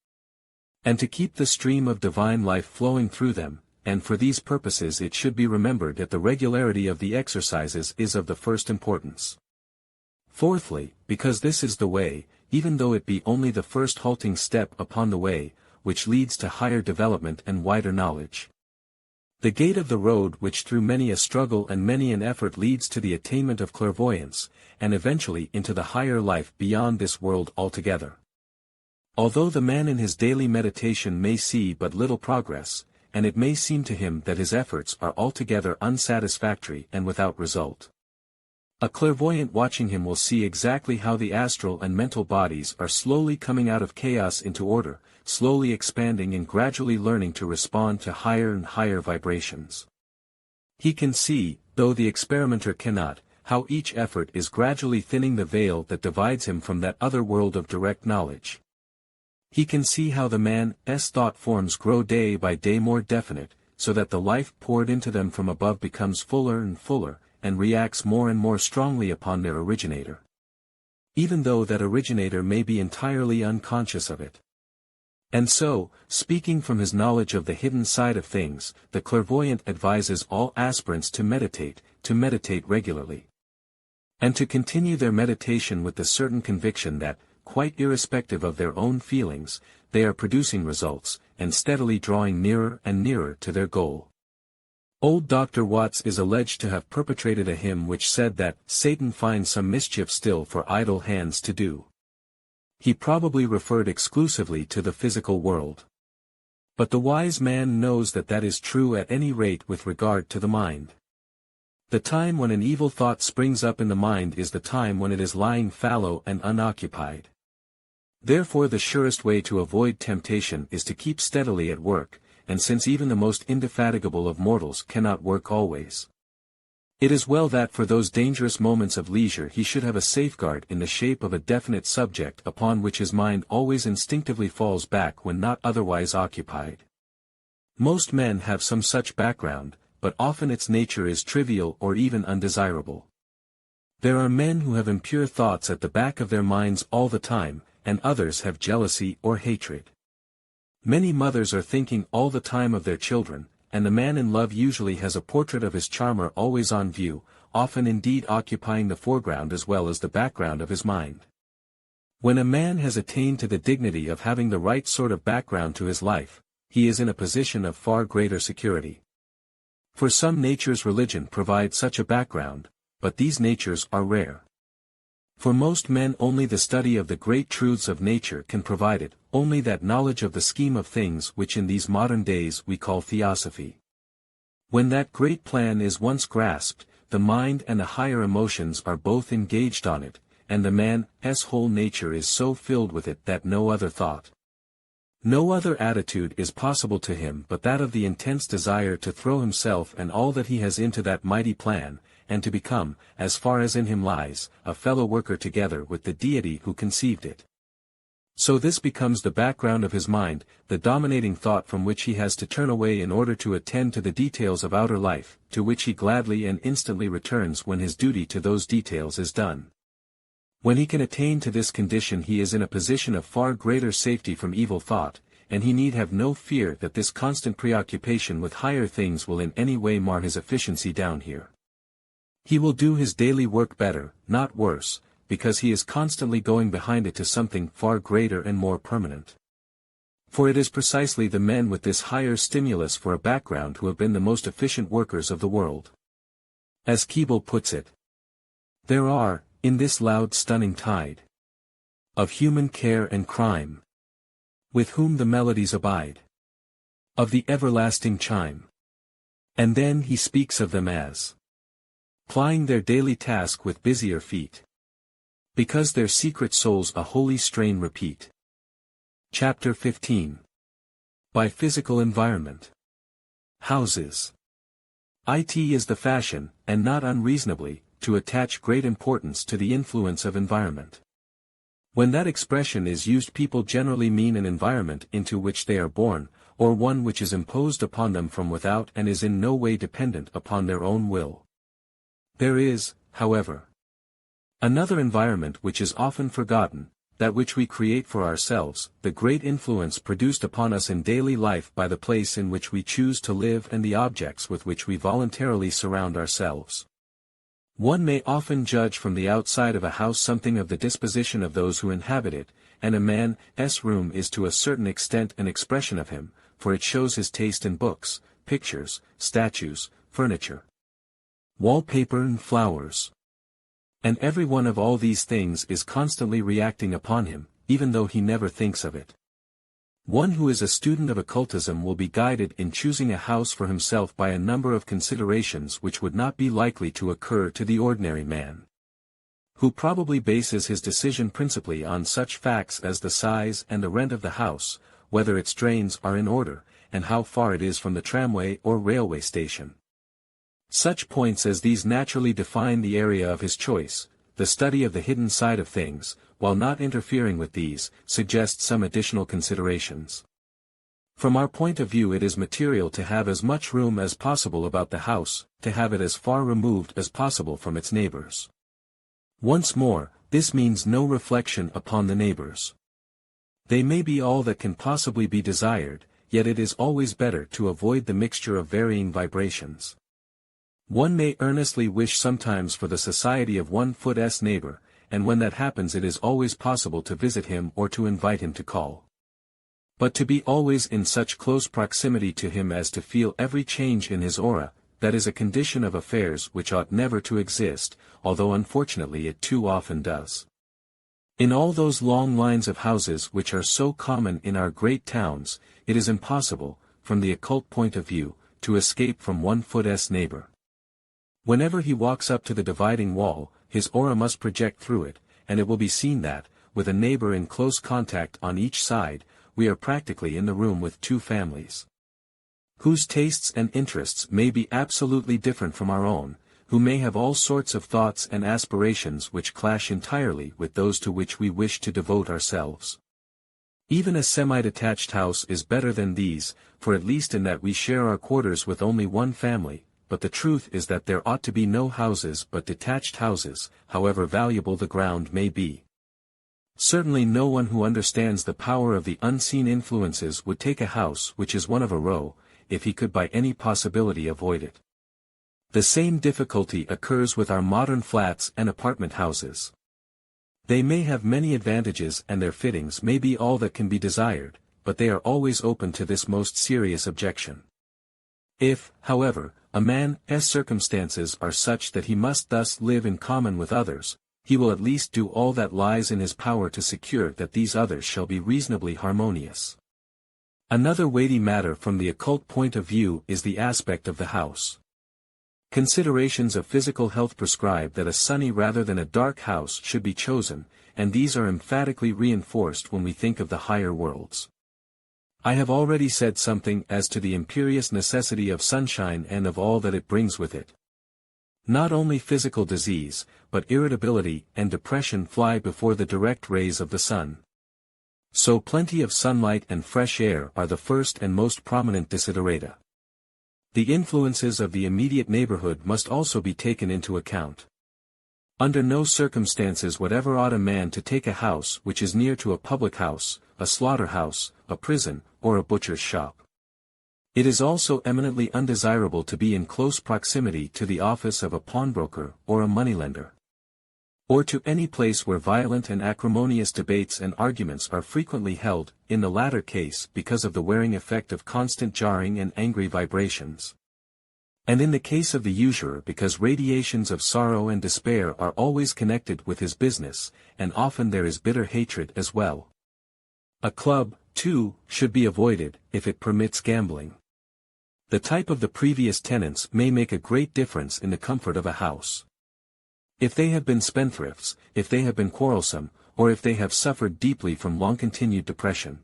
And to keep the stream of divine life flowing through them, and for these purposes it should be remembered that the regularity of the exercises is of the first importance. Fourthly, because this is the way, even though it be only the first halting step upon the way, which leads to higher development and wider knowledge. The gate of the road which through many a struggle and many an effort leads to the attainment of clairvoyance, and eventually into the higher life beyond this world altogether. Although the man in his daily meditation may see but little progress, and it may seem to him that his efforts are altogether unsatisfactory and without result, a clairvoyant watching him will see exactly how the astral and mental bodies are slowly coming out of chaos into order, slowly expanding and gradually learning to respond to higher and higher vibrations. He can see, though the experimenter cannot, how each effort is gradually thinning the veil that divides him from that other world of direct knowledge. He can see how the man's thought forms grow day by day more definite, so that the life poured into them from above becomes fuller and fuller, and reacts more and more strongly upon their originator. Even though that originator may be entirely unconscious of it. And so, speaking from his knowledge of the hidden side of things, the clairvoyant advises all aspirants to meditate regularly. And to continue their meditation with the certain conviction that, quite irrespective of their own feelings, they are producing results, and steadily drawing nearer and nearer to their goal. Old Dr. Watts is alleged to have perpetrated a hymn which said that Satan finds some mischief still for idle hands to do. He probably referred exclusively to the physical world. But the wise man knows that that is true at any rate with regard to the mind. The time when an evil thought springs up in the mind is the time when it is lying fallow and unoccupied. Therefore the surest way to avoid temptation is to keep steadily at work, and since even the most indefatigable of mortals cannot work always, it is well that for those dangerous moments of leisure he should have a safeguard in the shape of a definite subject upon which his mind always instinctively falls back when not otherwise occupied. Most men have some such background, but often its nature is trivial or even undesirable. There are men who have impure thoughts at the back of their minds all the time, and others have jealousy or hatred. Many mothers are thinking all the time of their children, and the man in love usually has a portrait of his charmer always on view, often indeed occupying the foreground as well as the background of his mind. When a man has attained to the dignity of having the right sort of background to his life, he is in a position of far greater security. For some natures religion provides such a background, but these natures are rare. For most men only the study of the great truths of nature can provide it, only that knowledge of the scheme of things which in these modern days we call theosophy. When that great plan is once grasped, the mind and the higher emotions are both engaged on it, and the man's whole nature is so filled with it that no other thought, no other attitude is possible to him but that of the intense desire to throw himself and all that he has into that mighty plan, and to become, as far as in him lies, a fellow worker together with the deity who conceived it. So this becomes the background of his mind, the dominating thought from which he has to turn away in order to attend to the details of outer life, to which he gladly and instantly returns when his duty to those details is done. When he can attain to this condition he is in a position of far greater safety from evil thought, and he need have no fear that this constant preoccupation with higher things will in any way mar his efficiency down here. He will do his daily work better, not worse, because he is constantly going behind it to something far greater and more permanent. For it is precisely the men with this higher stimulus for a background who have been the most efficient workers of the world. As Keble puts it, there are, in this loud stunning tide of human care and crime, with whom the melodies abide of the everlasting chime. And then he speaks of them as plying their daily task with busier feet, because their secret souls a holy strain repeat. Chapter 15. By physical environment. Houses. It is the fashion, and not unreasonably, to attach great importance to the influence of environment. When that expression is used people generally mean an environment into which they are born, or one which is imposed upon them from without and is in no way dependent upon their own will. There is, however, another environment which is often forgotten, that which we create for ourselves, the great influence produced upon us in daily life by the place in which we choose to live and the objects with which we voluntarily surround ourselves. One may often judge from the outside of a house something of the disposition of those who inhabit it, and a man's room is to a certain extent an expression of him, for it shows his taste in books, pictures, statues, furniture, wallpaper and flowers. And every one of all these things is constantly reacting upon him, even though he never thinks of it. One who is a student of occultism will be guided in choosing a house for himself by a number of considerations which would not be likely to occur to the ordinary man, who probably bases his decision principally on such facts as the size and the rent of the house, whether its drains are in order, and how far it is from the tramway or railway station. Such points as these naturally define the area of his choice. The study of the hidden side of things, while not interfering with these, suggests some additional considerations. From our point of view, it is material to have as much room as possible about the house, to have it as far removed as possible from its neighbors. Once more, this means no reflection upon the neighbors. They may be all that can possibly be desired, yet it is always better to avoid the mixture of varying vibrations. One may earnestly wish sometimes for the society of 1-foot's neighbor, and when that happens it is always possible to visit him or to invite him to call. But to be always in such close proximity to him as to feel every change in his aura, that is a condition of affairs which ought never to exist, although unfortunately it too often does. In all those long lines of houses which are so common in our great towns, it is impossible, from the occult point of view, to escape from 1-foot's neighbor. Whenever he walks up to the dividing wall, his aura must project through it, and it will be seen that, with a neighbor in close contact on each side, we are practically in the room with two families, whose tastes and interests may be absolutely different from our own, who may have all sorts of thoughts and aspirations which clash entirely with those to which we wish to devote ourselves. Even a semi-detached house is better than these, for at least in that we share our quarters with only one family, but the truth is that there ought to be no houses but detached houses, however valuable the ground may be. Certainly no one who understands the power of the unseen influences would take a house which is one of a row, if he could by any possibility avoid it. The same difficulty occurs with our modern flats and apartment houses. They may have many advantages and their fittings may be all that can be desired, but they are always open to this most serious objection. If, however, a man's circumstances are such that he must thus live in common with others, he will at least do all that lies in his power to secure that these others shall be reasonably harmonious. Another weighty matter from the occult point of view is the aspect of the house. Considerations of physical health prescribe that a sunny rather than a dark house should be chosen, and these are emphatically reinforced when we think of the higher worlds. I have already said something as to the imperious necessity of sunshine and of all that it brings with it. Not only physical disease, but irritability and depression fly before the direct rays of the sun. So plenty of sunlight and fresh air are the first and most prominent desiderata. The influences of the immediate neighborhood must also be taken into account. Under no circumstances whatever ought a man to take a house which is near to a public house, a slaughterhouse, a prison, or a butcher's shop. It is also eminently undesirable to be in close proximity to the office of a pawnbroker or a moneylender, or to any place where violent and acrimonious debates and arguments are frequently held, in the latter case because of the wearing effect of constant jarring and angry vibrations. And in the case of the usurer because radiations of sorrow and despair are always connected with his business, and often there is bitter hatred as well. A club, too, should be avoided, if it permits gambling. The type of the previous tenants may make a great difference in the comfort of a house. If they have been spendthrifts, if they have been quarrelsome, or if they have suffered deeply from long-continued depression,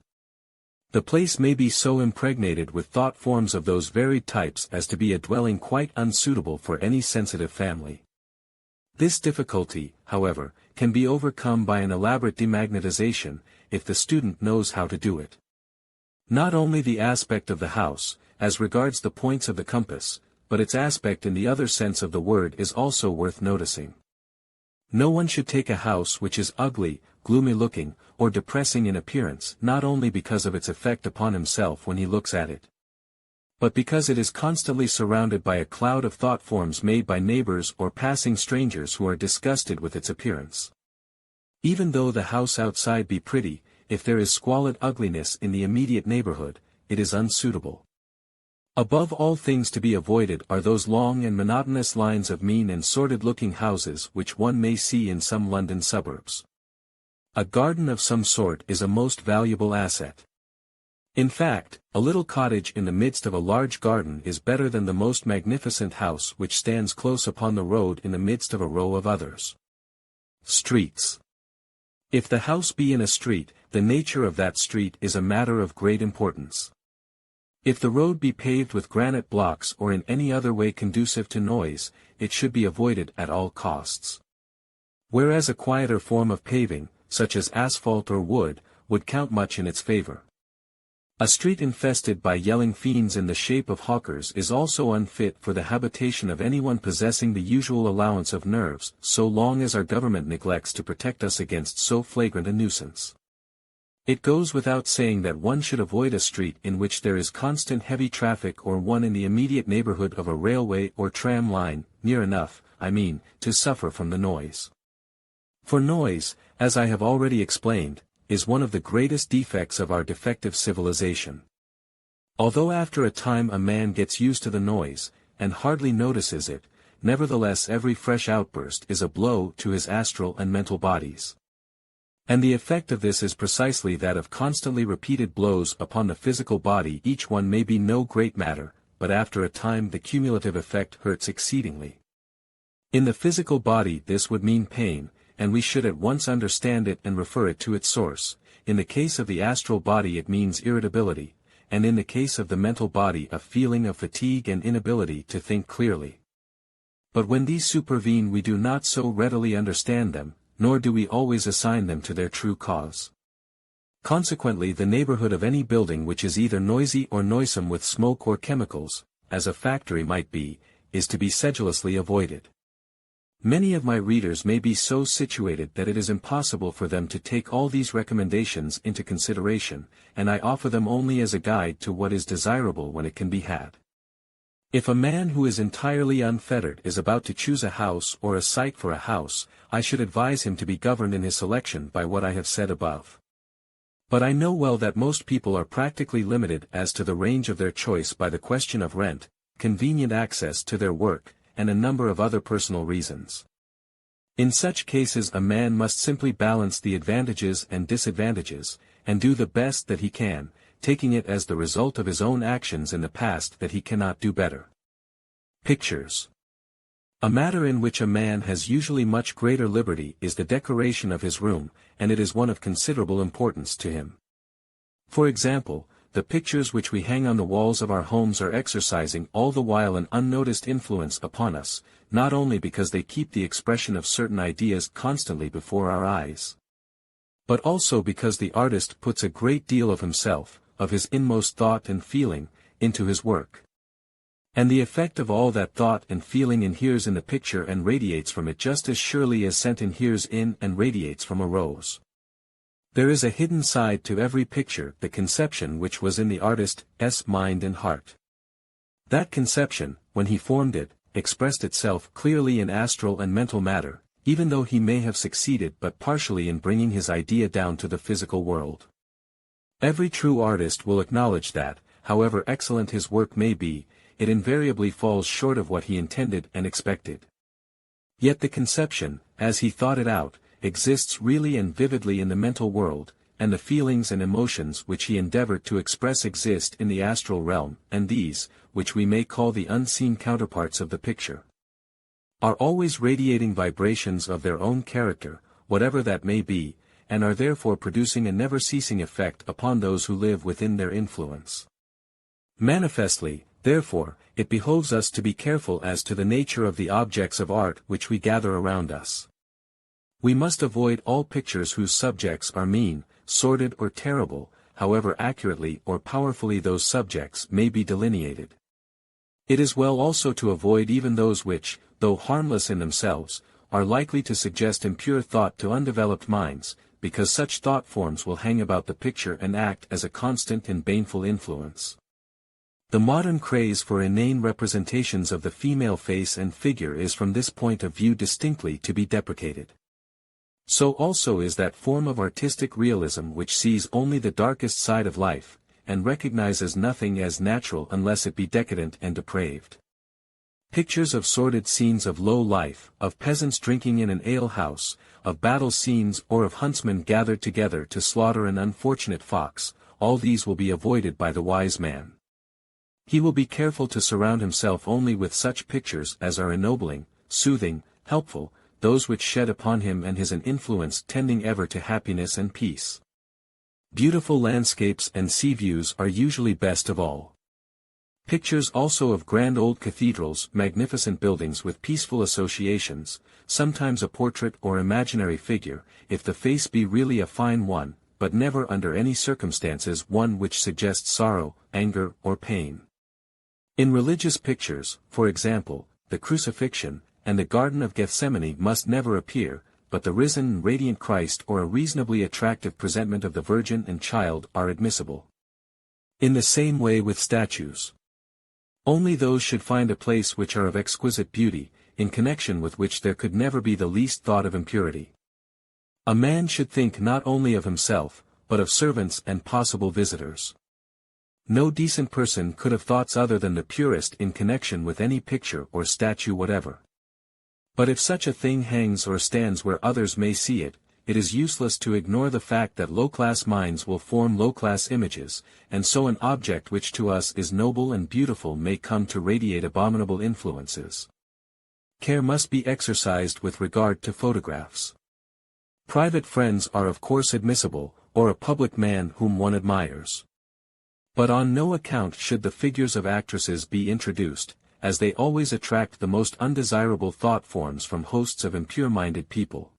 the place may be so impregnated with thought forms of those varied types as to be a dwelling quite unsuitable for any sensitive family. This difficulty, however, can be overcome by an elaborate demagnetization, if the student knows how to do it. Not only the aspect of the house, as regards the points of the compass, but its aspect in the other sense of the word is also worth noticing. No one should take a house which is ugly, gloomy-looking, or depressing in appearance not only because of its effect upon himself when he looks at it, but because it is constantly surrounded by a cloud of thought forms made by neighbors or passing strangers who are disgusted with its appearance. Even though the house outside be pretty, if there is squalid ugliness in the immediate neighborhood, it is unsuitable. Above all things to be avoided are those long and monotonous lines of mean and sordid-looking houses which one may see in some London suburbs. A garden of some sort is a most valuable asset. In fact, a little cottage in the midst of a large garden is better than the most magnificent house which stands close upon the road in the midst of a row of others. Streets. If the house be in a street, the nature of that street is a matter of great importance. If the road be paved with granite blocks or in any other way conducive to noise, it should be avoided at all costs. Whereas a quieter form of paving, such as asphalt or wood, would count much in its favor. A street infested by yelling fiends in the shape of hawkers is also unfit for the habitation of anyone possessing the usual allowance of nerves, so long as our government neglects to protect us against so flagrant a nuisance. It goes without saying that one should avoid a street in which there is constant heavy traffic or one in the immediate neighborhood of a railway or tram line, near enough, to suffer from the noise. For noise, as I have already explained, is one of the greatest defects of our defective civilization. Although after a time a man gets used to the noise, and hardly notices it, nevertheless every fresh outburst is a blow to his astral and mental bodies. And the effect of this is precisely that of constantly repeated blows upon the physical body. Each one may be no great matter, but after a time the cumulative effect hurts exceedingly. In the physical body this would mean pain, and we should at once understand it and refer it to its source. In the case of the astral body it means irritability, and in the case of the mental body a feeling of fatigue and inability to think clearly. But when these supervene we do not so readily understand them, nor do we always assign them to their true cause. Consequently the neighborhood of any building which is either noisy or noisome with smoke or chemicals, as a factory might be, is to be sedulously avoided. Many of my readers may be so situated that it is impossible for them to take all these recommendations into consideration, and I offer them only as a guide to what is desirable when it can be had. If a man who is entirely unfettered is about to choose a house or a site for a house, I should advise him to be governed in his selection by what I have said above. But I know well that most people are practically limited as to the range of their choice by the question of rent, convenient access to their work, and a number of other personal reasons. In such cases a man must simply balance the advantages and disadvantages, and do the best that he can, taking it as the result of his own actions in the past that he cannot do better. Pictures. A matter in which a man has usually much greater liberty is the decoration of his room, and it is one of considerable importance to him. For example, the pictures which we hang on the walls of our homes are exercising all the while an unnoticed influence upon us, not only because they keep the expression of certain ideas constantly before our eyes, but also because the artist puts a great deal of himself, of his inmost thought and feeling, into his work. And the effect of all that thought and feeling inheres in the picture and radiates from it just as surely as scent inheres in and radiates from a rose. There is a hidden side to every picture, the conception which was in the artist's mind and heart. That conception, when he formed it, expressed itself clearly in astral and mental matter, even though he may have succeeded but partially in bringing his idea down to the physical world. Every true artist will acknowledge that, however excellent his work may be, it invariably falls short of what he intended and expected. Yet the conception, as he thought it out, exists really and vividly in the mental world, and the feelings and emotions which he endeavored to express exist in the astral realm, and these, which we may call the unseen counterparts of the picture, are always radiating vibrations of their own character, whatever that may be, and are therefore producing a never-ceasing effect upon those who live within their influence. Manifestly, therefore, it behoves us to be careful as to the nature of the objects of art which we gather around us. We must avoid all pictures whose subjects are mean, sordid or terrible, however accurately or powerfully those subjects may be delineated. It is well also to avoid even those which, though harmless in themselves, are likely to suggest impure thought to undeveloped minds, because such thought forms will hang about the picture and act as a constant and baneful influence. The modern craze for inane representations of the female face and figure is from this point of view distinctly to be deprecated. So also is that form of artistic realism which sees only the darkest side of life, and recognizes nothing as natural unless it be decadent and depraved. Pictures of sordid scenes of low life, of peasants drinking in an ale-house, of battle scenes or of huntsmen gathered together to slaughter an unfortunate fox, all these will be avoided by the wise man. He will be careful to surround himself only with such pictures as are ennobling, soothing, helpful, those which shed upon him and his an influence tending ever to happiness and peace. Beautiful landscapes and sea views are usually best of all. Pictures also of grand old cathedrals, magnificent buildings with peaceful associations, sometimes a portrait or imaginary figure, if the face be really a fine one, but never under any circumstances one which suggests sorrow, anger, or pain. In religious pictures, for example, the crucifixion, and the Garden of Gethsemane must never appear, but the risen and radiant Christ or a reasonably attractive presentment of the Virgin and Child are admissible. In the same way with statues. Only those should find a place which are of exquisite beauty, in connection with which there could never be the least thought of impurity. A man should think not only of himself, but of servants and possible visitors. No decent person could have thoughts other than the purest in connection with any picture or statue whatever. But if such a thing hangs or stands where others may see it, it is useless to ignore the fact that low-class minds will form low-class images, and so an object which to us is noble and beautiful may come to radiate abominable influences. Care must be exercised with regard to photographs. Private friends are of course admissible, or a public man whom one admires. But on no account should the figures of actresses be introduced, as they always attract the most undesirable thought forms from hosts of impure-minded people.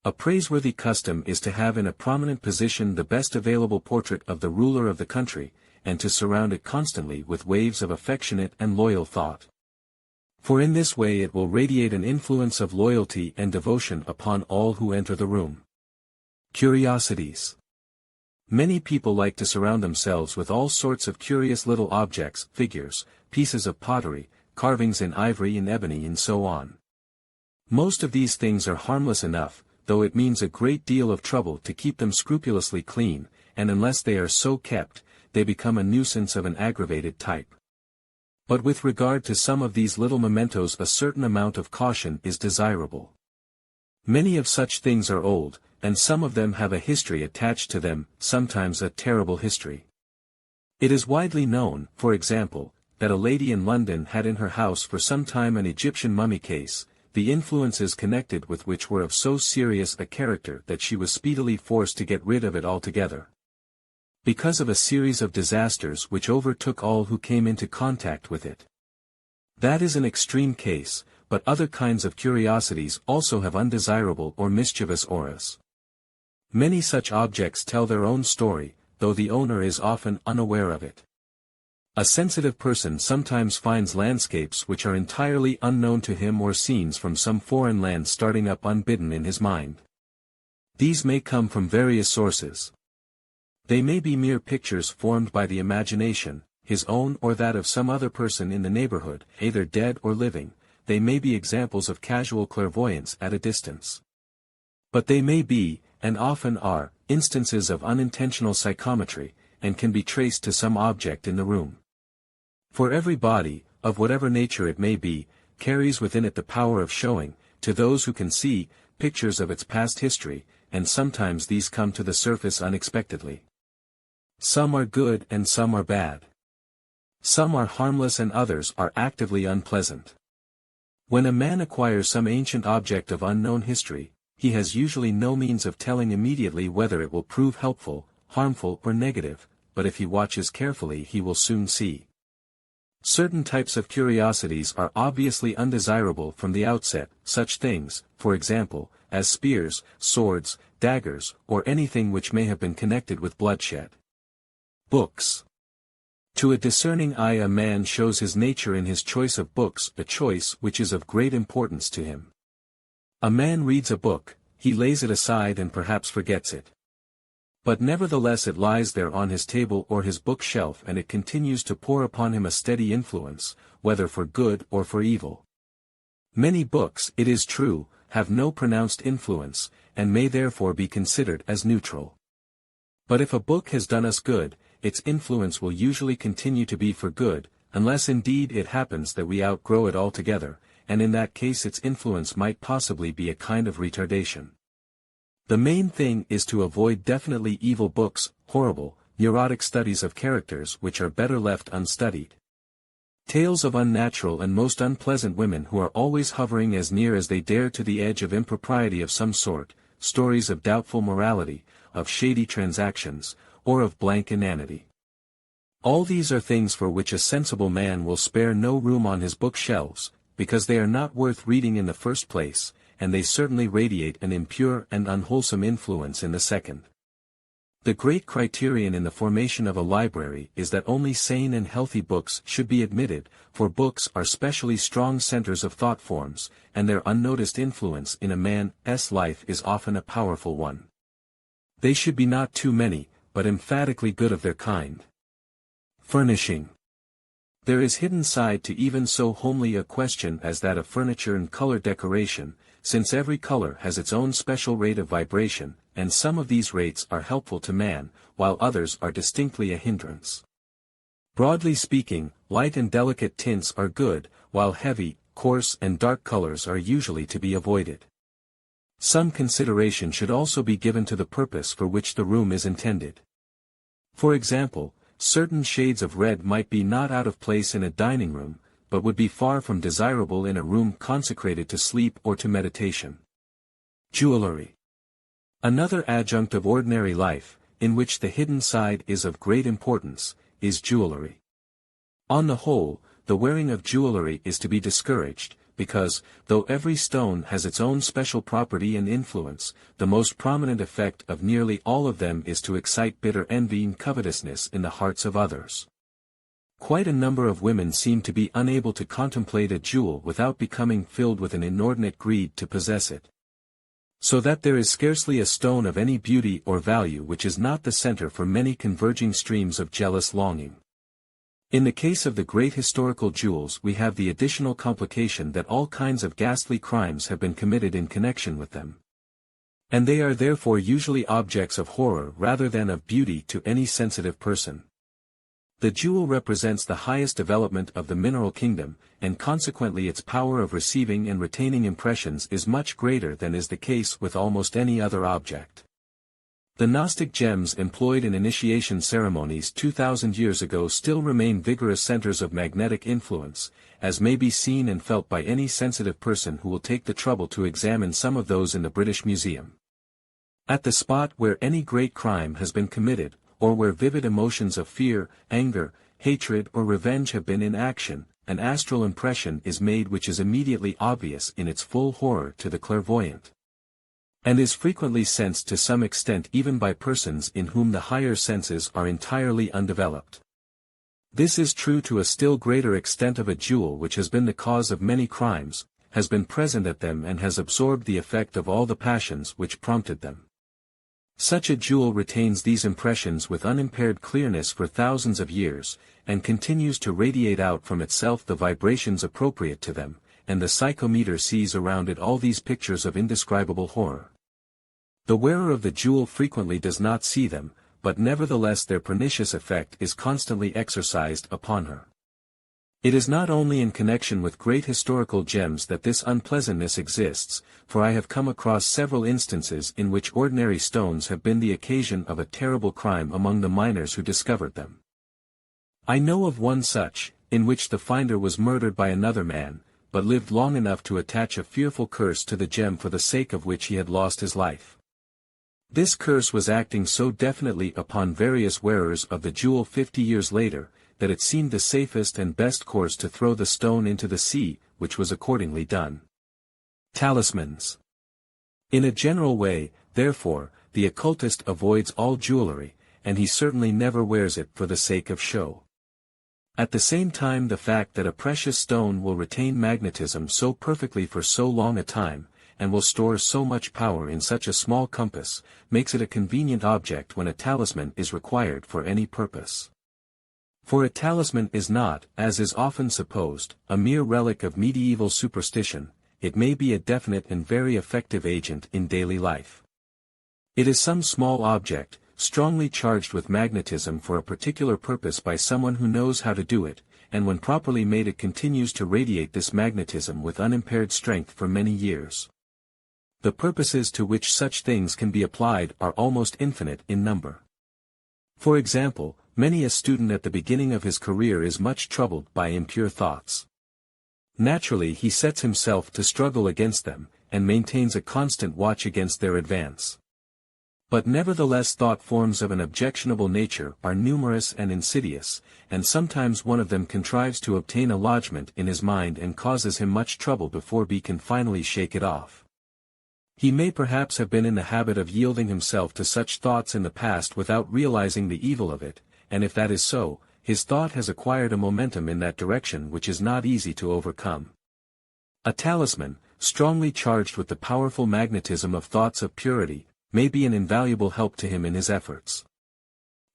A praiseworthy custom is to have in a prominent position the best available portrait of the ruler of the country, and to surround it constantly with waves of affectionate and loyal thought. For in this way it will radiate an influence of loyalty and devotion upon all who enter the room. Curiosities. Many people like to surround themselves with all sorts of curious little objects, figures, pieces of pottery, carvings in ivory and ebony and so on. Most of these things are harmless enough, though it means a great deal of trouble to keep them scrupulously clean, and unless they are so kept, they become a nuisance of an aggravated type. But with regard to some of these little mementos a certain amount of caution is desirable. Many of such things are old, and some of them have a history attached to them, sometimes a terrible history. It is widely known, for example, that a lady in London had in her house for some time an Egyptian mummy case, the influences connected with which were of so serious a character that she was speedily forced to get rid of it altogether. Because of a series of disasters which overtook all who came into contact with it. That is an extreme case, but other kinds of curiosities also have undesirable or mischievous auras. Many such objects tell their own story, though the owner is often unaware of it. A sensitive person sometimes finds landscapes which are entirely unknown to him or scenes from some foreign land starting up unbidden in his mind. These may come from various sources. They may be mere pictures formed by the imagination, his own or that of some other person in the neighborhood, either dead or living. They may be examples of casual clairvoyance at a distance. But they may be, and often are, instances of unintentional psychometry, and can be traced to some object in the room. For every body, of whatever nature it may be, carries within it the power of showing, to those who can see, pictures of its past history, and sometimes these come to the surface unexpectedly. Some are good and some are bad. Some are harmless and others are actively unpleasant. When a man acquires some ancient object of unknown history, he has usually no means of telling immediately whether it will prove helpful, harmful or negative, but if he watches carefully he will soon see. Certain types of curiosities are obviously undesirable from the outset, such things, for example, as spears, swords, daggers, or anything which may have been connected with bloodshed. Books. To a discerning eye a man shows his nature in his choice of books, a choice which is of great importance to him. A man reads a book, he lays it aside and perhaps forgets it. But nevertheless it lies there on his table or his bookshelf and it continues to pour upon him a steady influence, whether for good or for evil. Many books, it is true, have no pronounced influence, and may therefore be considered as neutral. But if a book has done us good, its influence will usually continue to be for good, unless indeed it happens that we outgrow it altogether, and in that case its influence might possibly be a kind of retardation. The main thing is to avoid definitely evil books, horrible, neurotic studies of characters which are better left unstudied. Tales of unnatural and most unpleasant women who are always hovering as near as they dare to the edge of impropriety of some sort, stories of doubtful morality, of shady transactions, or of blank inanity. All these are things for which a sensible man will spare no room on his bookshelves, because they are not worth reading in the first place, and they certainly radiate an impure and unwholesome influence in the second. The great criterion in the formation of a library is that only sane and healthy books should be admitted, for books are specially strong centers of thought forms, and their unnoticed influence in a man's life is often a powerful one. They should be not too many, but emphatically good of their kind. Furnishing. There is hidden side to even so homely a question as that of furniture and color decoration, since every color has its own special rate of vibration, and some of these rates are helpful to man, while others are distinctly a hindrance. Broadly speaking, light and delicate tints are good, while heavy, coarse and dark colors are usually to be avoided. Some consideration should also be given to the purpose for which the room is intended. For example, certain shades of red might be not out of place in a dining room, but would be far from desirable in a room consecrated to sleep or to meditation. Jewelry. Another adjunct of ordinary life, in which the hidden side is of great importance, is jewelry. On the whole, the wearing of jewelry is to be discouraged, because, though every stone has its own special property and influence, the most prominent effect of nearly all of them is to excite bitter envy and covetousness in the hearts of others. Quite a number of women seem to be unable to contemplate a jewel without becoming filled with an inordinate greed to possess it. So that there is scarcely a stone of any beauty or value which is not the center for many converging streams of jealous longing. In the case of the great historical jewels we have the additional complication that all kinds of ghastly crimes have been committed in connection with them. And they are therefore usually objects of horror rather than of beauty to any sensitive person. The jewel represents the highest development of the mineral kingdom, and consequently its power of receiving and retaining impressions is much greater than is the case with almost any other object. The Gnostic gems employed in initiation ceremonies 2,000 years ago still remain vigorous centers of magnetic influence, as may be seen and felt by any sensitive person who will take the trouble to examine some of those in the British Museum. At the spot where any great crime has been committed, or where vivid emotions of fear, anger, hatred or revenge have been in action, an astral impression is made which is immediately obvious in its full horror to the clairvoyant, and is frequently sensed to some extent even by persons in whom the higher senses are entirely undeveloped. This is true to a still greater extent of a jewel which has been the cause of many crimes, has been present at them and has absorbed the effect of all the passions which prompted them. Such a jewel retains these impressions with unimpaired clearness for thousands of years, and continues to radiate out from itself the vibrations appropriate to them, and the psychometer sees around it all these pictures of indescribable horror. The wearer of the jewel frequently does not see them, but nevertheless their pernicious effect is constantly exercised upon her. It is not only in connection with great historical gems that this unpleasantness exists, for I have come across several instances in which ordinary stones have been the occasion of a terrible crime among the miners who discovered them. I know of one such, in which the finder was murdered by another man, but lived long enough to attach a fearful curse to the gem for the sake of which he had lost his life. This curse was acting so definitely upon various wearers of the jewel 50 years later, that it seemed the safest and best course to throw the stone into the sea, which was accordingly done. Talismans. In a general way, therefore, the occultist avoids all jewelry, and he certainly never wears it for the sake of show. At the same time the fact that a precious stone will retain magnetism so perfectly for so long a time, and will store so much power in such a small compass, makes it a convenient object when a talisman is required for any purpose. For a talisman is not, as is often supposed, a mere relic of medieval superstition, it may be a definite and very effective agent in daily life. It is some small object, strongly charged with magnetism for a particular purpose by someone who knows how to do it, and when properly made it continues to radiate this magnetism with unimpaired strength for many years. The purposes to which such things can be applied are almost infinite in number. For example, many a student at the beginning of his career is much troubled by impure thoughts. Naturally he sets himself to struggle against them, and maintains a constant watch against their advance. But nevertheless thought forms of an objectionable nature are numerous and insidious, and sometimes one of them contrives to obtain a lodgment in his mind and causes him much trouble before he can finally shake it off. He may perhaps have been in the habit of yielding himself to such thoughts in the past without realizing the evil of it, and if that is so, his thought has acquired a momentum in that direction which is not easy to overcome. A talisman, strongly charged with the powerful magnetism of thoughts of purity, may be an invaluable help to him in his efforts.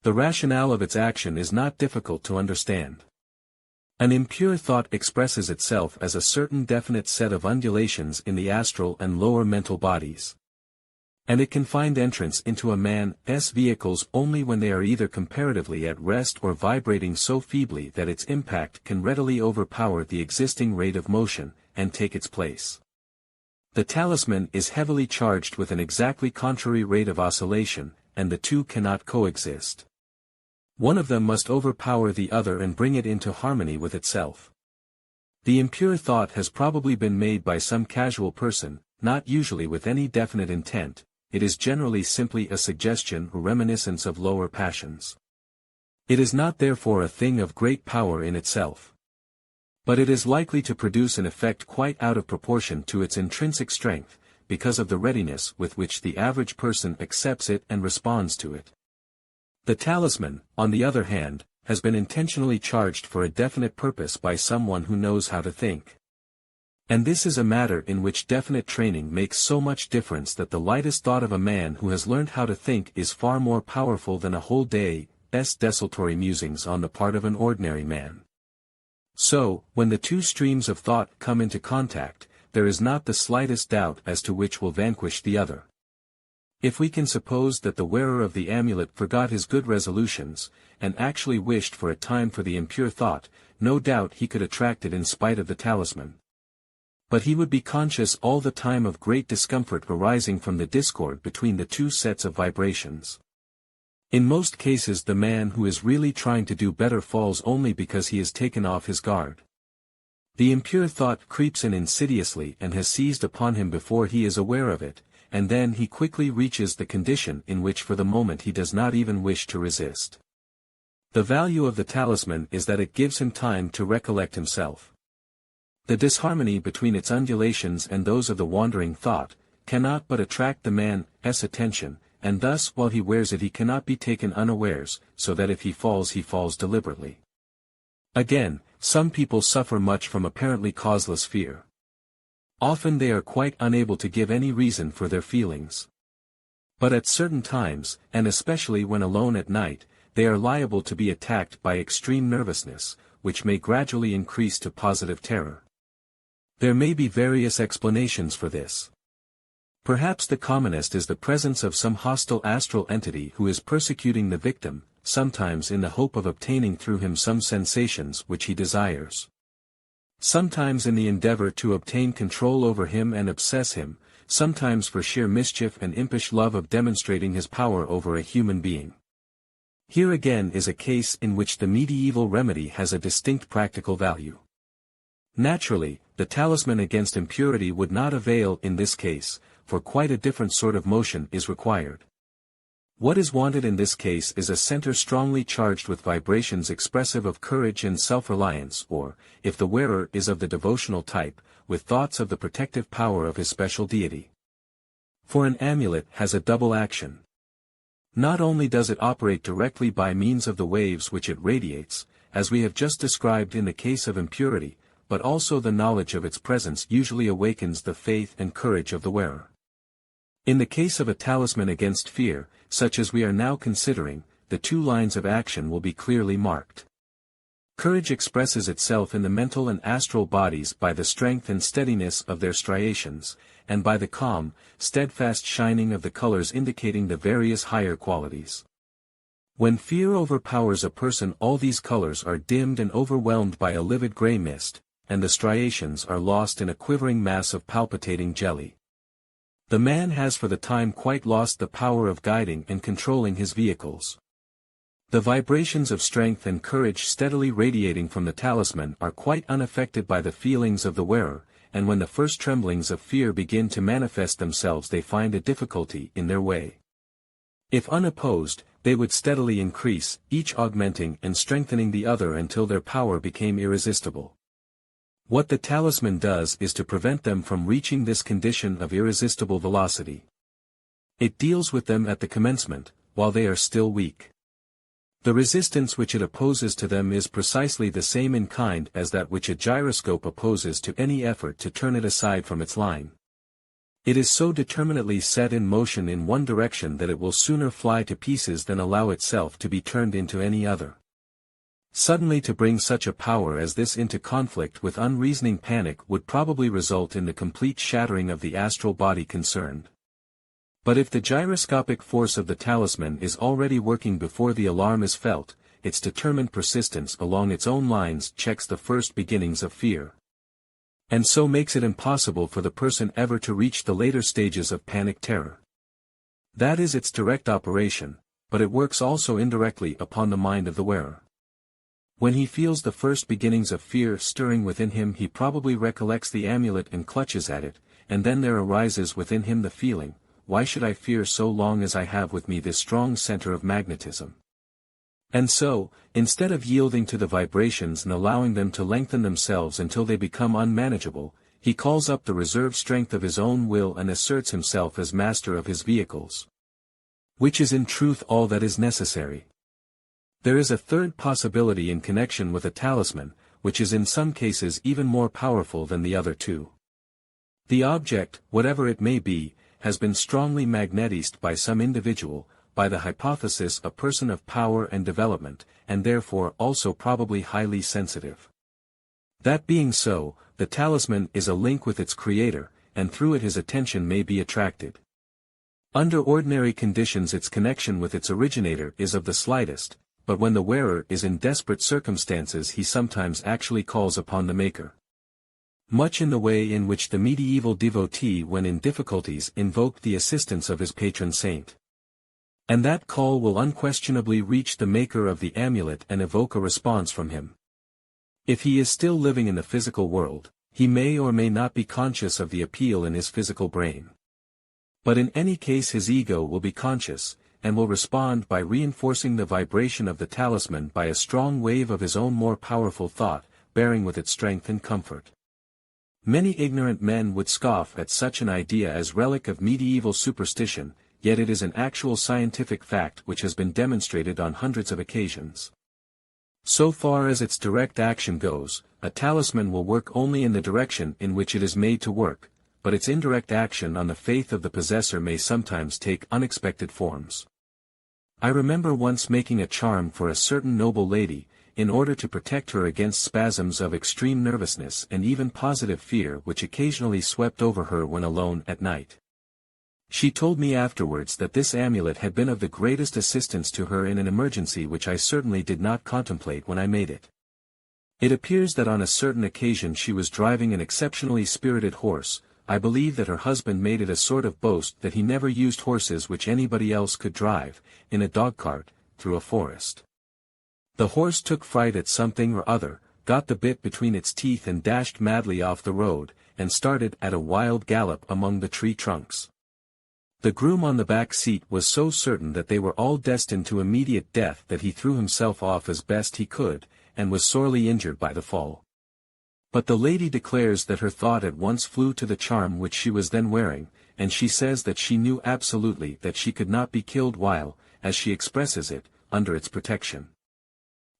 The rationale of its action is not difficult to understand. An impure thought expresses itself as a certain definite set of undulations in the astral and lower mental bodies. And it can find entrance into a man's vehicles only when they are either comparatively at rest or vibrating so feebly that its impact can readily overpower the existing rate of motion, and take its place. The talisman is heavily charged with an exactly contrary rate of oscillation, and the two cannot coexist. One of them must overpower the other and bring it into harmony with itself. The impure thought has probably been made by some casual person, not usually with any definite intent. It is generally simply a suggestion or reminiscence of lower passions. It is not therefore a thing of great power in itself. But it is likely to produce an effect quite out of proportion to its intrinsic strength, because of the readiness with which the average person accepts it and responds to it. The talisman, on the other hand, has been intentionally charged for a definite purpose by someone who knows how to think. And this is a matter in which definite training makes so much difference that the lightest thought of a man who has learned how to think is far more powerful than a whole day's desultory musings on the part of an ordinary man. So, when the two streams of thought come into contact, there is not the slightest doubt as to which will vanquish the other. If we can suppose that the wearer of the amulet forgot his good resolutions, and actually wished for a time for the impure thought, no doubt he could attract it in spite of the talisman. But he would be conscious all the time of great discomfort arising from the discord between the two sets of vibrations. In most cases the man who is really trying to do better falls only because he has taken off his guard. The impure thought creeps in insidiously and has seized upon him before he is aware of it, and then he quickly reaches the condition in which for the moment he does not even wish to resist. The value of the talisman is that it gives him time to recollect himself. The disharmony between its undulations and those of the wandering thought, cannot but attract the man's attention, and thus while he wears it he cannot be taken unawares, so that if he falls deliberately. Again, some people suffer much from apparently causeless fear. Often they are quite unable to give any reason for their feelings. But at certain times, and especially when alone at night, they are liable to be attacked by extreme nervousness, which may gradually increase to positive terror. There may be various explanations for this. Perhaps the commonest is the presence of some hostile astral entity who is persecuting the victim, sometimes in the hope of obtaining through him some sensations which he desires. Sometimes in the endeavor to obtain control over him and obsess him, sometimes for sheer mischief and impish love of demonstrating his power over a human being. Here again is a case in which the medieval remedy has a distinct practical value. Naturally, the talisman against impurity would not avail in this case, for quite a different sort of motion is required. What is wanted in this case is a center strongly charged with vibrations expressive of courage and self-reliance, or, if the wearer is of the devotional type, with thoughts of the protective power of his special deity. For an amulet has a double action. Not only does it operate directly by means of the waves which it radiates, as we have just described in the case of impurity, but also the knowledge of its presence usually awakens the faith and courage of the wearer. In the case of a talisman against fear, such as we are now considering, the two lines of action will be clearly marked. Courage expresses itself in the mental and astral bodies by the strength and steadiness of their striations, and by the calm, steadfast shining of the colors indicating the various higher qualities. When fear overpowers a person all these colors are dimmed and overwhelmed by a livid gray mist, and the striations are lost in a quivering mass of palpitating jelly. The man has for the time quite lost the power of guiding and controlling his vehicles. The vibrations of strength and courage steadily radiating from the talisman are quite unaffected by the feelings of the wearer, and when the first tremblings of fear begin to manifest themselves they find a difficulty in their way. If unopposed, they would steadily increase, each augmenting and strengthening the other until their power became irresistible. What the talisman does is to prevent them from reaching this condition of irresistible velocity. It deals with them at the commencement, while they are still weak. The resistance which it opposes to them is precisely the same in kind as that which a gyroscope opposes to any effort to turn it aside from its line. It is so determinately set in motion in one direction that it will sooner fly to pieces than allow itself to be turned into any other. Suddenly to bring such a power as this into conflict with unreasoning panic would probably result in the complete shattering of the astral body concerned. But if the gyroscopic force of the talisman is already working before the alarm is felt, its determined persistence along its own lines checks the first beginnings of fear. And so makes it impossible for the person ever to reach the later stages of panic terror. That is its direct operation, but it works also indirectly upon the mind of the wearer. When he feels the first beginnings of fear stirring within him, he probably recollects the amulet and clutches at it, and then there arises within him the feeling, why should I fear so long as I have with me this strong center of magnetism? And so, instead of yielding to the vibrations and allowing them to lengthen themselves until they become unmanageable, he calls up the reserve strength of his own will and asserts himself as master of his vehicles. Which is in truth all that is necessary. There is a third possibility in connection with a talisman, which is in some cases even more powerful than the other two. The object, whatever it may be, has been strongly magnetized by some individual, by the hypothesis a person of power and development, and therefore also probably highly sensitive. That being so, the talisman is a link with its creator, and through it his attention may be attracted. Under ordinary conditions its connection with its originator is of the slightest, but when the wearer is in desperate circumstances he sometimes actually calls upon the maker. Much in the way in which the medieval devotee when in difficulties invoked the assistance of his patron saint. And that call will unquestionably reach the maker of the amulet and evoke a response from him. If he is still living in the physical world, he may or may not be conscious of the appeal in his physical brain. But in any case his ego will be conscious, and will respond by reinforcing the vibration of the talisman by a strong wave of his own more powerful thought, bearing with it strength and comfort. Many ignorant men would scoff at such an idea as relic of medieval superstition, yet it is an actual scientific fact which has been demonstrated on hundreds of occasions. So far as its direct action goes, a talisman will work only in the direction in which it is made to work, but its indirect action on the faith of the possessor may sometimes take unexpected forms. I remember once making a charm for a certain noble lady, in order to protect her against spasms of extreme nervousness and even positive fear which occasionally swept over her when alone at night. She told me afterwards that this amulet had been of the greatest assistance to her in an emergency which I certainly did not contemplate when I made it. It appears that on a certain occasion she was driving an exceptionally spirited horse. I believe that her husband made it a sort of boast that he never used horses which anybody else could drive, in a dog-cart, through a forest. The horse took fright at something or other, got the bit between its teeth and dashed madly off the road, and started at a wild gallop among the tree trunks. The groom on the back seat was so certain that they were all destined to immediate death that he threw himself off as best he could, and was sorely injured by the fall. But the lady declares that her thought at once flew to the charm which she was then wearing, and she says that she knew absolutely that she could not be killed while, as she expresses it, under its protection.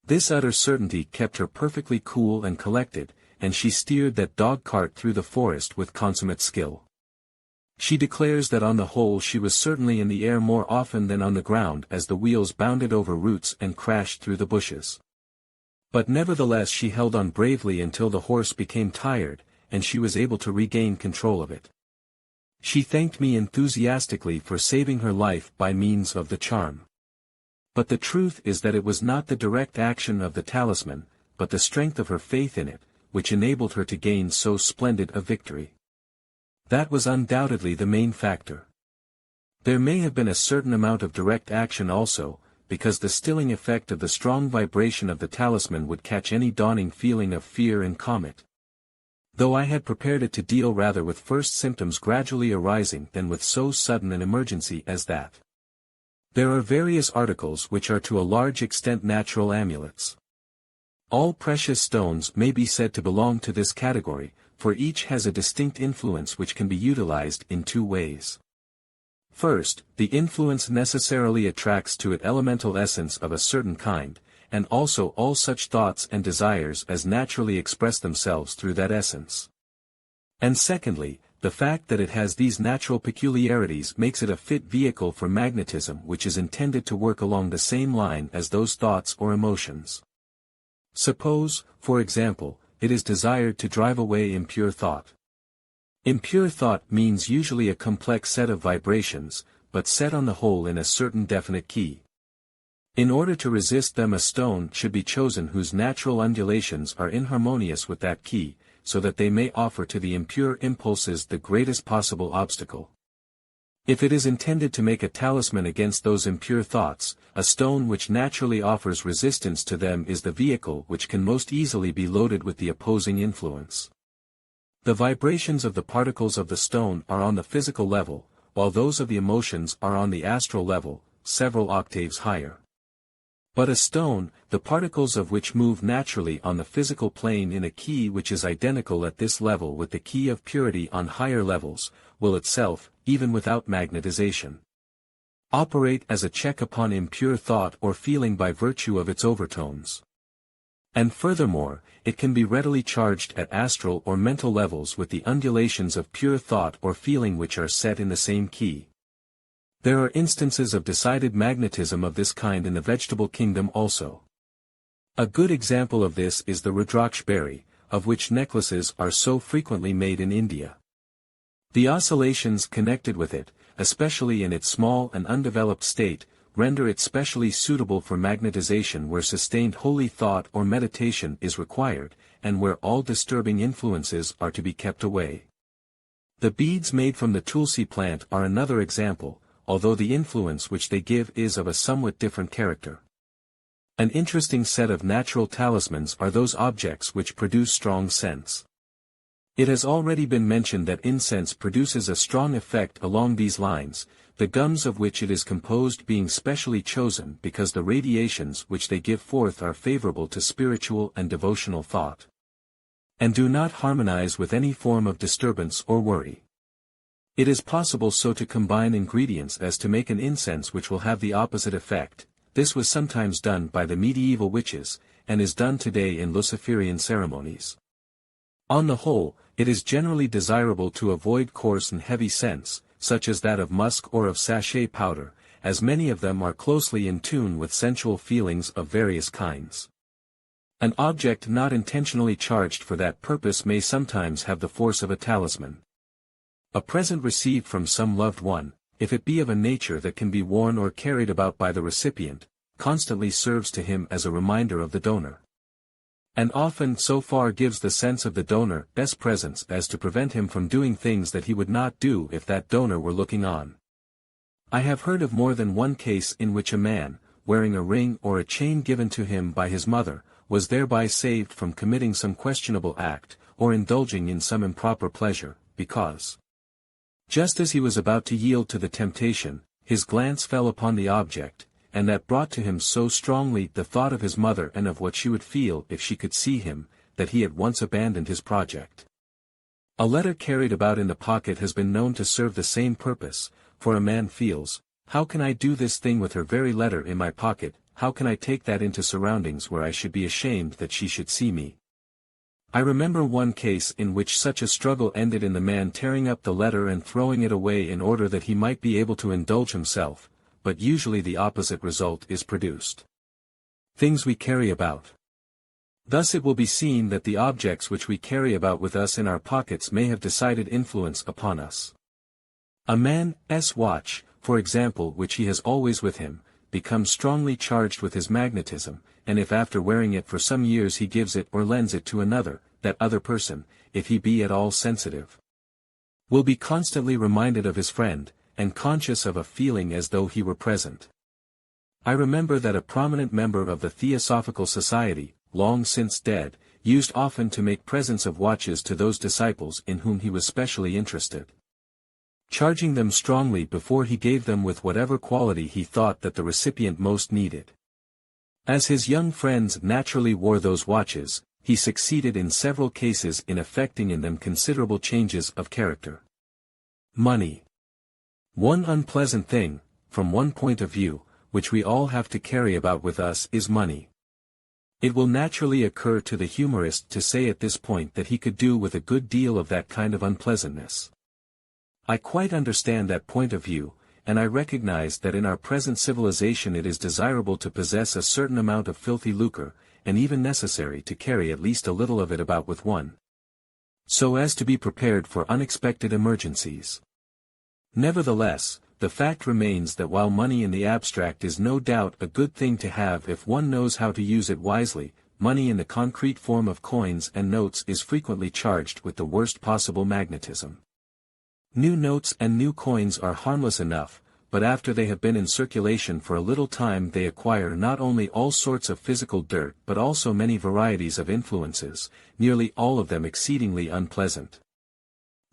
This utter certainty kept her perfectly cool and collected, and she steered that dog-cart through the forest with consummate skill. She declares that on the whole she was certainly in the air more often than on the ground as the wheels bounded over roots and crashed through the bushes. But nevertheless she held on bravely until the horse became tired, and she was able to regain control of it. She thanked me enthusiastically for saving her life by means of the charm. But the truth is that it was not the direct action of the talisman, but the strength of her faith in it, which enabled her to gain so splendid a victory. That was undoubtedly the main factor. There may have been a certain amount of direct action also, because the stilling effect of the strong vibration of the talisman would catch any dawning feeling of fear and calm it. Though I had prepared it to deal rather with first symptoms gradually arising than with so sudden an emergency as that. There are various articles which are to a large extent natural amulets. All precious stones may be said to belong to this category, for each has a distinct influence which can be utilized in two ways. First, the influence necessarily attracts to it elemental essence of a certain kind, and also all such thoughts and desires as naturally express themselves through that essence. And secondly, the fact that it has these natural peculiarities makes it a fit vehicle for magnetism which is intended to work along the same line as those thoughts or emotions. Suppose, for example, it is desired to drive away impure thought. Impure thought means usually a complex set of vibrations, but set on the whole in a certain definite key. In order to resist them, a stone should be chosen whose natural undulations are inharmonious with that key, so that they may offer to the impure impulses the greatest possible obstacle. If it is intended to make a talisman against those impure thoughts, a stone which naturally offers resistance to them is the vehicle which can most easily be loaded with the opposing influence. The vibrations of the particles of the stone are on the physical level, while those of the emotions are on the astral level, several octaves higher. But a stone, the particles of which move naturally on the physical plane in a key which is identical at this level with the key of purity on higher levels, will itself, even without magnetization, operate as a check upon impure thought or feeling by virtue of its overtones. And furthermore, it can be readily charged at astral or mental levels with the undulations of pure thought or feeling which are set in the same key. There are instances of decided magnetism of this kind in the vegetable kingdom also. A good example of this is the Rudraksh berry, of which necklaces are so frequently made in India. The oscillations connected with it, especially in its small and undeveloped state, render it specially suitable for magnetization where sustained holy thought or meditation is required, and where all disturbing influences are to be kept away. The beads made from the tulsi plant are another example, although the influence which they give is of a somewhat different character. An interesting set of natural talismans are those objects which produce strong scents. It has already been mentioned that incense produces a strong effect along these lines, the gums of which it is composed being specially chosen because the radiations which they give forth are favorable to spiritual and devotional thought, and do not harmonize with any form of disturbance or worry. It is possible so to combine ingredients as to make an incense which will have the opposite effect. This was sometimes done by the medieval witches, and is done today in Luciferian ceremonies. On the whole, it is generally desirable to avoid coarse and heavy scents, such as that of musk or of sachet powder, as many of them are closely in tune with sensual feelings of various kinds. An object not intentionally charged for that purpose may sometimes have the force of a talisman. A present received from some loved one, if it be of a nature that can be worn or carried about by the recipient, constantly serves to him as a reminder of the donor, and often so far gives the sense of the donor best presence as to prevent him from doing things that he would not do if that donor were looking on. I have heard of more than one case in which a man, wearing a ring or a chain given to him by his mother, was thereby saved from committing some questionable act, or indulging in some improper pleasure, because, just as he was about to yield to the temptation, his glance fell upon the object, and that brought to him so strongly the thought of his mother and of what she would feel if she could see him, that he at once abandoned his project. A letter carried about in the pocket has been known to serve the same purpose, for a man feels, how can I do this thing with her very letter in my pocket, how can I take that into surroundings where I should be ashamed that she should see me? I remember one case in which such a struggle ended in the man tearing up the letter and throwing it away in order that he might be able to indulge himself, but usually the opposite result is produced. Things we carry about. Thus it will be seen that the objects which we carry about with us in our pockets may have decided influence upon us. A man's watch, for example, which he has always with him, becomes strongly charged with his magnetism, and if after wearing it for some years he gives it or lends it to another, that other person, if he be at all sensitive, will be constantly reminded of his friend, and conscious of a feeling as though he were present. I remember that a prominent member of the Theosophical Society, long since dead, used often to make presents of watches to those disciples in whom he was specially interested. charging them strongly before he gave them with whatever quality he thought that the recipient most needed. As his young friends naturally wore those watches, he succeeded in several cases in effecting in them considerable changes of character. Money. One unpleasant thing, from one point of view, which we all have to carry about with us is money. It will naturally occur to the humorist to say at this point that he could do with a good deal of that kind of unpleasantness. I quite understand that point of view, and I recognize that in our present civilization it is desirable to possess a certain amount of filthy lucre, and even necessary to carry at least a little of it about with one, so as to be prepared for unexpected emergencies. Nevertheless, the fact remains that while money in the abstract is no doubt a good thing to have if one knows how to use it wisely, money in the concrete form of coins and notes is frequently charged with the worst possible magnetism. New notes and new coins are harmless enough, but after they have been in circulation for a little time they acquire not only all sorts of physical dirt but also many varieties of influences, nearly all of them exceedingly unpleasant.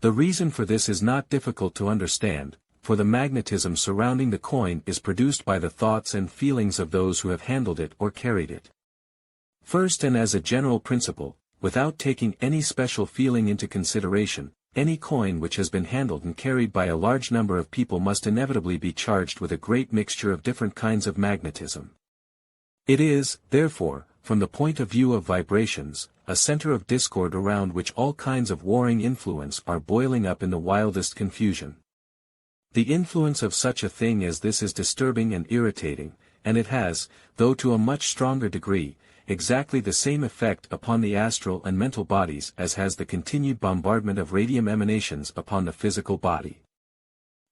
The reason for this is not difficult to understand, for the magnetism surrounding the coin is produced by the thoughts and feelings of those who have handled it or carried it. First, and as a general principle, without taking any special feeling into consideration, any coin which has been handled and carried by a large number of people must inevitably be charged with a great mixture of different kinds of magnetism. It is, therefore, from the point of view of vibrations, a center of discord around which all kinds of warring influence are boiling up in the wildest confusion. The influence of such a thing as this is disturbing and irritating, and it has, though to a much stronger degree, exactly the same effect upon the astral and mental bodies as has the continued bombardment of radium emanations upon the physical body.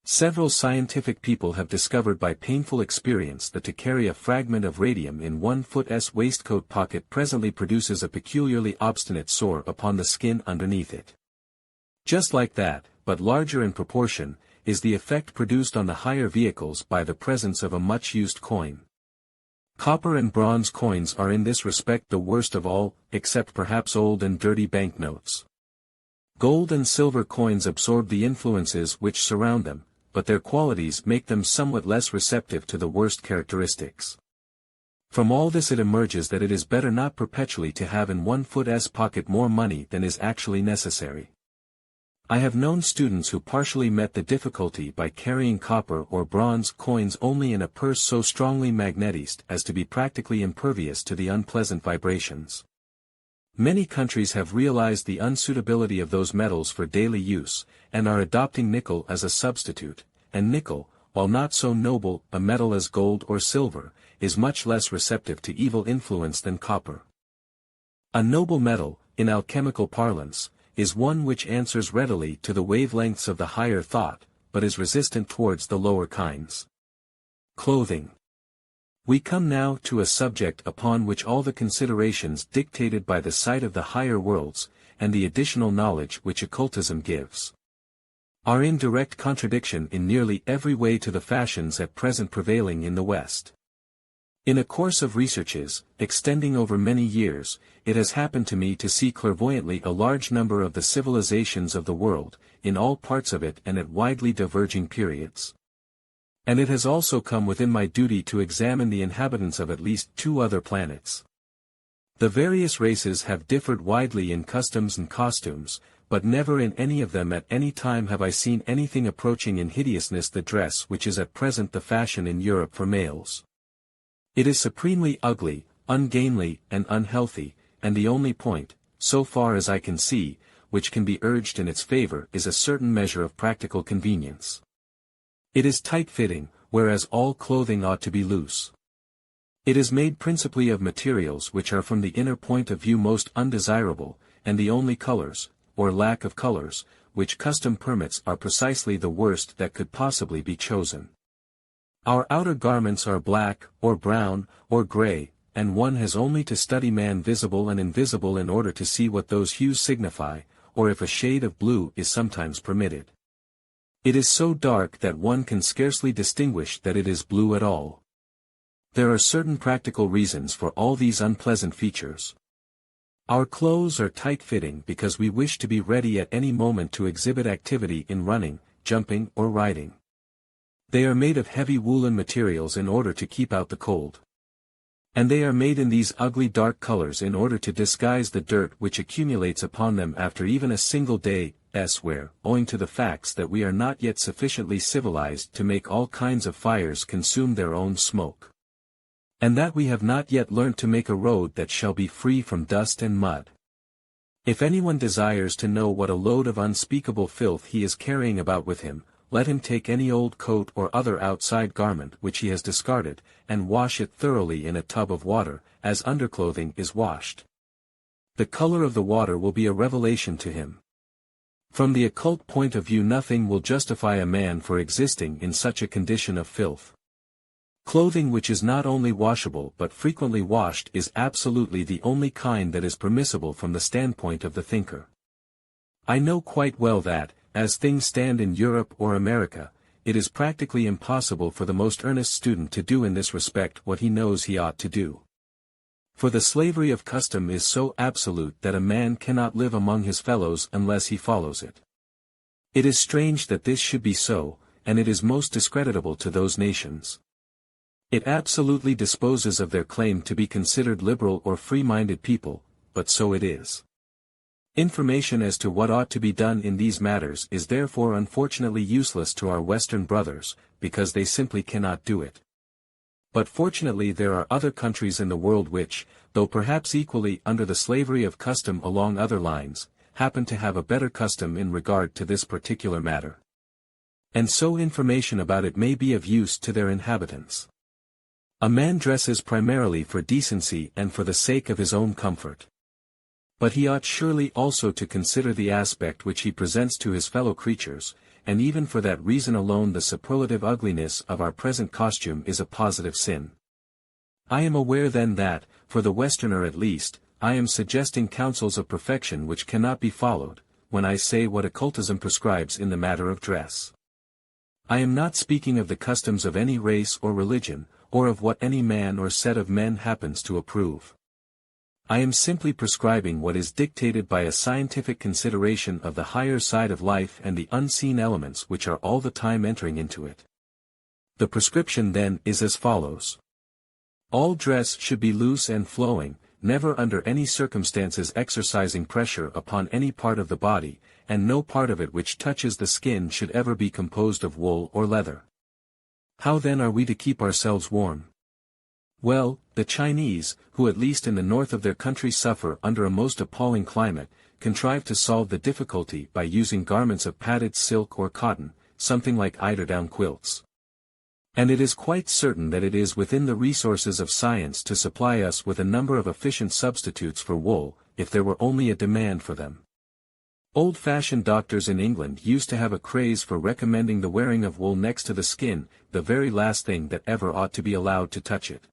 Several scientific people have discovered by painful experience that to carry a fragment of radium in 1 foot's waistcoat pocket presently produces a peculiarly obstinate sore upon the skin underneath it. Just like that, but larger in proportion, is the effect produced on the higher vehicles by the presence of a much-used coin. Copper and bronze coins are in this respect the worst of all, except perhaps old and dirty banknotes. Gold and silver coins absorb the influences which surround them, but their qualities make them somewhat less receptive to the worst characteristics. From all this it emerges that it is better not perpetually to have in 1 foot's pocket more money than is actually necessary. I have known students who partially met the difficulty by carrying copper or bronze coins only in a purse so strongly magnetized as to be practically impervious to the unpleasant vibrations. Many countries have realized the unsuitability of those metals for daily use, and are adopting nickel as a substitute, and nickel, while not so noble a metal as gold or silver, is much less receptive to evil influence than copper. A noble metal, in alchemical parlance, is one which answers readily to the wavelengths of the higher thought, but is resistant towards the lower kinds. Clothing. We come now to a subject upon which all the considerations dictated by the sight of the higher worlds, and the additional knowledge which occultism gives, are in direct contradiction in nearly every way to the fashions at present prevailing in the West. In a course of researches, extending over many years, it has happened to me to see clairvoyantly a large number of the civilizations of the world, in all parts of it and at widely diverging periods. And it has also come within my duty to examine the inhabitants of at least 2 other planets. The various races have differed widely in customs and costumes, but never in any of them at any time have I seen anything approaching in hideousness the dress which is at present the fashion in Europe for males. It is supremely ugly, ungainly, and unhealthy, and the only point, so far as I can see, which can be urged in its favor is a certain measure of practical convenience. It is tight-fitting, whereas all clothing ought to be loose. It is made principally of materials which are from the inner point of view most undesirable, and the only colors, or lack of colors, which custom permits are precisely the worst that could possibly be chosen. Our outer garments are black, or brown, or gray, and one has only to study man visible and invisible in order to see what those hues signify, or if a shade of blue is sometimes permitted. It is so dark that one can scarcely distinguish that it is blue at all. There are certain practical reasons for all these unpleasant features. Our clothes are tight-fitting because we wish to be ready at any moment to exhibit activity in running, jumping or riding. They are made of heavy woolen materials in order to keep out the cold. And they are made in these ugly dark colors in order to disguise the dirt which accumulates upon them after even a single day's wear, owing to the facts that we are not yet sufficiently civilized to make all kinds of fires consume their own smoke. And that we have not yet learnt to make a road that shall be free from dust and mud. If anyone desires to know what a load of unspeakable filth he is carrying about with him, let him take any old coat or other outside garment which he has discarded, and wash it thoroughly in a tub of water, as underclothing is washed. The color of the water will be a revelation to him. From the occult point of view, nothing will justify a man for existing in such a condition of filth. Clothing which is not only washable but frequently washed is absolutely the only kind that is permissible from the standpoint of the thinker. I know quite well that, as things stand in Europe or America, it is practically impossible for the most earnest student to do in this respect what he knows he ought to do. For the slavery of custom is so absolute that a man cannot live among his fellows unless he follows it. It is strange that this should be so, and it is most discreditable to those nations. It absolutely disposes of their claim to be considered liberal or free-minded people, but so it is. Information as to what ought to be done in these matters is therefore unfortunately useless to our Western brothers, because they simply cannot do it. But fortunately there are other countries in the world which, though perhaps equally under the slavery of custom along other lines, happen to have a better custom in regard to this particular matter. And so information about it may be of use to their inhabitants. A man dresses primarily for decency and for the sake of his own comfort. But he ought surely also to consider the aspect which he presents to his fellow creatures, and even for that reason alone the superlative ugliness of our present costume is a positive sin. I am aware then that, for the Westerner at least, I am suggesting counsels of perfection which cannot be followed, when I say what occultism prescribes in the matter of dress. I am not speaking of the customs of any race or religion, or of what any man or set of men happens to approve. I am simply prescribing what is dictated by a scientific consideration of the higher side of life and the unseen elements which are all the time entering into it. The prescription then is as follows. All dress should be loose and flowing, never under any circumstances exercising pressure upon any part of the body, and no part of it which touches the skin should ever be composed of wool or leather. How then are we to keep ourselves warm? Well, the Chinese, who at least in the north of their country suffer under a most appalling climate, contrive to solve the difficulty by using garments of padded silk or cotton, something like eiderdown quilts. And it is quite certain that it is within the resources of science to supply us with a number of efficient substitutes for wool, if there were only a demand for them. Old-fashioned doctors in England used to have a craze for recommending the wearing of wool next to the skin, the very last thing that ever ought to be allowed to touch it.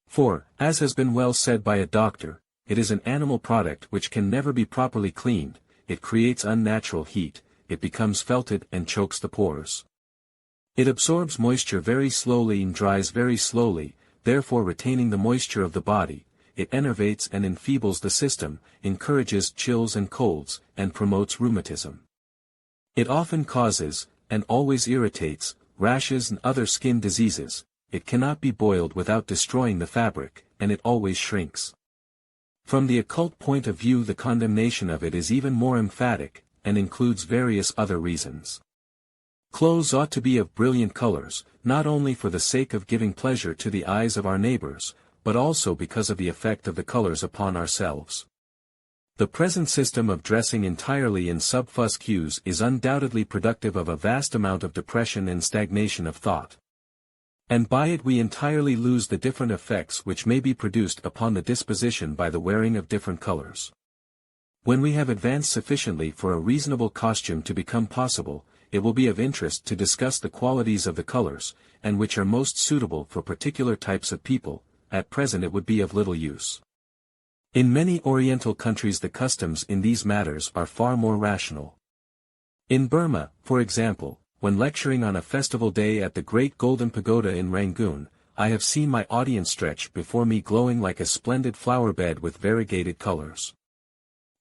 For, as has been well said by a doctor, it is an animal product which can never be properly cleaned, it creates unnatural heat, it becomes felted and chokes the pores. It absorbs moisture very slowly and dries very slowly, therefore retaining the moisture of the body, it enervates and enfeebles the system, encourages chills and colds, and promotes rheumatism. It often causes, and always irritates, rashes and other skin diseases. It cannot be boiled without destroying the fabric, and it always shrinks. From the occult point of view the condemnation of it is even more emphatic, and includes various other reasons. Clothes ought to be of brilliant colors, not only for the sake of giving pleasure to the eyes of our neighbors, but also because of the effect of the colors upon ourselves. The present system of dressing entirely in sub-fusc hues is undoubtedly productive of a vast amount of depression and stagnation of thought. And by it we entirely lose the different effects which may be produced upon the disposition by the wearing of different colors. When we have advanced sufficiently for a reasonable costume to become possible, it will be of interest to discuss the qualities of the colors, and which are most suitable for particular types of people. At present it would be of little use. In many Oriental countries the customs in these matters are far more rational. In Burma, for example, when lecturing on a festival day at the Great Golden Pagoda in Rangoon, I have seen my audience stretch before me glowing like a splendid flower bed with variegated colors.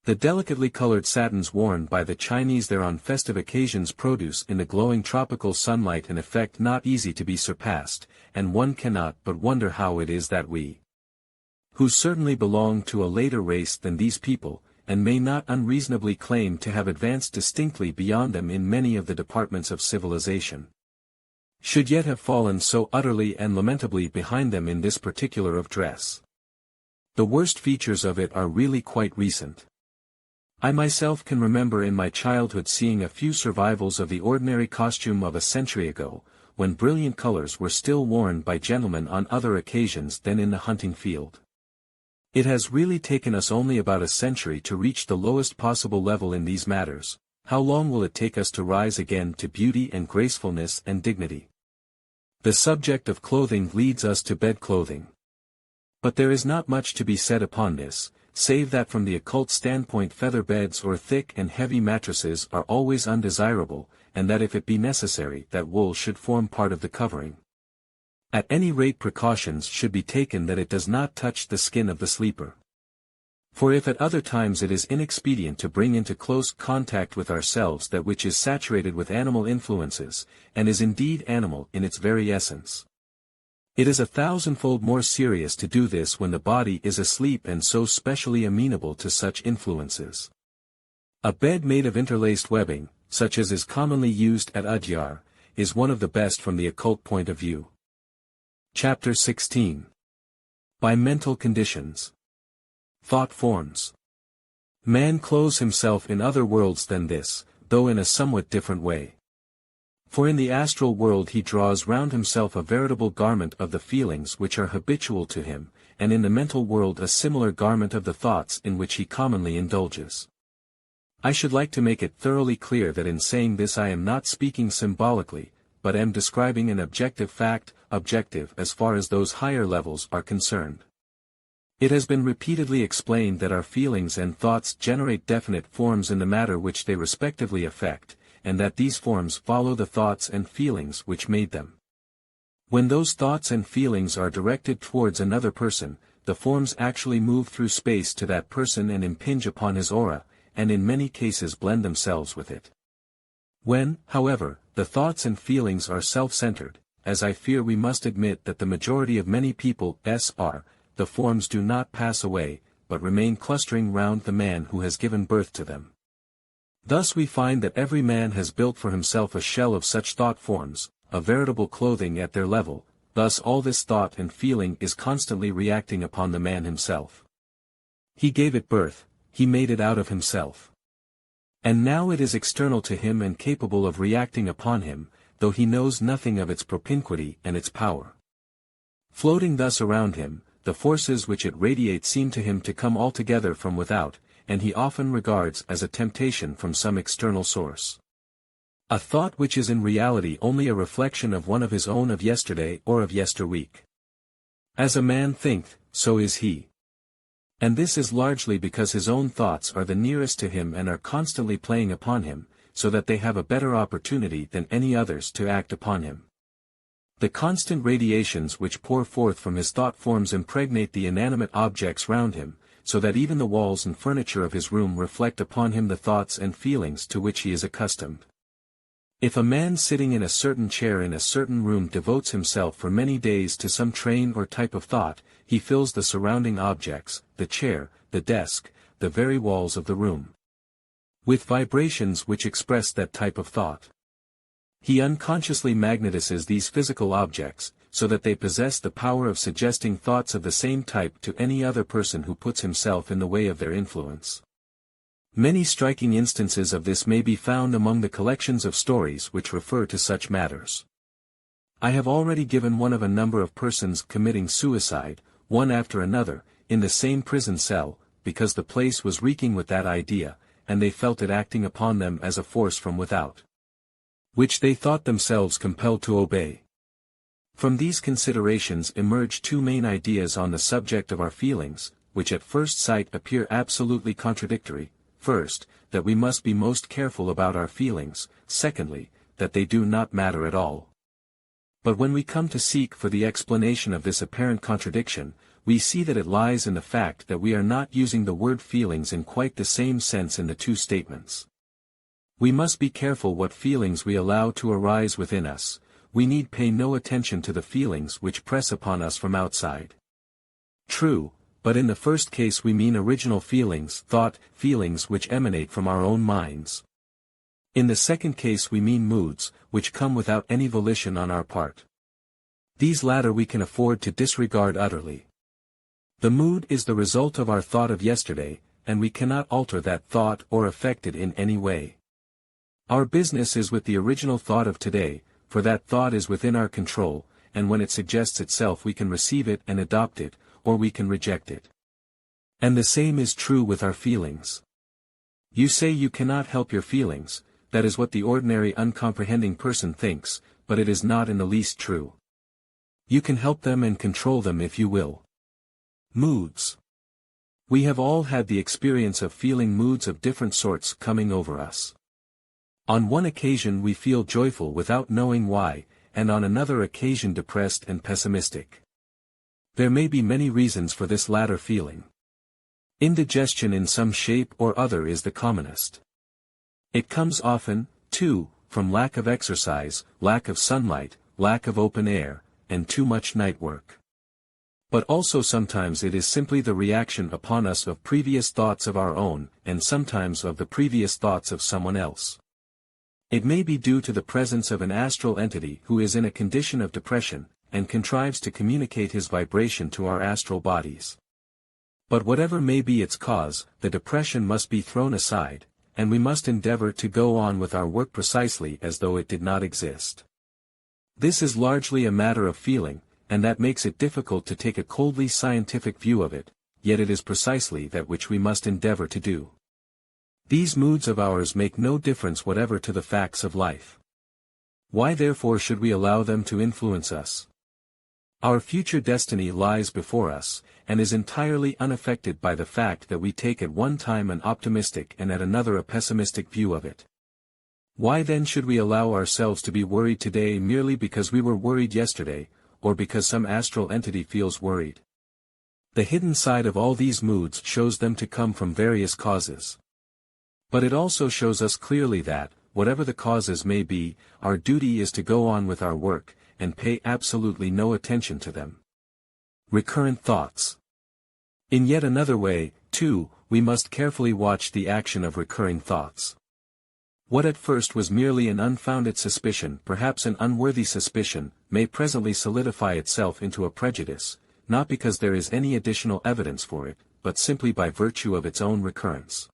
The delicately colored satins worn by the Chinese there on festive occasions produce in the glowing tropical sunlight an effect not easy to be surpassed, and one cannot but wonder how it is that we, who certainly belong to a later race than these people, and may not unreasonably claim to have advanced distinctly beyond them in many of the departments of civilization, should yet have fallen so utterly and lamentably behind them in this particular of dress. The worst features of it are really quite recent. I myself can remember in my childhood seeing a few survivals of the ordinary costume of a century ago, when brilliant colors were still worn by gentlemen on other occasions than in the hunting field. It has really taken us only about a century to reach the lowest possible level in these matters. How long will it take us to rise again to beauty and gracefulness and dignity? The subject of clothing leads us to bed clothing. But there is not much to be said upon this, save that from the occult standpoint feather beds or thick and heavy mattresses are always undesirable, and that if it be necessary that wool should form part of the covering. At any rate precautions should be taken that it does not touch the skin of the sleeper. For if at other times it is inexpedient to bring into close contact with ourselves that which is saturated with animal influences, and is indeed animal in its very essence, it is 1,000-fold more serious to do this when the body is asleep and so specially amenable to such influences. A bed made of interlaced webbing, such as is commonly used at Udyar, is one of the best from the occult point of view. Chapter 16. By mental conditions. Thought forms. Man clothes himself in other worlds than this, though in a somewhat different way. For in the astral world he draws round himself a veritable garment of the feelings which are habitual to him, and in the mental world a similar garment of the thoughts in which he commonly indulges. I should like to make it thoroughly clear that in saying this I am not speaking symbolically, but am describing an objective fact, objective as far as those higher levels are concerned. It has been repeatedly explained that our feelings and thoughts generate definite forms in the matter which they respectively affect, and that these forms follow the thoughts and feelings which made them. When those thoughts and feelings are directed towards another person, the forms actually move through space to that person and impinge upon his aura, and in many cases blend themselves with it. When, however, the thoughts and feelings are self-centered, as I fear we must admit that the majority of many people are, the forms do not pass away, but remain clustering round the man who has given birth to them. Thus we find that every man has built for himself a shell of such thought forms, a veritable clothing at their level, thus all this thought and feeling is constantly reacting upon the man himself. He gave it birth, he made it out of himself. And now it is external to him and capable of reacting upon him, though he knows nothing of its propinquity and its power. Floating thus around him, the forces which it radiates seem to him to come altogether from without, and he often regards as a temptation from some external source. A thought which is in reality only a reflection of one of his own of yesterday or of yesterweek. As a man thinketh, so is he. And this is largely because his own thoughts are the nearest to him and are constantly playing upon him, so that they have a better opportunity than any others to act upon him. The constant radiations which pour forth from his thought forms impregnate the inanimate objects round him, so that even the walls and furniture of his room reflect upon him the thoughts and feelings to which he is accustomed. If a man sitting in a certain chair in a certain room devotes himself for many days to some train or type of thought, he fills the surrounding objects, the chair, the desk, the very walls of the room, with vibrations which express that type of thought. He unconsciously magnetizes these physical objects, so that they possess the power of suggesting thoughts of the same type to any other person who puts himself in the way of their influence. Many striking instances of this may be found among the collections of stories which refer to such matters. I have already given one of a number of persons committing suicide, one after another, in the same prison cell, because the place was reeking with that idea, and they felt it acting upon them as a force from without, which they thought themselves compelled to obey. From these considerations emerge two main ideas on the subject of our feelings, which at first sight appear absolutely contradictory. First, that we must be most careful about our feelings, secondly, that they do not matter at all. But when we come to seek for the explanation of this apparent contradiction, we see that it lies in the fact that we are not using the word feelings in quite the same sense in the two statements. We must be careful what feelings we allow to arise within us. We need pay no attention to the feelings which press upon us from outside. True, but in the first case we mean original feelings, feelings which emanate from our own minds. In the second case we mean moods, which come without any volition on our part. These latter we can afford to disregard utterly. The mood is the result of our thought of yesterday, and we cannot alter that thought or affect it in any way. Our business is with the original thought of today, for that thought is within our control, and when it suggests itself we can receive it and adopt it, or we can reject it. And the same is true with our feelings. You say you cannot help your feelings. That is what the ordinary uncomprehending person thinks, but it is not in the least true. You can help them and control them if you will. Moods. We have all had the experience of feeling moods of different sorts coming over us. On one occasion we feel joyful without knowing why, and on another occasion depressed and pessimistic. There may be many reasons for this latter feeling. Indigestion in some shape or other is the commonest. It comes often, too, from lack of exercise, lack of sunlight, lack of open air, and too much night work. But also sometimes it is simply the reaction upon us of previous thoughts of our own, and sometimes of the previous thoughts of someone else. It may be due to the presence of an astral entity who is in a condition of depression, and contrives to communicate his vibration to our astral bodies. But whatever may be its cause, the depression must be thrown aside, and we must endeavor to go on with our work precisely as though it did not exist. This is largely a matter of feeling, and that makes it difficult to take a coldly scientific view of it, yet it is precisely that which we must endeavor to do. These moods of ours make no difference whatever to the facts of life. Why therefore should we allow them to influence us? Our future destiny lies before us, and is entirely unaffected by the fact that we take at one time an optimistic and at another a pessimistic view of it. Why then should we allow ourselves to be worried today merely because we were worried yesterday, or because some astral entity feels worried? The hidden side of all these moods shows them to come from various causes. But it also shows us clearly that, whatever the causes may be, our duty is to go on with our work, and pay absolutely no attention to them. Recurrent thoughts. In yet another way, too, we must carefully watch the action of recurring thoughts. What at first was merely an unfounded suspicion, perhaps an unworthy suspicion, may presently solidify itself into a prejudice, not because there is any additional evidence for it, but simply by virtue of its own recurrence.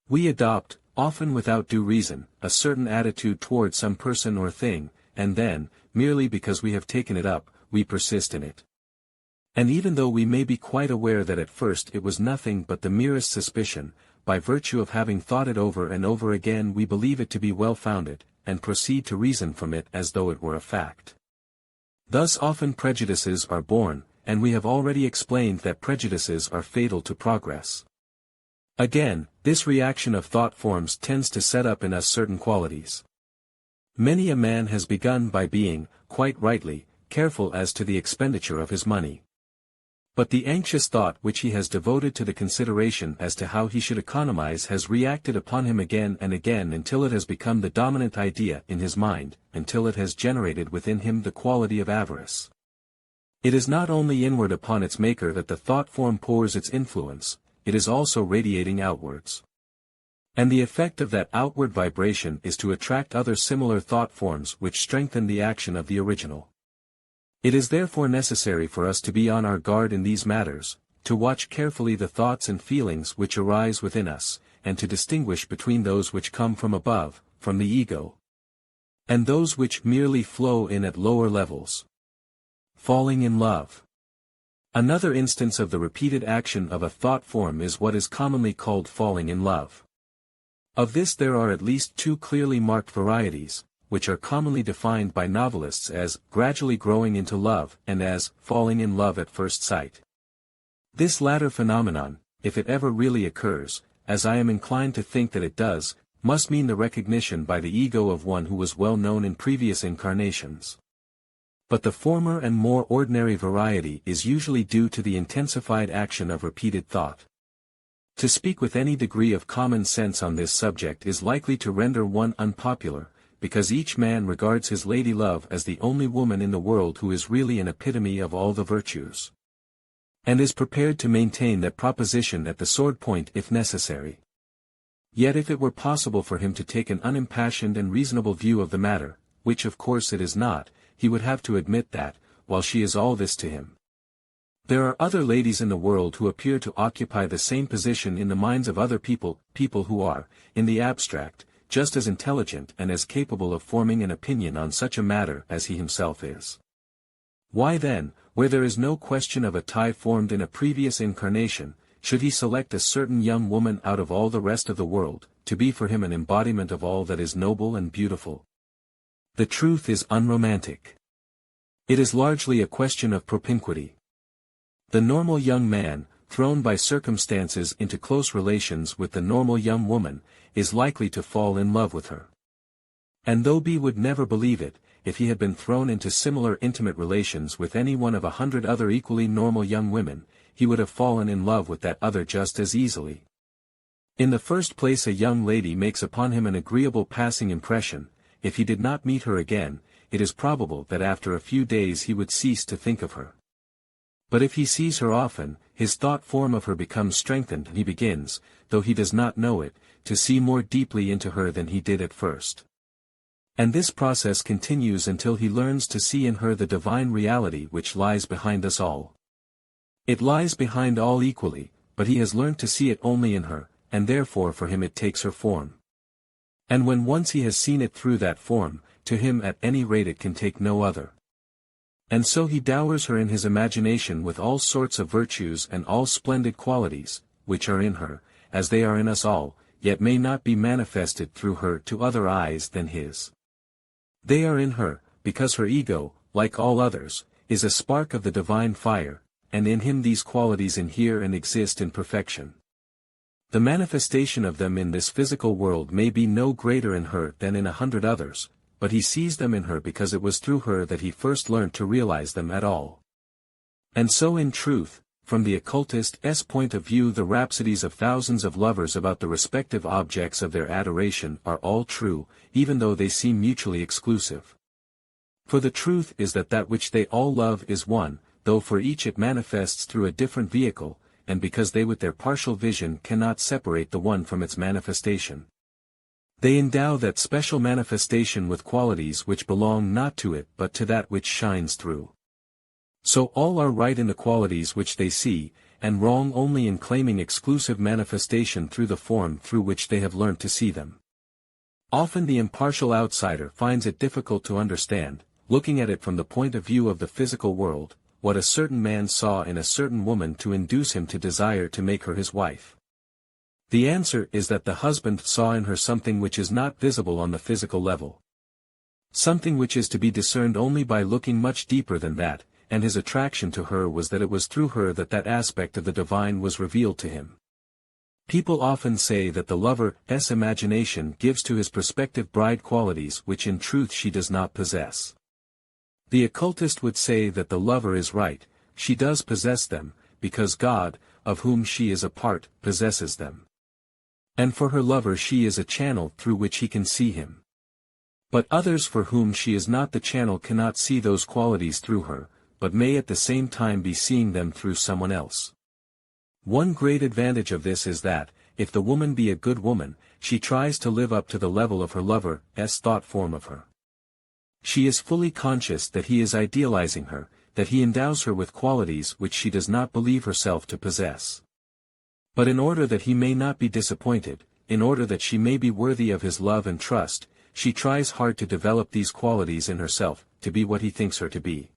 We adopt, often without due reason, a certain attitude toward some person or thing, and then, merely because we have taken it up, we persist in it. And even though we may be quite aware that at first it was nothing but the merest suspicion, by virtue of having thought it over and over again we believe it to be well-founded, and proceed to reason from it as though it were a fact. Thus often prejudices are born, and we have already explained that prejudices are fatal to progress. Again, this reaction of thought forms tends to set up in us certain qualities. Many a man has begun by being, quite rightly, careful as to the expenditure of his money. But the anxious thought which he has devoted to the consideration as to how he should economize has reacted upon him again and again until it has become the dominant idea in his mind, until it has generated within him the quality of avarice. It is not only inward upon its maker that the thought form pours its influence, it is also radiating outwards. And the effect of that outward vibration is to attract other similar thought forms which strengthen the action of the original. It is therefore necessary for us to be on our guard in these matters, to watch carefully the thoughts and feelings which arise within us, and to distinguish between those which come from above, from the ego, and those which merely flow in at lower levels. Falling in love. Another instance of the repeated action of a thought form is what is commonly called falling in love. Of this there are at least two clearly marked varieties, which are commonly defined by novelists as gradually growing into love and as falling in love at first sight. This latter phenomenon, if it ever really occurs, as I am inclined to think that it does, must mean the recognition by the ego of one who was well known in previous incarnations. But the former and more ordinary variety is usually due to the intensified action of repeated thought. To speak with any degree of common sense on this subject is likely to render one unpopular, because each man regards his lady love as the only woman in the world who is really an epitome of all the virtues, and is prepared to maintain that proposition at the sword point if necessary. Yet if it were possible for him to take an unimpassioned and reasonable view of the matter, which of course it is not, he would have to admit that, while she is all this to him, there are other ladies in the world who appear to occupy the same position in the minds of other people who are, in the abstract, just as intelligent and as capable of forming an opinion on such a matter as he himself is. Why then, where there is no question of a tie formed in a previous incarnation, should he select a certain young woman out of all the rest of the world, to be for him an embodiment of all that is noble and beautiful? The truth is unromantic. It is largely a question of propinquity. The normal young man, thrown by circumstances into close relations with the normal young woman, is likely to fall in love with her. And though B would never believe it, if he had been thrown into similar intimate relations with any one of 100 other equally normal young women, he would have fallen in love with that other just as easily. In the first place, a young lady makes upon him an agreeable passing impression. If he did not meet her again, it is probable that after a few days he would cease to think of her. But if he sees her often, his thought form of her becomes strengthened and he begins, though he does not know it, to see more deeply into her than he did at first. And this process continues until he learns to see in her the divine reality which lies behind us all. It lies behind all equally, but he has learnt to see it only in her, and therefore for him it takes her form. And when once he has seen it through that form, to him at any rate it can take no other. And so he dowers her in his imagination with all sorts of virtues and all splendid qualities, which are in her, as they are in us all, yet may not be manifested through her to other eyes than his. They are in her, because her ego, like all others, is a spark of the divine fire, and in him these qualities inhere and exist in perfection. The manifestation of them in this physical world may be no greater in her than in 100 others, but he sees them in her because it was through her that he first learnt to realize them at all. And so in truth, from the occultist's point of view, the rhapsodies of thousands of lovers about the respective objects of their adoration are all true, even though they seem mutually exclusive. For the truth is that which they all love is one, though for each it manifests through a different vehicle, and because they with their partial vision cannot separate the one from its manifestation, they endow that special manifestation with qualities which belong not to it but to that which shines through. So all are right in the qualities which they see, and wrong only in claiming exclusive manifestation through the form through which they have learnt to see them. Often the impartial outsider finds it difficult to understand, looking at it from the point of view of the physical world, what a certain man saw in a certain woman to induce him to desire to make her his wife. The answer is that the husband saw in her something which is not visible on the physical level. Something which is to be discerned only by looking much deeper than that, and his attraction to her was that it was through her that aspect of the divine was revealed to him. People often say that the lover's imagination gives to his prospective bride qualities which in truth she does not possess. The occultist would say that the lover is right, she does possess them, because God, of whom she is a part, possesses them. And for her lover she is a channel through which he can see him. But others for whom she is not the channel cannot see those qualities through her, but may at the same time be seeing them through someone else. One great advantage of this is that, if the woman be a good woman, she tries to live up to the level of her lover's thought form of her. She is fully conscious that he is idealizing her, that he endows her with qualities which she does not believe herself to possess. But in order that he may not be disappointed, in order that she may be worthy of his love and trust, she tries hard to develop these qualities in herself, to be what he thinks her to be.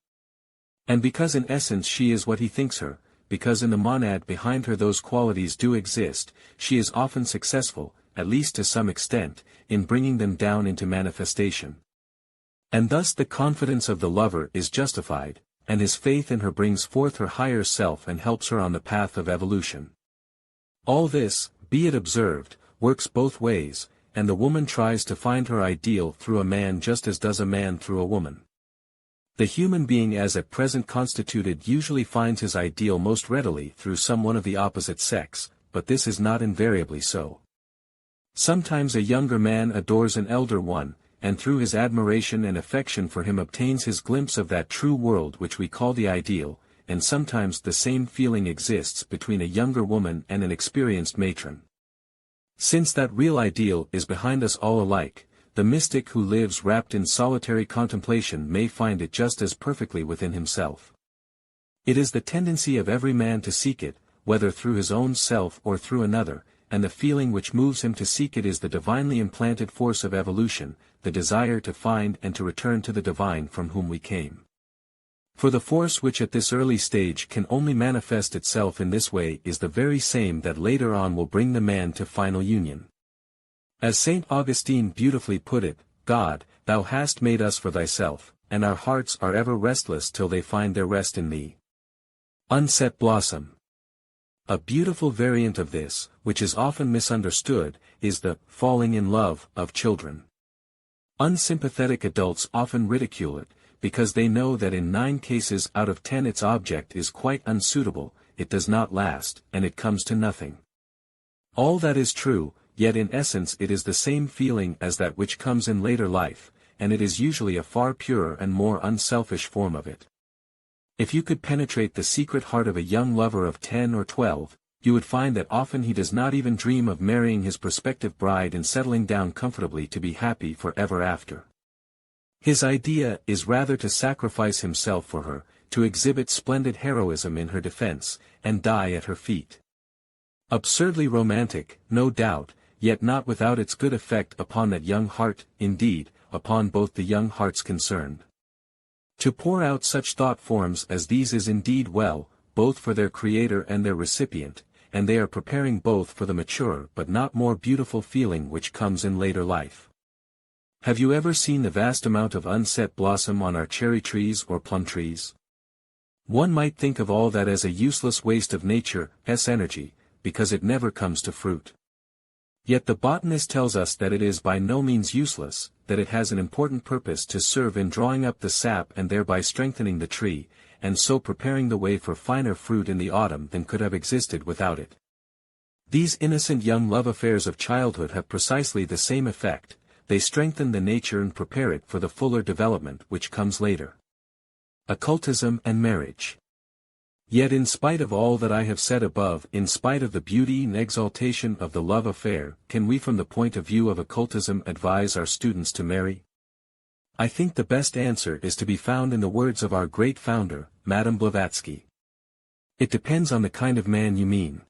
And because in essence she is what he thinks her, because in the monad behind her those qualities do exist, she is often successful, at least to some extent, in bringing them down into manifestation. And thus the confidence of the lover is justified, and his faith in her brings forth her higher self and helps her on the path of evolution. All this, be it observed, works both ways, and the woman tries to find her ideal through a man just as does a man through a woman. The human being as at present constituted usually finds his ideal most readily through someone of the opposite sex, but this is not invariably so. Sometimes a younger man adores an elder one, and through his admiration and affection for him obtains his glimpse of that true world which we call the ideal, and sometimes the same feeling exists between a younger woman and an experienced matron. Since that real ideal is behind us all alike, the mystic who lives wrapped in solitary contemplation may find it just as perfectly within himself. It is the tendency of every man to seek it, whether through his own self or through another, and the feeling which moves him to seek it is the divinely implanted force of evolution, the desire to find and to return to the divine from whom we came. For the force which at this early stage can only manifest itself in this way is the very same that later on will bring the man to final union. As St. Augustine beautifully put it, God, thou hast made us for thyself, and our hearts are ever restless till they find their rest in thee. Unset blossom. A beautiful variant of this, which is often misunderstood, is the falling in love of children. Unsympathetic adults often ridicule it, because they know that in 9 cases out of 10 its object is quite unsuitable, it does not last, and it comes to nothing. All that is true, yet in essence it is the same feeling as that which comes in later life, and it is usually a far purer and more unselfish form of it. If you could penetrate the secret heart of a young lover of 10 or 12, you would find that often he does not even dream of marrying his prospective bride and settling down comfortably to be happy forever after. His idea is rather to sacrifice himself for her, to exhibit splendid heroism in her defense, and die at her feet. Absurdly romantic, no doubt, yet not without its good effect upon that young heart, indeed, upon both the young hearts concerned. To pour out such thought forms as these is indeed well, both for their creator and their recipient, and they are preparing both for the mature but not more beautiful feeling which comes in later life. Have you ever seen the vast amount of unset blossom on our cherry trees or plum trees? One might think of all that as a useless waste of nature's energy, because it never comes to fruit. Yet the botanist tells us that it is by no means useless, that it has an important purpose to serve in drawing up the sap and thereby strengthening the tree, and so preparing the way for finer fruit in the autumn than could have existed without it. These innocent young love affairs of childhood have precisely the same effect, they strengthen the nature and prepare it for the fuller development which comes later. Occultism and marriage. Yet in spite of all that I have said above, in spite of the beauty and exaltation of the love affair, can we from the point of view of occultism advise our students to marry? I think the best answer is to be found in the words of our great founder, Madame Blavatsky. It depends on the kind of man you mean.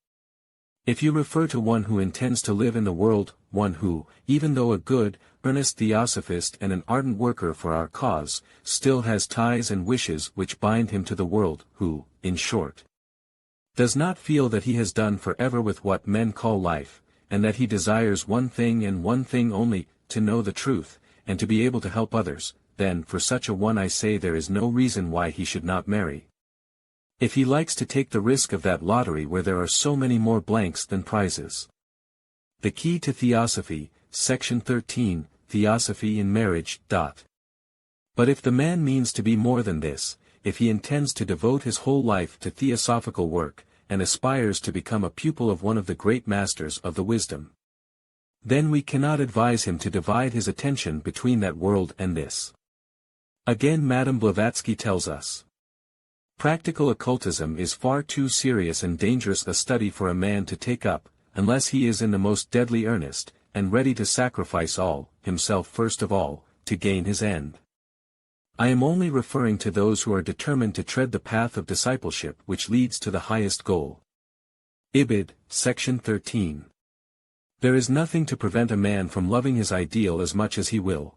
If you refer to one who intends to live in the world, one who, even though a good, earnest theosophist and an ardent worker for our cause, still has ties and wishes which bind him to the world, who, in short, does not feel that he has done forever with what men call life, and that he desires one thing and one thing only, to know the truth, and to be able to help others, then for such a one I say there is no reason why he should not marry. If he likes to take the risk of that lottery where there are so many more blanks than prizes. The Key to Theosophy, Section 13, Theosophy in Marriage. But if the man means to be more than this, if he intends to devote his whole life to theosophical work, and aspires to become a pupil of one of the great masters of the wisdom, then we cannot advise him to divide his attention between that world and this. Again Madame Blavatsky tells us, practical occultism is far too serious and dangerous a study for a man to take up, unless he is in the most deadly earnest, and ready to sacrifice all, himself first of all, to gain his end. I am only referring to those who are determined to tread the path of discipleship which leads to the highest goal. Ibid, Section 13. There is nothing to prevent a man from loving his ideal as much as he will.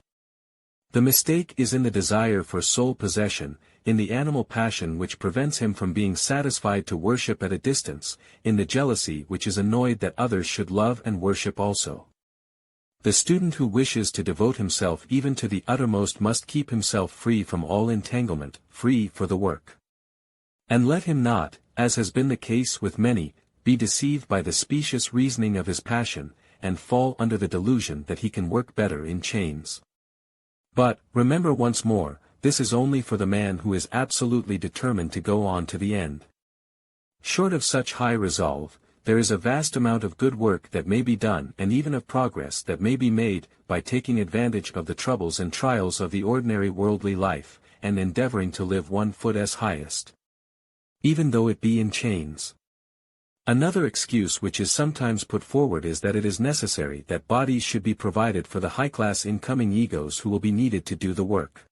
The mistake is in the desire for sole possession, in the animal passion which prevents him from being satisfied to worship at a distance, in the jealousy which is annoyed that others should love and worship also. The student who wishes to devote himself even to the uttermost must keep himself free from all entanglement, free for the work. And let him not, as has been the case with many, be deceived by the specious reasoning of his passion, and fall under the delusion that he can work better in chains. But, remember once more, this is only for the man who is absolutely determined to go on to the end. Short of such high resolve, there is a vast amount of good work that may be done and even of progress that may be made, by taking advantage of the troubles and trials of the ordinary worldly life, and endeavoring to live 1 foot as highest, even though it be in chains. Another excuse which is sometimes put forward is that it is necessary that bodies should be provided for the high-class incoming egos who will be needed to do the work.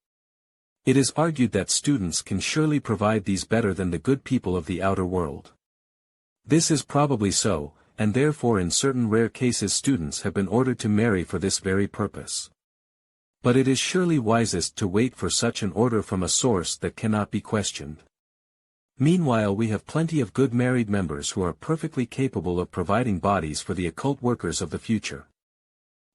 It is argued that students can surely provide these better than the good people of the outer world. This is probably so, and therefore in certain rare cases students have been ordered to marry for this very purpose. But it is surely wisest to wait for such an order from a source that cannot be questioned. Meanwhile we have plenty of good married members who are perfectly capable of providing bodies for the occult workers of the future.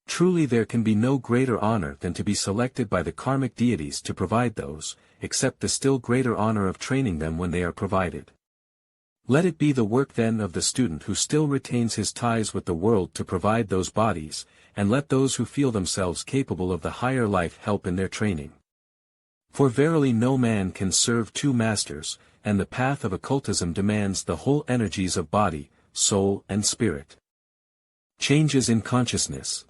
Truly there can be no greater honor than to be selected by the karmic deities to provide those, except the still greater honor of training them when they are provided. Let it be the work then of the student who still retains his ties with the world to provide those bodies, and let those who feel themselves capable of the higher life help in their training. For verily no man can serve 2 masters, and the path of occultism demands the whole energies of body, soul and spirit. Changes in consciousness.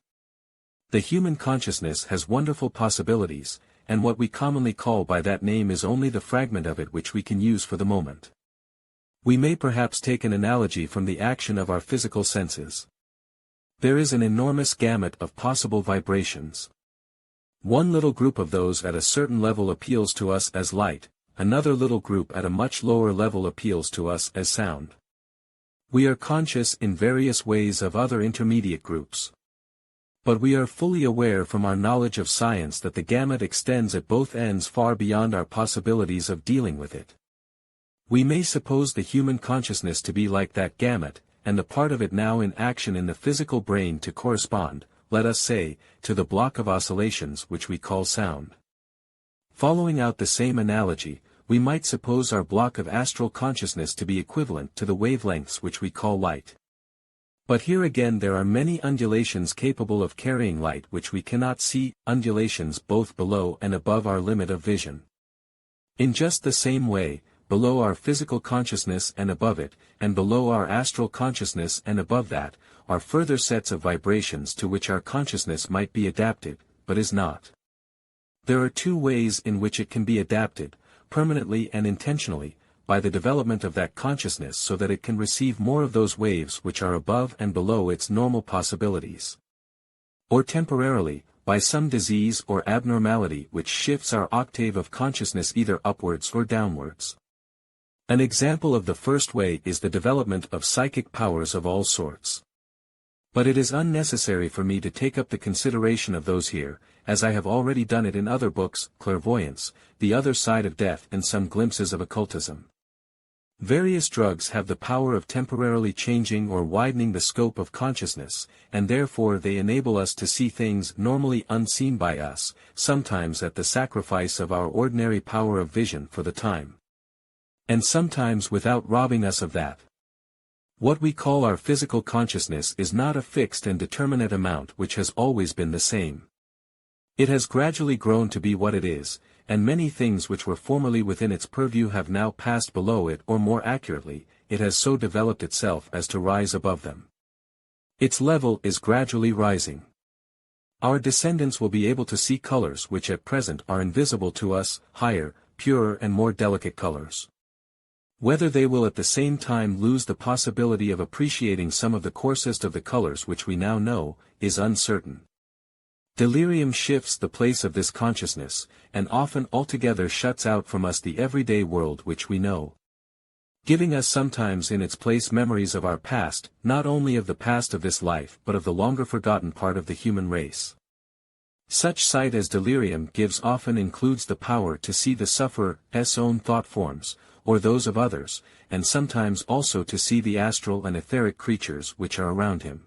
The human consciousness has wonderful possibilities, and what we commonly call by that name is only the fragment of it which we can use for the moment. We may perhaps take an analogy from the action of our physical senses. There is an enormous gamut of possible vibrations. One little group of those at a certain level appeals to us as light, another little group at a much lower level appeals to us as sound. We are conscious in various ways of other intermediate groups. But we are fully aware from our knowledge of science that the gamut extends at both ends far beyond our possibilities of dealing with it. We may suppose the human consciousness to be like that gamut, and the part of it now in action in the physical brain to correspond, let us say, to the block of oscillations which we call sound. Following out the same analogy, we might suppose our block of astral consciousness to be equivalent to the wavelengths which we call light. But here again there are many undulations capable of carrying light which we cannot see, undulations both below and above our limit of vision. In just the same way, below our physical consciousness and above it, and below our astral consciousness and above that, are further sets of vibrations to which our consciousness might be adapted, but is not. There are 2 ways in which it can be adapted, permanently and intentionally, by the development of that consciousness so that it can receive more of those waves which are above and below its normal possibilities. Or temporarily, by some disease or abnormality which shifts our octave of consciousness either upwards or downwards. An example of the first way is the development of psychic powers of all sorts. But it is unnecessary for me to take up the consideration of those here, as I have already done it in other books, Clairvoyance, The Other Side of Death and some glimpses of occultism. Various drugs have the power of temporarily changing or widening the scope of consciousness, and therefore they enable us to see things normally unseen by us, sometimes at the sacrifice of our ordinary power of vision for the time. And sometimes without robbing us of that. What we call our physical consciousness is not a fixed and determinate amount which has always been the same. It has gradually grown to be what it is, and many things which were formerly within its purview have now passed below it, or more accurately, it has so developed itself as to rise above them. Its level is gradually rising. Our descendants will be able to see colors which at present are invisible to us, higher, purer and more delicate colors. Whether they will at the same time lose the possibility of appreciating some of the coarsest of the colors which we now know, is uncertain. Delirium shifts the place of this consciousness, and often altogether shuts out from us the everyday world which we know. Giving us sometimes in its place memories of our past, not only of the past of this life but of the longer forgotten part of the human race. Such sight as delirium gives often includes the power to see the sufferer's own thought forms, or those of others, and sometimes also to see the astral and etheric creatures which are around him.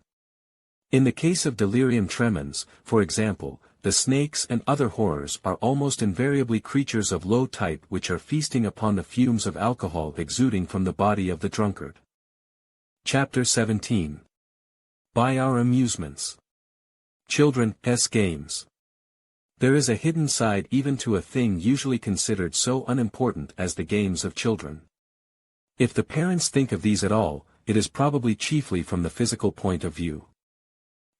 In the case of delirium tremens, for example, the snakes and other horrors are almost invariably creatures of low type which are feasting upon the fumes of alcohol exuding from the body of the drunkard. Chapter 17. By our amusements. Children's games. There is a hidden side even to a thing usually considered so unimportant as the games of children. If the parents think of these at all, it is probably chiefly from the physical point of view.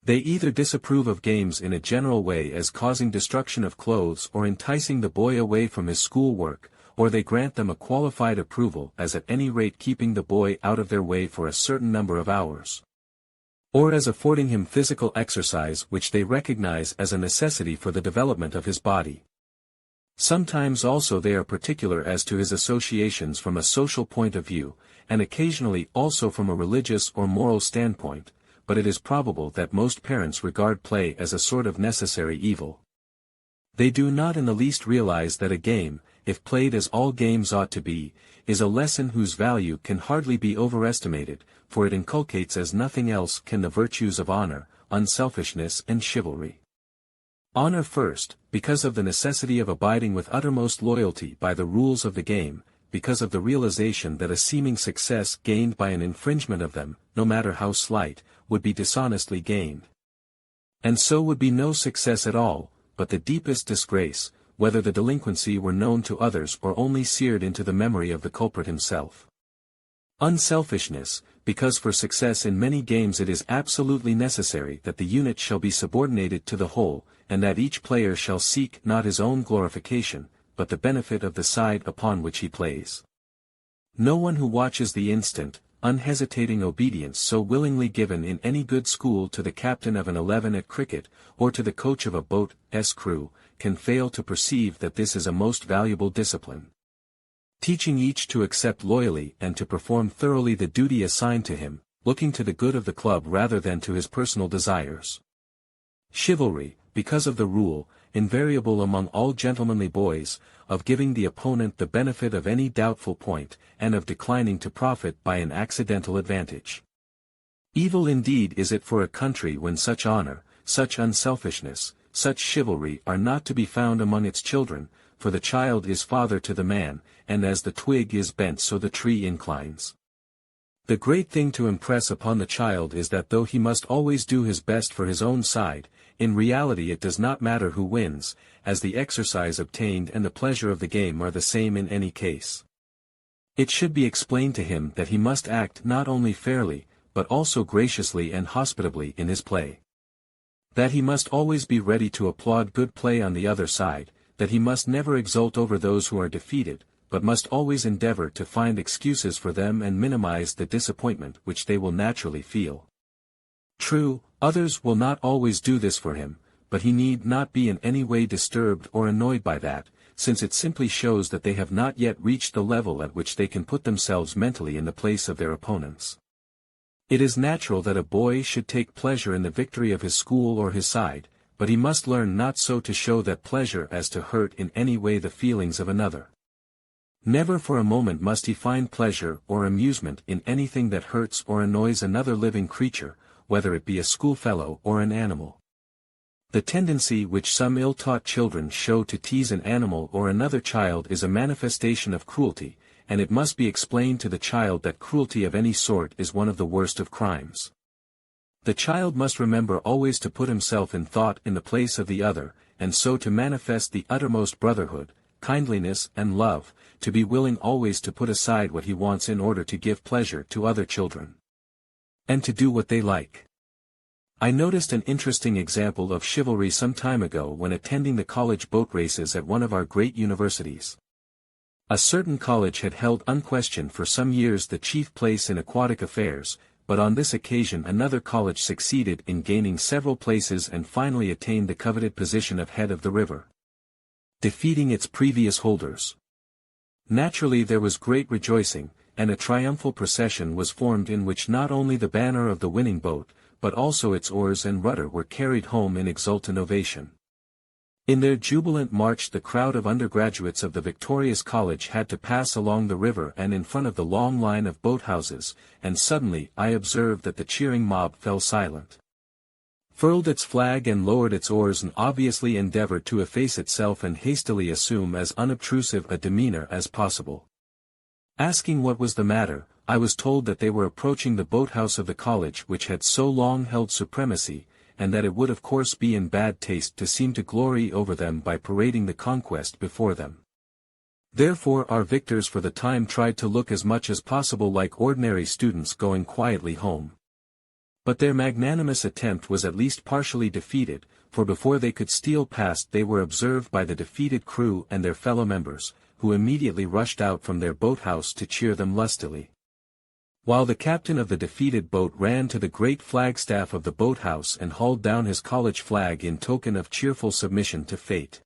They either disapprove of games in a general way as causing destruction of clothes or enticing the boy away from his schoolwork, or they grant them a qualified approval as at any rate keeping the boy out of their way for a certain number of hours. Or as affording him physical exercise which they recognize as a necessity for the development of his body. Sometimes also they are particular as to his associations from a social point of view, and occasionally also from a religious or moral standpoint, but it is probable that most parents regard play as a sort of necessary evil. They do not in the least realize that a game, if played as all games ought to be, is a lesson whose value can hardly be overestimated, for it inculcates as nothing else can the virtues of honor, unselfishness and chivalry. Honor first, because of the necessity of abiding with uttermost loyalty by the rules of the game, because of the realization that a seeming success gained by an infringement of them, no matter how slight, would be dishonestly gained. And so would be no success at all, but the deepest disgrace, whether the delinquency were known to others or only seared into the memory of the culprit himself. Unselfishness, because for success in many games it is absolutely necessary that the unit shall be subordinated to the whole, and that each player shall seek not his own glorification, but the benefit of the side upon which he plays. No one who watches the instant, unhesitating obedience so willingly given in any good school to the captain of an 11 at cricket, or to the coach of a boat's crew, can fail to perceive that this is a most valuable discipline. Teaching each to accept loyally and to perform thoroughly the duty assigned to him, looking to the good of the club rather than to his personal desires. Chivalry, because of the rule, invariable among all gentlemanly boys, of giving the opponent the benefit of any doubtful point, and of declining to profit by an accidental advantage. Evil indeed is it for a country when such honor, such unselfishness, such chivalry are not to be found among its children, for the child is father to the man, and as the twig is bent so the tree inclines. The great thing to impress upon the child is that though he must always do his best for his own side, in reality it does not matter who wins, as the exercise obtained and the pleasure of the game are the same in any case. It should be explained to him that he must act not only fairly, but also graciously and hospitably in his play. That he must always be ready to applaud good play on the other side, that he must never exult over those who are defeated, but must always endeavor to find excuses for them and minimize the disappointment which they will naturally feel. True, others will not always do this for him, but he need not be in any way disturbed or annoyed by that, since it simply shows that they have not yet reached the level at which they can put themselves mentally in the place of their opponents. It is natural that a boy should take pleasure in the victory of his school or his side, but he must learn not so to show that pleasure as to hurt in any way the feelings of another. Never for a moment must he find pleasure or amusement in anything that hurts or annoys another living creature, whether it be a schoolfellow or an animal. The tendency which some ill-taught children show to tease an animal or another child is a manifestation of cruelty, and it must be explained to the child that cruelty of any sort is one of the worst of crimes. The child must remember always to put himself in thought in the place of the other, and so to manifest the uttermost brotherhood, kindliness and love, to be willing always to put aside what he wants in order to give pleasure to other children. And to do what they like. I noticed an interesting example of chivalry some time ago when attending the college boat races at one of our great universities. A certain college had held unquestioned for some years the chief place in aquatic affairs, but on this occasion another college succeeded in gaining several places and finally attained the coveted position of head of the river, defeating its previous holders. Naturally there was great rejoicing, and a triumphal procession was formed in which not only the banner of the winning boat, but also its oars and rudder were carried home in exultant ovation. In their jubilant march the crowd of undergraduates of the victorious college had to pass along the river and in front of the long line of boathouses, and suddenly I observed that the cheering mob fell silent, furled its flag and lowered its oars and obviously endeavored to efface itself and hastily assume as unobtrusive a demeanor as possible. Asking what was the matter, I was told that they were approaching the boathouse of the college which had so long held supremacy, and that it would of course be in bad taste to seem to glory over them by parading the conquest before them. Therefore our victors for the time tried to look as much as possible like ordinary students going quietly home. But their magnanimous attempt was at least partially defeated, for before they could steal past they were observed by the defeated crew and their fellow members, who immediately rushed out from their boathouse to cheer them lustily. While the captain of the defeated boat ran to the great flagstaff of the boathouse and hauled down his college flag in token of cheerful submission to fate.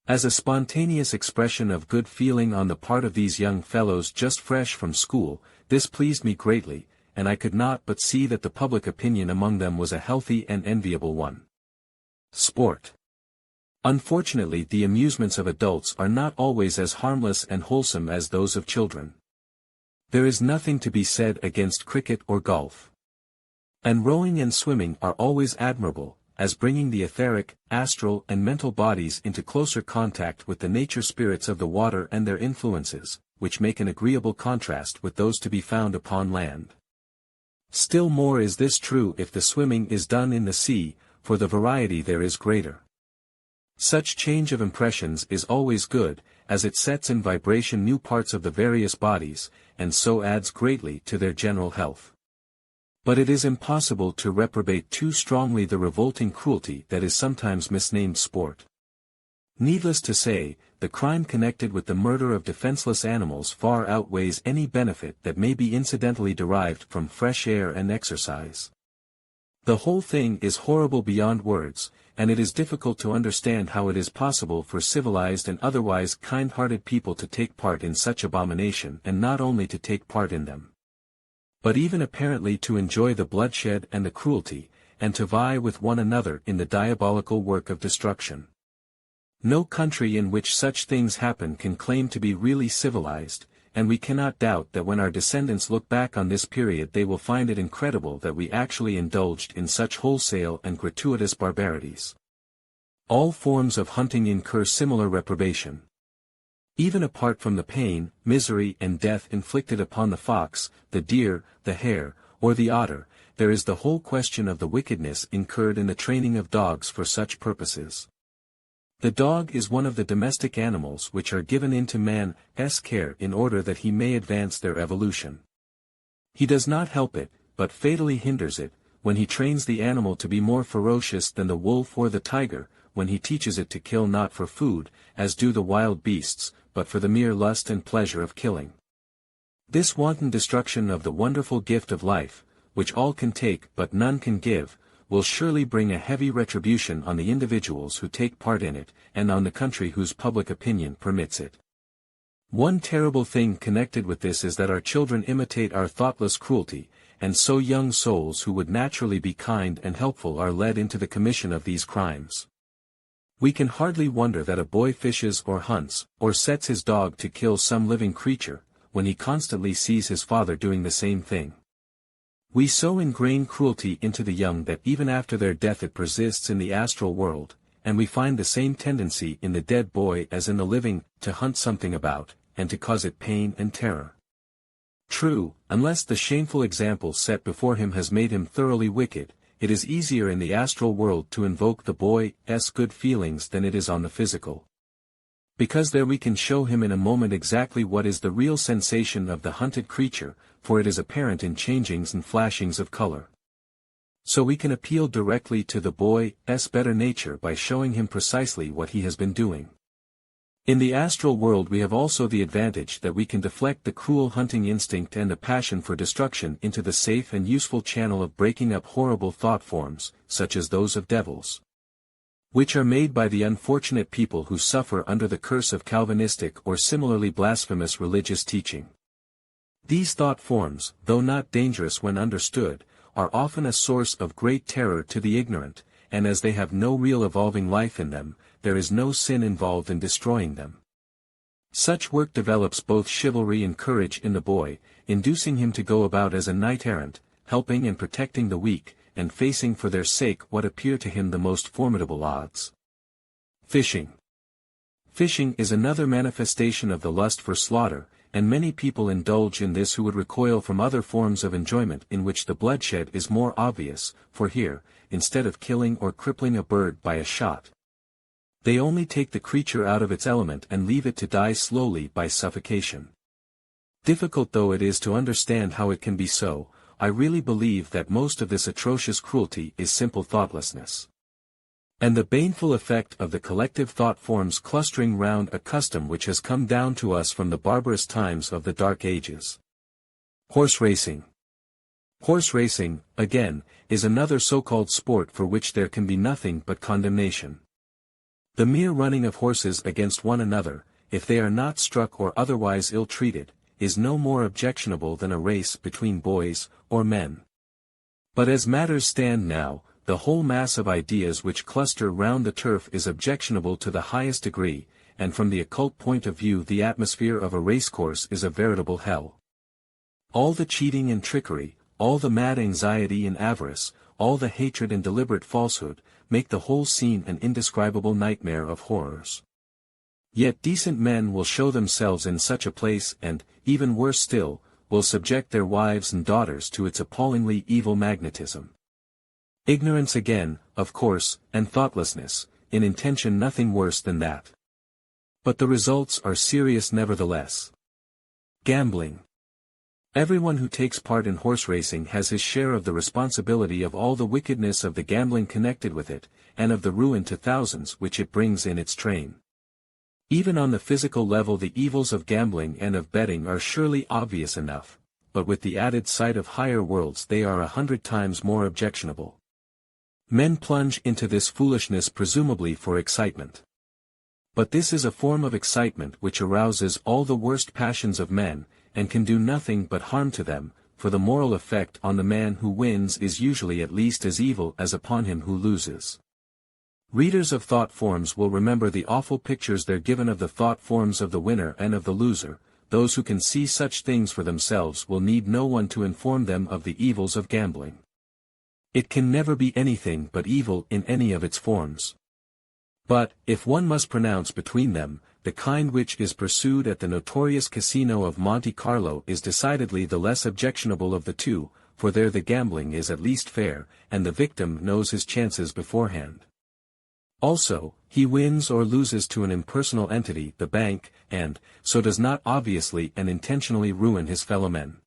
As a spontaneous expression of good feeling on the part of these young fellows just fresh from school, this pleased me greatly, and I could not but see that the public opinion among them was a healthy and enviable one. Sport. Unfortunately, the amusements of adults are not always as harmless and wholesome as those of children. There is nothing to be said against cricket or golf. And rowing and swimming are always admirable, as bringing the etheric, astral and mental bodies into closer contact with the nature spirits of the water and their influences, which make an agreeable contrast with those to be found upon land. Still more is this true if the swimming is done in the sea, for the variety there is greater. Such change of impressions is always good, as it sets in vibration new parts of the various bodies, and so adds greatly to their general health. But it is impossible to reprobate too strongly the revolting cruelty that is sometimes misnamed sport. Needless to say, the crime connected with the murder of defenseless animals far outweighs any benefit that may be incidentally derived from fresh air and exercise. The whole thing is horrible beyond words, and it is difficult to understand how it is possible for civilized and otherwise kind-hearted people to take part in such abomination, and not only to take part in them, but even apparently to enjoy the bloodshed and the cruelty, and to vie with one another in the diabolical work of destruction. No country in which such things happen can claim to be really civilized, and we cannot doubt that when our descendants look back on this period they will find it incredible that we actually indulged in such wholesale and gratuitous barbarities. All forms of hunting incur similar reprobation. Even apart from the pain, misery and death inflicted upon the fox, the deer, the hare, or the otter, there is the whole question of the wickedness incurred in the training of dogs for such purposes. The dog is one of the domestic animals which are given into man's care in order that he may advance their evolution. He does not help it, but fatally hinders it, when he trains the animal to be more ferocious than the wolf or the tiger, when he teaches it to kill not for food, as do the wild beasts, but for the mere lust and pleasure of killing. This wanton destruction of the wonderful gift of life, which all can take but none can give, will surely bring a heavy retribution on the individuals who take part in it, and on the country whose public opinion permits it. One terrible thing connected with this is that our children imitate our thoughtless cruelty, and so young souls who would naturally be kind and helpful are led into the commission of these crimes. We can hardly wonder that a boy fishes or hunts, or sets his dog to kill some living creature, when he constantly sees his father doing the same thing. We so ingrain cruelty into the young that even after their death it persists in the astral world, and we find the same tendency in the dead boy as in the living, to hunt something about, and to cause it pain and terror. True, unless the shameful example set before him has made him thoroughly wicked, it is easier in the astral world to invoke the boy's good feelings than it is on the physical. Because there we can show him in a moment exactly what is the real sensation of the hunted creature, for it is apparent in changings and flashings of color. So we can appeal directly to the boy's better nature by showing him precisely what he has been doing. In the astral world we have also the advantage that we can deflect the cruel hunting instinct and the passion for destruction into the safe and useful channel of breaking up horrible thought forms, such as those of devils, which are made by the unfortunate people who suffer under the curse of Calvinistic or similarly blasphemous religious teaching. These thought forms, though not dangerous when understood, are often a source of great terror to the ignorant, and as they have no real evolving life in them, there is no sin involved in destroying them. Such work develops both chivalry and courage in the boy, inducing him to go about as a knight-errant, helping and protecting the weak, and facing for their sake what appear to him the most formidable odds. Fishing. Fishing is another manifestation of the lust for slaughter, and many people indulge in this who would recoil from other forms of enjoyment in which the bloodshed is more obvious, for here, instead of killing or crippling a bird by a shot, they only take the creature out of its element and leave it to die slowly by suffocation. Difficult though it is to understand how it can be so, I really believe that most of this atrocious cruelty is simple thoughtlessness. And the baneful effect of the collective thought forms clustering round a custom which has come down to us from the barbarous times of the Dark Ages. Horse racing. Horse racing, again, is another so-called sport for which there can be nothing but condemnation. The mere running of horses against one another, if they are not struck or otherwise ill-treated, is no more objectionable than a race between boys, or men. But as matters stand now, the whole mass of ideas which cluster round the turf is objectionable to the highest degree, and from the occult point of view the atmosphere of a racecourse is a veritable hell. All the cheating and trickery, all the mad anxiety and avarice, all the hatred and deliberate falsehood, make the whole scene an indescribable nightmare of horrors. Yet decent men will show themselves in such a place and, even worse still, will subject their wives and daughters to its appallingly evil magnetism. Ignorance again, of course, and thoughtlessness, in intention nothing worse than that. But the results are serious nevertheless. Gambling. Everyone who takes part in horse racing has his share of the responsibility of all the wickedness of the gambling connected with it, and of the ruin to thousands which it brings in its train. Even on the physical level the evils of gambling and of betting are surely obvious enough, but with the added sight of higher worlds they are 100 times more objectionable. Men plunge into this foolishness presumably for excitement. But this is a form of excitement which arouses all the worst passions of men, and can do nothing but harm to them, for the moral effect on the man who wins is usually at least as evil as upon him who loses. Readers of thought forms will remember the awful pictures there given of the thought forms of the winner and of the loser. Those who can see such things for themselves will need no one to inform them of the evils of gambling. It can never be anything but evil in any of its forms. But, if one must pronounce between them, the kind which is pursued at the notorious casino of Monte Carlo is decidedly the less objectionable of the two, for there the gambling is at least fair, and the victim knows his chances beforehand. Also, he wins or loses to an impersonal entity, the bank, and, so does not obviously and intentionally ruin his fellow men.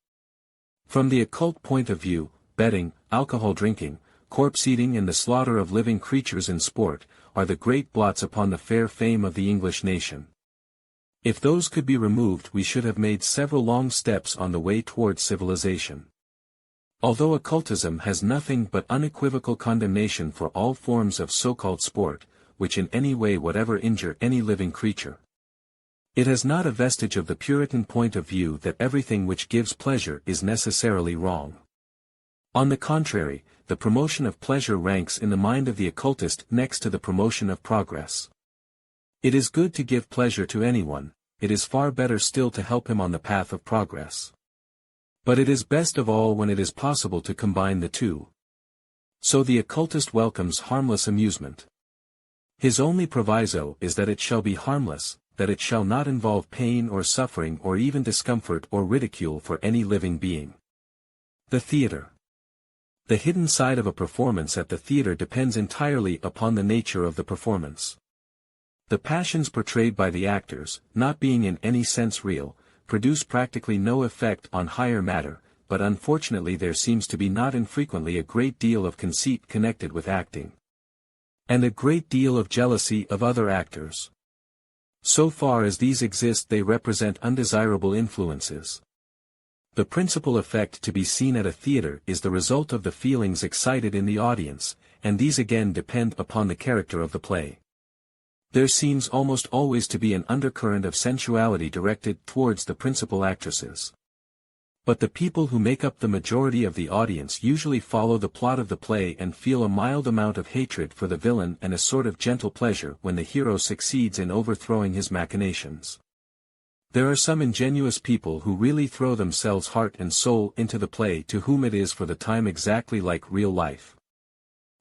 From the occult point of view, betting, alcohol drinking, corpse eating and the slaughter of living creatures in sport, are the great blots upon the fair fame of the English nation. If those could be removed we should have made several long steps on the way towards civilization. Although occultism has nothing but unequivocal condemnation for all forms of so-called sport, which in any way whatever injure any living creature, it has not a vestige of the Puritan point of view that everything which gives pleasure is necessarily wrong. On the contrary, the promotion of pleasure ranks in the mind of the occultist next to the promotion of progress. It is good to give pleasure to anyone, it is far better still to help him on the path of progress. But it is best of all when it is possible to combine the two. So the occultist welcomes harmless amusement. His only proviso is that it shall be harmless, that it shall not involve pain or suffering or even discomfort or ridicule for any living being. The theater. The hidden side of a performance at the theater depends entirely upon the nature of the performance. The passions portrayed by the actors, not being in any sense real, produce practically no effect on higher matter, but unfortunately there seems to be not infrequently a great deal of conceit connected with acting. And a great deal of jealousy of other actors. So far as these exist they represent undesirable influences. The principal effect to be seen at a theater is the result of the feelings excited in the audience, and these again depend upon the character of the play. There seems almost always to be an undercurrent of sensuality directed towards the principal actresses. But the people who make up the majority of the audience usually follow the plot of the play and feel a mild amount of hatred for the villain and a sort of gentle pleasure when the hero succeeds in overthrowing his machinations. There are some ingenuous people who really throw themselves heart and soul into the play to whom it is for the time exactly like real life.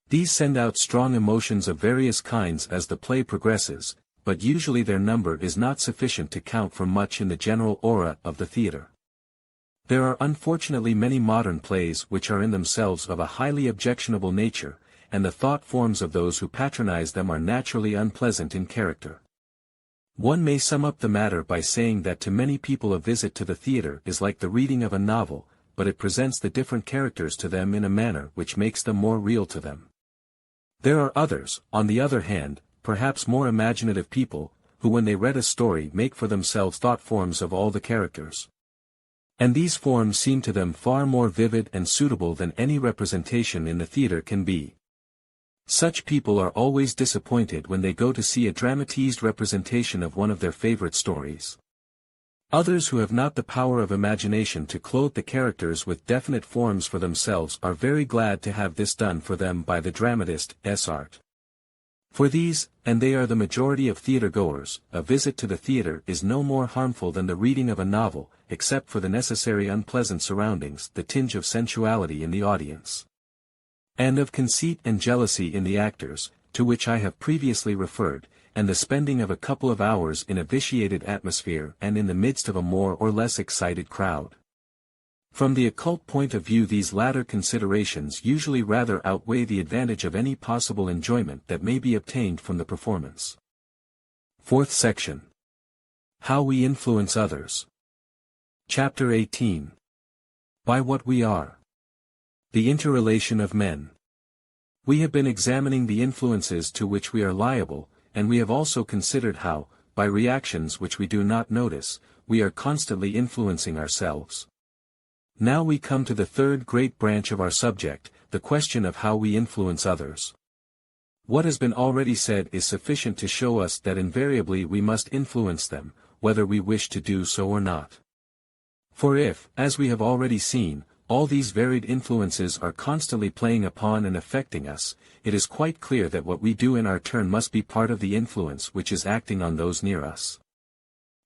These send out strong emotions of various kinds as the play progresses, but usually their number is not sufficient to count for much in the general aura of the theater. There are unfortunately many modern plays which are in themselves of a highly objectionable nature, and the thought forms of those who patronize them are naturally unpleasant in character. One may sum up the matter by saying that to many people a visit to the theater is like the reading of a novel, but it presents the different characters to them in a manner which makes them more real to them. There are others, on the other hand, perhaps more imaginative people, who when they read a story make for themselves thought forms of all the characters. And these forms seem to them far more vivid and suitable than any representation in the theater can be. Such people are always disappointed when they go to see a dramatized representation of one of their favorite stories. Others who have not the power of imagination to clothe the characters with definite forms for themselves are very glad to have this done for them by the dramatist's art. For these, and they are the majority of theater-goers, a visit to the theater is no more harmful than the reading of a novel, except for the necessary unpleasant surroundings, the tinge of sensuality in the audience, and of conceit and jealousy in the actors, to which I have previously referred, and the spending of a couple of hours in a vitiated atmosphere and in the midst of a more or less excited crowd. From the occult point of view, these latter considerations usually rather outweigh the advantage of any possible enjoyment that may be obtained from the performance. Fourth section. How we influence others. Chapter 18. By what we are. The interrelation of men. We have been examining the influences to which we are liable, and we have also considered how, by reactions which we do not notice, we are constantly influencing ourselves. Now we come to the third great branch of our subject, the question of how we influence others. What has been already said is sufficient to show us that invariably we must influence them, whether we wish to do so or not. For if, as we have already seen, all these varied influences are constantly playing upon and affecting us, it is quite clear that what we do in our turn must be part of the influence which is acting on those near us.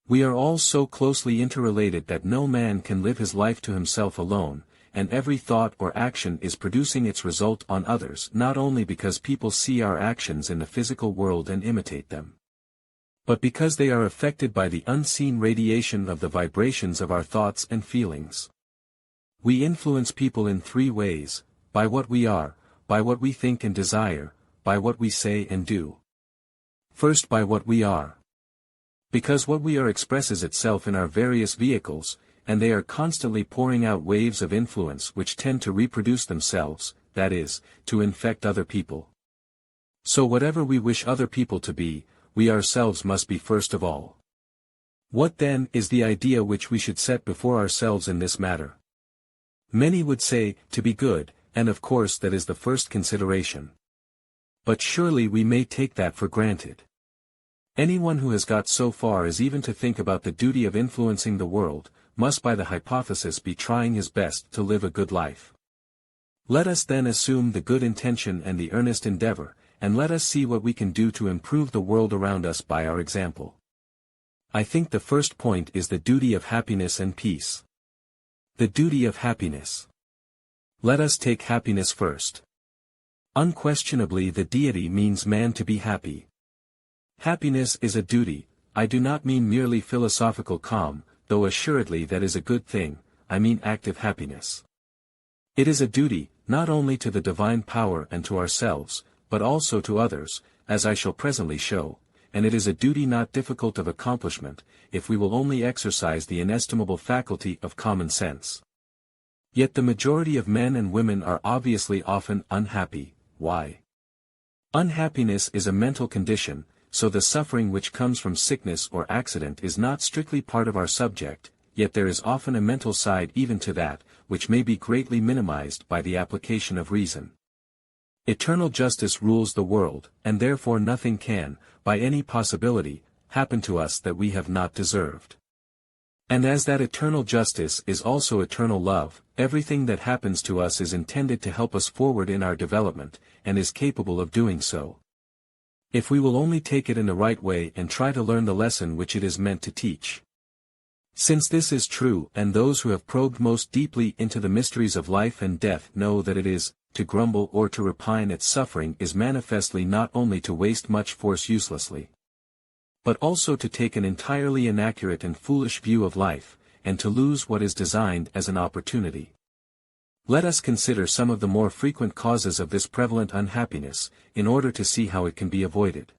We are all so closely interrelated that no man can live his life to himself alone, and every thought or action is producing its result on others, not only because people see our actions in the physical world and imitate them, but because they are affected by the unseen radiation of the vibrations of our thoughts and feelings. We influence people in three ways: by what we are, by what we think and desire, by what we say and do. First, by what we are. Because what we are expresses itself in our various vehicles, and they are constantly pouring out waves of influence which tend to reproduce themselves, that is, to infect other people. So whatever we wish other people to be, we ourselves must be first of all. What then is the idea which we should set before ourselves in this matter? Many would say, to be good, and of course that is the first consideration. But surely we may take that for granted. Anyone who has got so far as even to think about the duty of influencing the world, must by the hypothesis be trying his best to live a good life. Let us then assume the good intention and the earnest endeavor, and let us see what we can do to improve the world around us by our example. I think the first point is the duty of happiness and peace. The duty of happiness. Let us take happiness first. Unquestionably the deity means man to be happy. Happiness is a duty. I do not mean merely philosophical calm, though assuredly that is a good thing, I mean active happiness. It is a duty, not only to the divine power and to ourselves, but also to others, as I shall presently show, and it is a duty not difficult of accomplishment, if we will only exercise the inestimable faculty of common sense. Yet the majority of men and women are obviously often unhappy. Why? Unhappiness is a mental condition, so the suffering which comes from sickness or accident is not strictly part of our subject, yet there is often a mental side even to that, which may be greatly minimized by the application of reason. Eternal justice rules the world, and therefore nothing can, by any possibility, happen to us that we have not deserved. And as that eternal justice is also eternal love, everything that happens to us is intended to help us forward in our development, and is capable of doing so, if we will only take it in the right way and try to learn the lesson which it is meant to teach. Since this is true, and those who have probed most deeply into the mysteries of life and death know that it is, to grumble or to repine at suffering is manifestly not only to waste much force uselessly, but also to take an entirely inaccurate and foolish view of life, and to lose what is designed as an opportunity. Let us consider some of the more frequent causes of this prevalent unhappiness, in order to see how it can be avoided.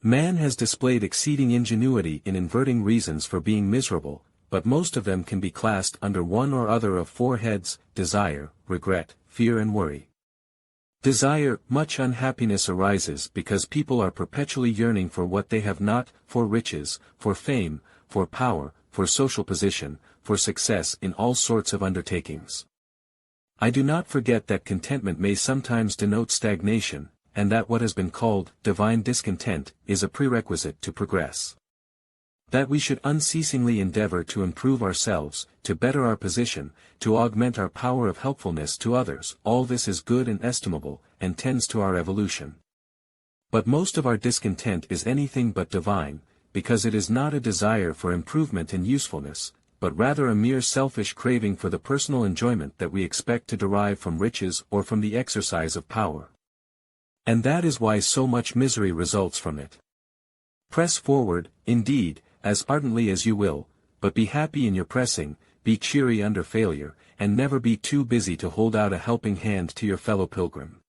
Man has displayed exceeding ingenuity in inverting reasons for being miserable, but most of them can be classed under one or other of four heads: desire, regret, fear and worry. Desire. Much unhappiness arises because people are perpetually yearning for what they have not, for riches, for fame, for power, for social position, for success in all sorts of undertakings. I do not forget that contentment may sometimes denote stagnation, and that what has been called divine discontent is a prerequisite to progress. That we should unceasingly endeavor to improve ourselves, to better our position, to augment our power of helpfulness to others, all this is good and estimable, and tends to our evolution. But most of our discontent is anything but divine, because it is not a desire for improvement and usefulness, but rather a mere selfish craving for the personal enjoyment that we expect to derive from riches or from the exercise of power. And that is why so much misery results from it. Press forward, indeed, as ardently as you will, but be happy in your pressing, be cheery under failure, and never be too busy to hold out a helping hand to your fellow pilgrim.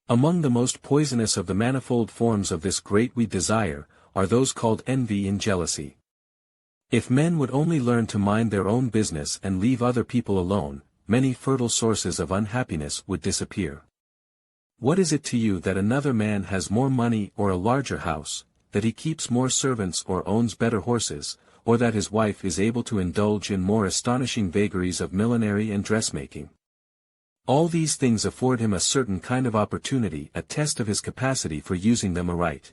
Among the most poisonous of the manifold forms of this great we desire, are those called envy and jealousy. If men would only learn to mind their own business and leave other people alone, many fertile sources of unhappiness would disappear. What is it to you that another man has more money or a larger house, that he keeps more servants or owns better horses, or that his wife is able to indulge in more astonishing vagaries of millinery and dressmaking? All these things afford him a certain kind of opportunity, a test of his capacity for using them aright.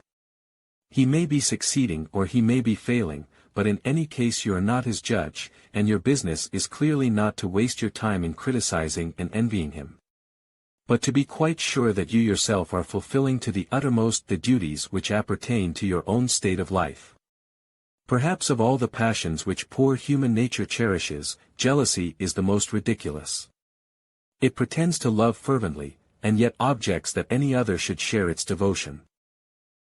He may be succeeding or he may be failing, but in any case you are not his judge, and your business is clearly not to waste your time in criticizing and envying him, but to be quite sure that you yourself are fulfilling to the uttermost the duties which appertain to your own state of life. Perhaps of all the passions which poor human nature cherishes, jealousy is the most ridiculous. It pretends to love fervently, and yet objects that any other should share its devotion.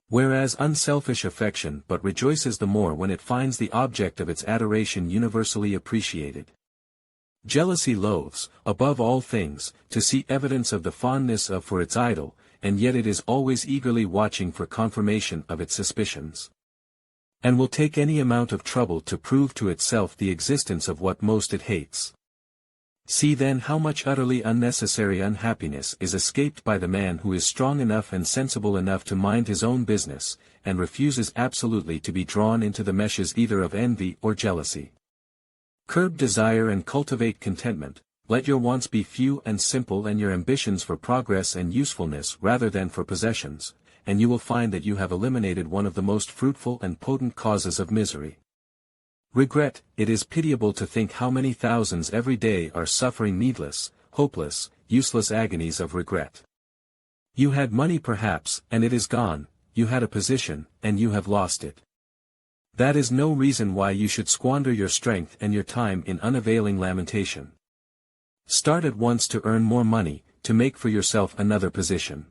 Whereas unselfish affection but rejoices the more when it finds the object of its adoration universally appreciated. Jealousy loathes, above all things, to see evidence of the fondness of for its idol, and yet it is always eagerly watching for confirmation of its suspicions, and will take any amount of trouble to prove to itself the existence of what most it hates. See then how much utterly unnecessary unhappiness is escaped by the man who is strong enough and sensible enough to mind his own business, and refuses absolutely to be drawn into the meshes either of envy or jealousy. Curb desire and cultivate contentment, let your wants be few and simple and your ambitions for progress and usefulness rather than for possessions, and you will find that you have eliminated one of the most fruitful and potent causes of misery. Regret. It is pitiable to think how many thousands every day are suffering needless, hopeless, useless agonies of regret. You had money perhaps, and it is gone, you had a position, and you have lost it. That is no reason why you should squander your strength and your time in unavailing lamentation. Start at once to earn more money, to make for yourself another position.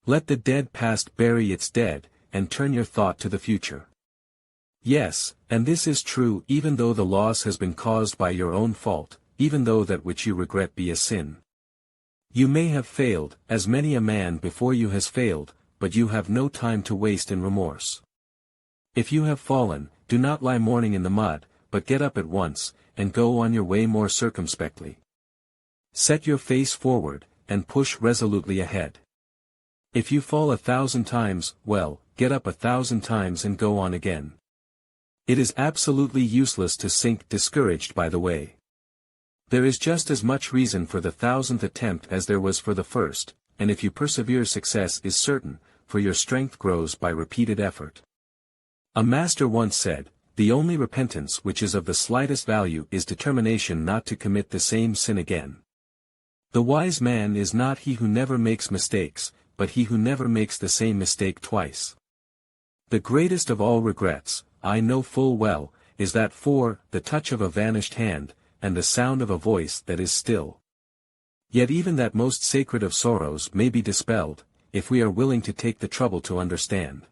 Let the dead past bury its dead, and turn your thought to the future. Yes, and this is true even though the loss has been caused by your own fault, even though that which you regret be a sin. You may have failed, as many a man before you has failed, but you have no time to waste in remorse. If you have fallen, do not lie mourning in the mud, but get up at once, and go on your way more circumspectly. Set your face forward, and push resolutely ahead. If you fall 1,000 times, well, get up 1,000 times and go on again. It is absolutely useless to sink discouraged by the way. There is just as much reason for the 1,000th attempt as there was for the first, and if you persevere success is certain, for your strength grows by repeated effort. A master once said, the only repentance which is of the slightest value is determination not to commit the same sin again. The wise man is not he who never makes mistakes, but he who never makes the same mistake twice. The greatest of all regrets, I know full well, is that for the touch of a vanished hand, and the sound of a voice that is still. Yet even that most sacred of sorrows may be dispelled, if we are willing to take the trouble to understand.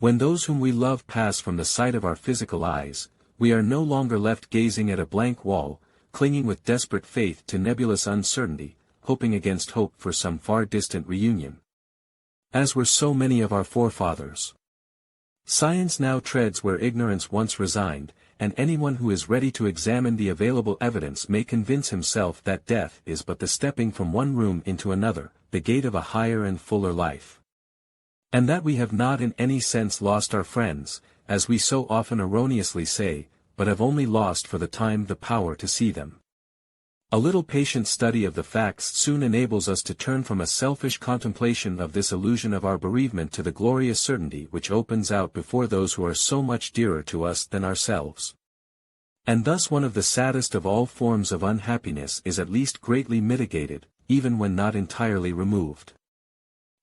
When those whom we love pass from the sight of our physical eyes, we are no longer left gazing at a blank wall, clinging with desperate faith to nebulous uncertainty, hoping against hope for some far distant reunion. As were so many of our forefathers. Science now treads where ignorance once resigned, and anyone who is ready to examine the available evidence may convince himself that death is but the stepping from one room into another, the gate of a higher and fuller life. And that we have not in any sense lost our friends, as we so often erroneously say, but have only lost for the time the power to see them. A little patient study of the facts soon enables us to turn from a selfish contemplation of this illusion of our bereavement to the glorious certainty which opens out before those who are so much dearer to us than ourselves. And thus one of the saddest of all forms of unhappiness is at least greatly mitigated, even when not entirely removed.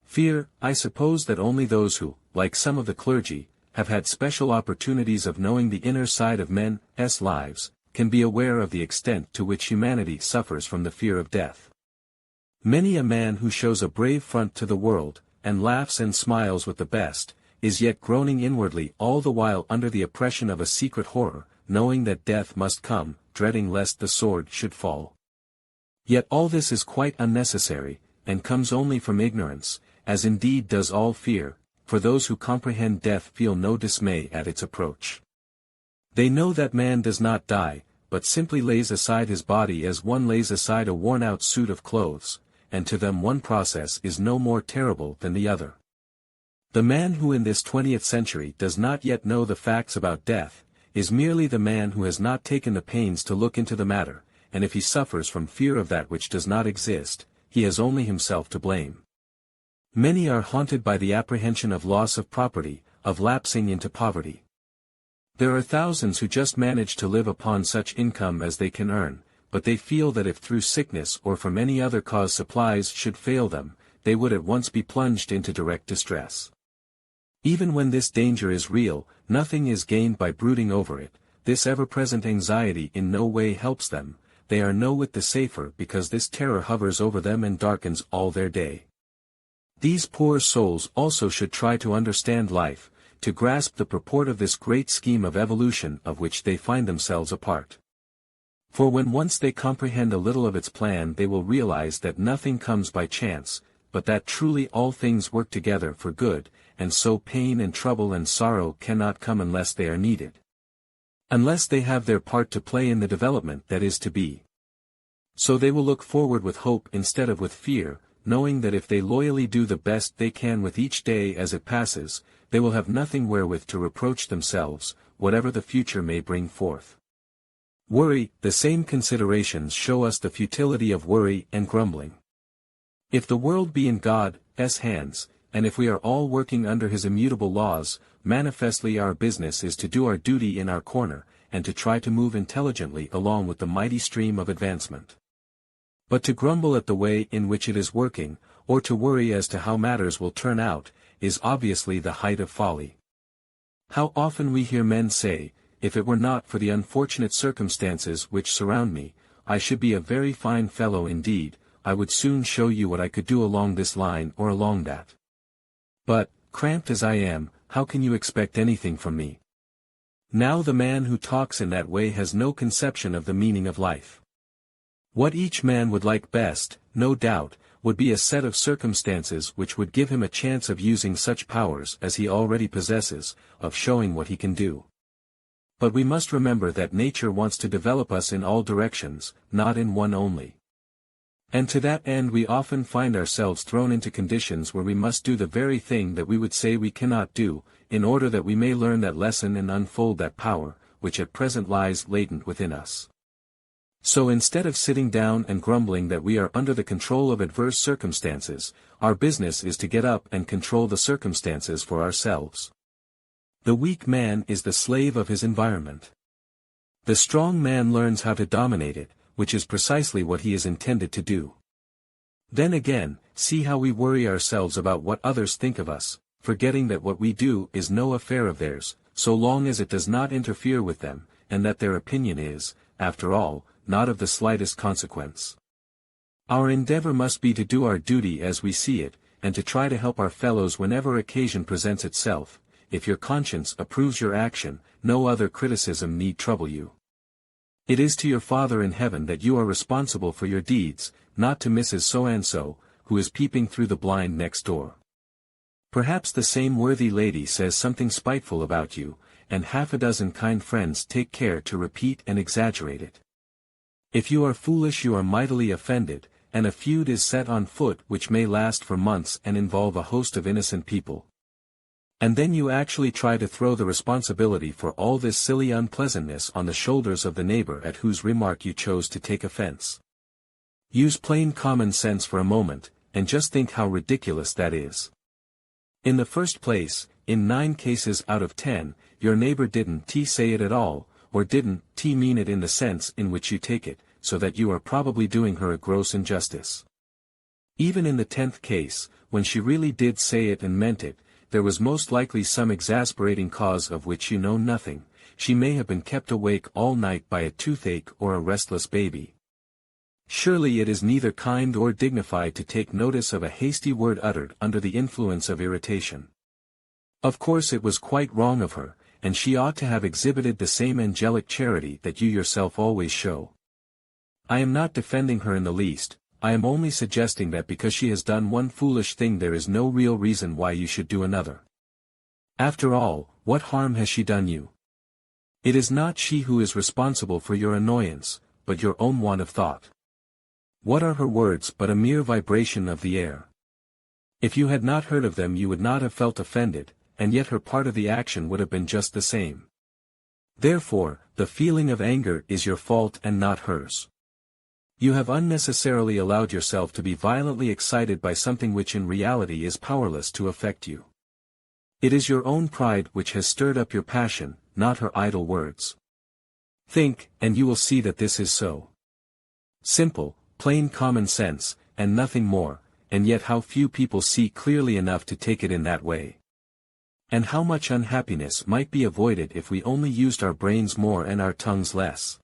Fear. I suppose that only those who, like some of the clergy, have had special opportunities of knowing the inner side of men's lives, can be aware of the extent to which humanity suffers from the fear of death. Many a man who shows a brave front to the world, and laughs and smiles with the best, is yet groaning inwardly all the while under the oppression of a secret horror, knowing that death must come, dreading lest the sword should fall. Yet all this is quite unnecessary, and comes only from ignorance, as indeed does all fear, for those who comprehend death feel no dismay at its approach. They know that man does not die, but simply lays aside his body as one lays aside a worn-out suit of clothes, and to them one process is no more terrible than the other. The man who in this 20th century does not yet know the facts about death, is merely the man who has not taken the pains to look into the matter, and if he suffers from fear of that which does not exist, he has only himself to blame. Many are haunted by the apprehension of loss of property, of lapsing into poverty. There are thousands who just manage to live upon such income as they can earn, but they feel that if through sickness or from any other cause supplies should fail them, they would at once be plunged into direct distress. Even when this danger is real, nothing is gained by brooding over it. This ever-present anxiety in no way helps them. They are no whit the safer because this terror hovers over them and darkens all their day. These poor souls also should try to understand life, to grasp the purport of this great scheme of evolution of which they find themselves a part. For when once they comprehend a little of its plan they will realize that nothing comes by chance, but that truly all things work together for good, and so pain and trouble and sorrow cannot come unless they are needed. Unless they have their part to play in the development that is to be. So they will look forward with hope instead of with fear, knowing that if they loyally do the best they can with each day as it passes, they will have nothing wherewith to reproach themselves, whatever the future may bring forth. Worry. The same considerations show us the futility of worry and grumbling. If the world be in God's hands, and if we are all working under his immutable laws, manifestly our business is to do our duty in our corner, and to try to move intelligently along with the mighty stream of advancement. But to grumble at the way in which it is working, or to worry as to how matters will turn out, is obviously the height of folly. How often we hear men say, "If it were not for the unfortunate circumstances which surround me, I should be a very fine fellow indeed, I would soon show you what I could do along this line or along that. But, cramped as I am, how can you expect anything from me?" Now the man who talks in that way has no conception of the meaning of life. What each man would like best, no doubt, would be a set of circumstances which would give him a chance of using such powers as he already possesses, of showing what he can do. But we must remember that nature wants to develop us in all directions, not in one only. And to that end we often find ourselves thrown into conditions where we must do the very thing that we would say we cannot do, in order that we may learn that lesson and unfold that power, which at present lies latent within us. So instead of sitting down and grumbling that we are under the control of adverse circumstances, our business is to get up and control the circumstances for ourselves. The weak man is the slave of his environment. The strong man learns how to dominate it, which is precisely what he is intended to do. Then again, see how we worry ourselves about what others think of us, forgetting that what we do is no affair of theirs, so long as it does not interfere with them, and that their opinion is, after all, not of the slightest consequence. Our endeavor must be to do our duty as we see it, and to try to help our fellows whenever occasion presents itself, if your conscience approves your action, no other criticism need trouble you. It is to your Father in heaven that you are responsible for your deeds, not to Mrs. So-and-so, who is peeping through the blind next door. Perhaps the same worthy lady says something spiteful about you, and half a dozen kind friends take care to repeat and exaggerate it. If you are foolish you are mightily offended, and a feud is set on foot which may last for months and involve a host of innocent people. And then you actually try to throw the responsibility for all this silly unpleasantness on the shoulders of the neighbor at whose remark you chose to take offense. Use plain common sense for a moment, and just think how ridiculous that is. In the first place, in 9 cases out of 10, your neighbor didn't say it at all, or didn't mean it in the sense in which you take it, so that you are probably doing her a gross injustice. Even in the 10th case, when she really did say it and meant it, there was most likely some exasperating cause of which you know nothing. She may have been kept awake all night by a toothache or a restless baby. Surely it is neither kind or dignified to take notice of a hasty word uttered under the influence of irritation. Of course it was quite wrong of her, and she ought to have exhibited the same angelic charity that you yourself always show. I am not defending her in the least, I am only suggesting that because she has done one foolish thing there is no real reason why you should do another. After all, what harm has she done you? It is not she who is responsible for your annoyance, but your own want of thought. What are her words but a mere vibration of the air? If you had not heard of them you would not have felt offended, and yet her part of the action would have been just the same. Therefore, the feeling of anger is your fault and not hers. You have unnecessarily allowed yourself to be violently excited by something which in reality is powerless to affect you. It is your own pride which has stirred up your passion, not her idle words. Think, and you will see that this is so. Simple, plain common sense, and nothing more, and yet how few people see clearly enough to take it in that way. And how much unhappiness might be avoided if we only used our brains more and our tongues less.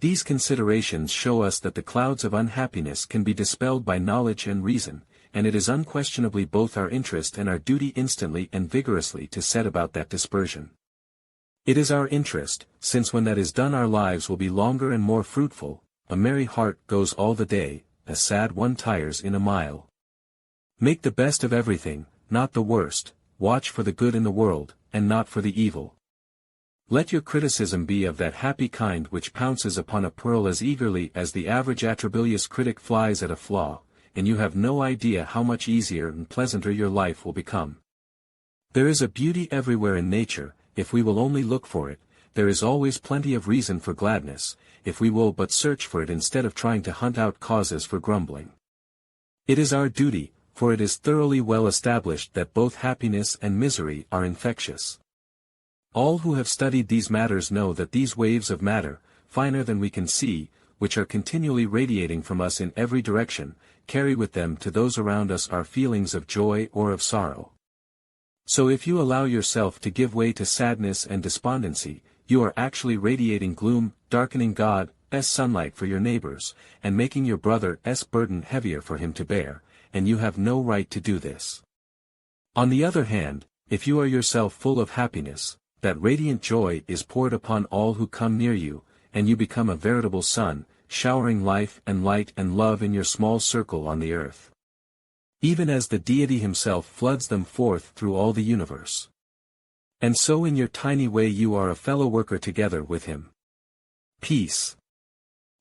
These considerations show us that the clouds of unhappiness can be dispelled by knowledge and reason, and it is unquestionably both our interest and our duty instantly and vigorously to set about that dispersion. It is our interest, since when that is done our lives will be longer and more fruitful. A merry heart goes all the day, a sad one tires in a mile. Make the best of everything, not the worst, watch for the good in the world, and not for the evil. Let your criticism be of that happy kind which pounces upon a pearl as eagerly as the average atrabilious critic flies at a flaw, and you have no idea how much easier and pleasanter your life will become. There is a beauty everywhere in nature, if we will only look for it. There is always plenty of reason for gladness, if we will but search for it instead of trying to hunt out causes for grumbling. It is our duty, for it is thoroughly well established that both happiness and misery are infectious. All who have studied these matters know that these waves of matter, finer than we can see, which are continually radiating from us in every direction, carry with them to those around us our feelings of joy or of sorrow. So if you allow yourself to give way to sadness and despondency, you are actually radiating gloom, darkening God's sunlight for your neighbors, and making your brother's burden heavier for him to bear, and you have no right to do this. On the other hand, if you are yourself full of happiness, that radiant joy is poured upon all who come near you, and you become a veritable sun, showering life and light and love in your small circle on the earth. Even as the deity himself floods them forth through all the universe. And so in your tiny way you are a fellow worker together with him. Peace.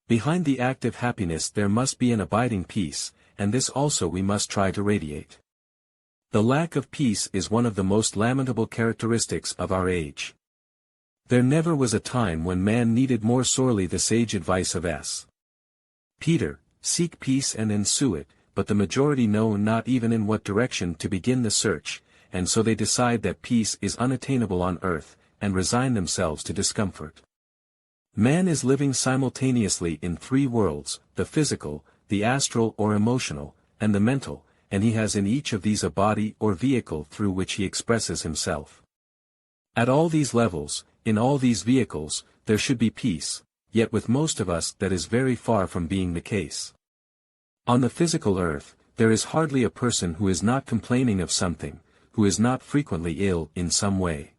Behind the active happiness there must be an abiding peace, and this also we must try to radiate. The lack of peace is one of the most lamentable characteristics of our age. There never was a time when man needed more sorely the sage advice of S. Peter, seek peace and ensue it, but the majority know not even in what direction to begin the search, and so they decide that peace is unattainable on earth, and resign themselves to discomfort. Man is living simultaneously in 3 worlds, the physical, the astral or emotional, and the mental, and he has in each of these a body or vehicle through which he expresses himself. At all these levels, in all these vehicles, there should be peace, yet with most of us that is very far from being the case. On the physical earth, there is hardly a person who is not complaining of something, who is not frequently ill in some way.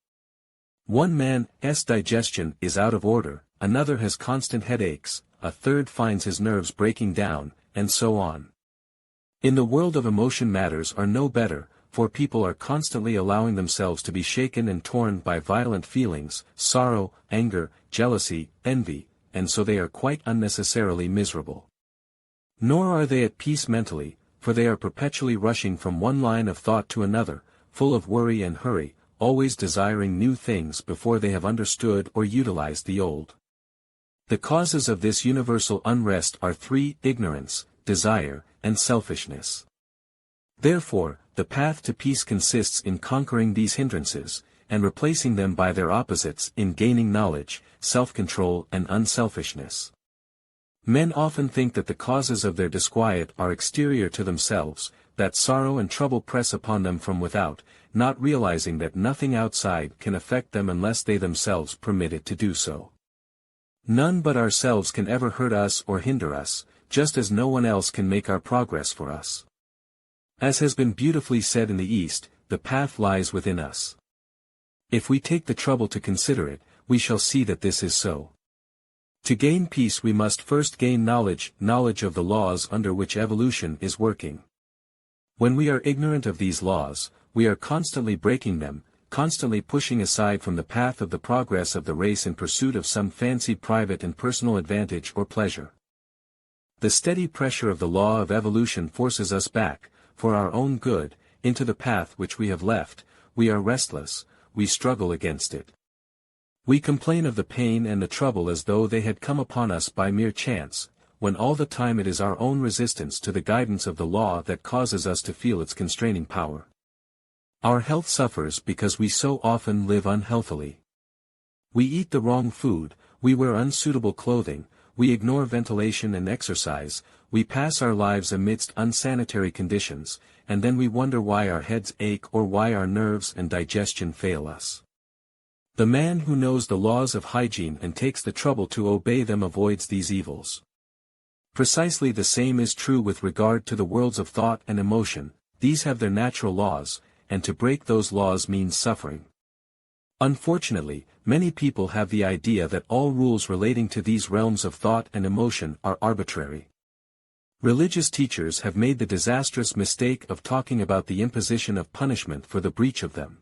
One man's digestion is out of order, another has constant headaches, a third finds his nerves breaking down, and so on. In the world of emotion matters are no better, for people are constantly allowing themselves to be shaken and torn by violent feelings, sorrow, anger, jealousy, envy, and so they are quite unnecessarily miserable. Nor are they at peace mentally, for they are perpetually rushing from one line of thought to another, full of worry and hurry, always desiring new things before they have understood or utilized the old. The causes of this universal unrest are three: ignorance, desire, and selfishness. Therefore, the path to peace consists in conquering these hindrances, and replacing them by their opposites in gaining knowledge, self-control and unselfishness. Men often think that the causes of their disquiet are exterior to themselves, that sorrow and trouble press upon them from without, not realizing that nothing outside can affect them unless they themselves permit it to do so. None but ourselves can ever hurt us or hinder us, just as no one else can make our progress for us. As has been beautifully said in the East, the path lies within us. If we take the trouble to consider it, we shall see that this is so. To gain peace we must first gain knowledge of the laws under which evolution is working. When we are ignorant of these laws, we are constantly breaking them, constantly pushing aside from the path of the progress of the race in pursuit of some fancied private and personal advantage or pleasure. The steady pressure of the law of evolution forces us back, for our own good, into the path which we have left. We are restless, we struggle against it. We complain of the pain and the trouble as though they had come upon us by mere chance, when all the time it is our own resistance to the guidance of the law that causes us to feel its constraining power. Our health suffers because we so often live unhealthily. We eat the wrong food, we wear unsuitable clothing, we ignore ventilation and exercise, we pass our lives amidst unsanitary conditions, and then we wonder why our heads ache or why our nerves and digestion fail us. The man who knows the laws of hygiene and takes the trouble to obey them avoids these evils. Precisely the same is true with regard to the worlds of thought and emotion. These have their natural laws, and to break those laws means suffering. Unfortunately, many people have the idea that all rules relating to these realms of thought and emotion are arbitrary. Religious teachers have made the disastrous mistake of talking about the imposition of punishment for the breach of them.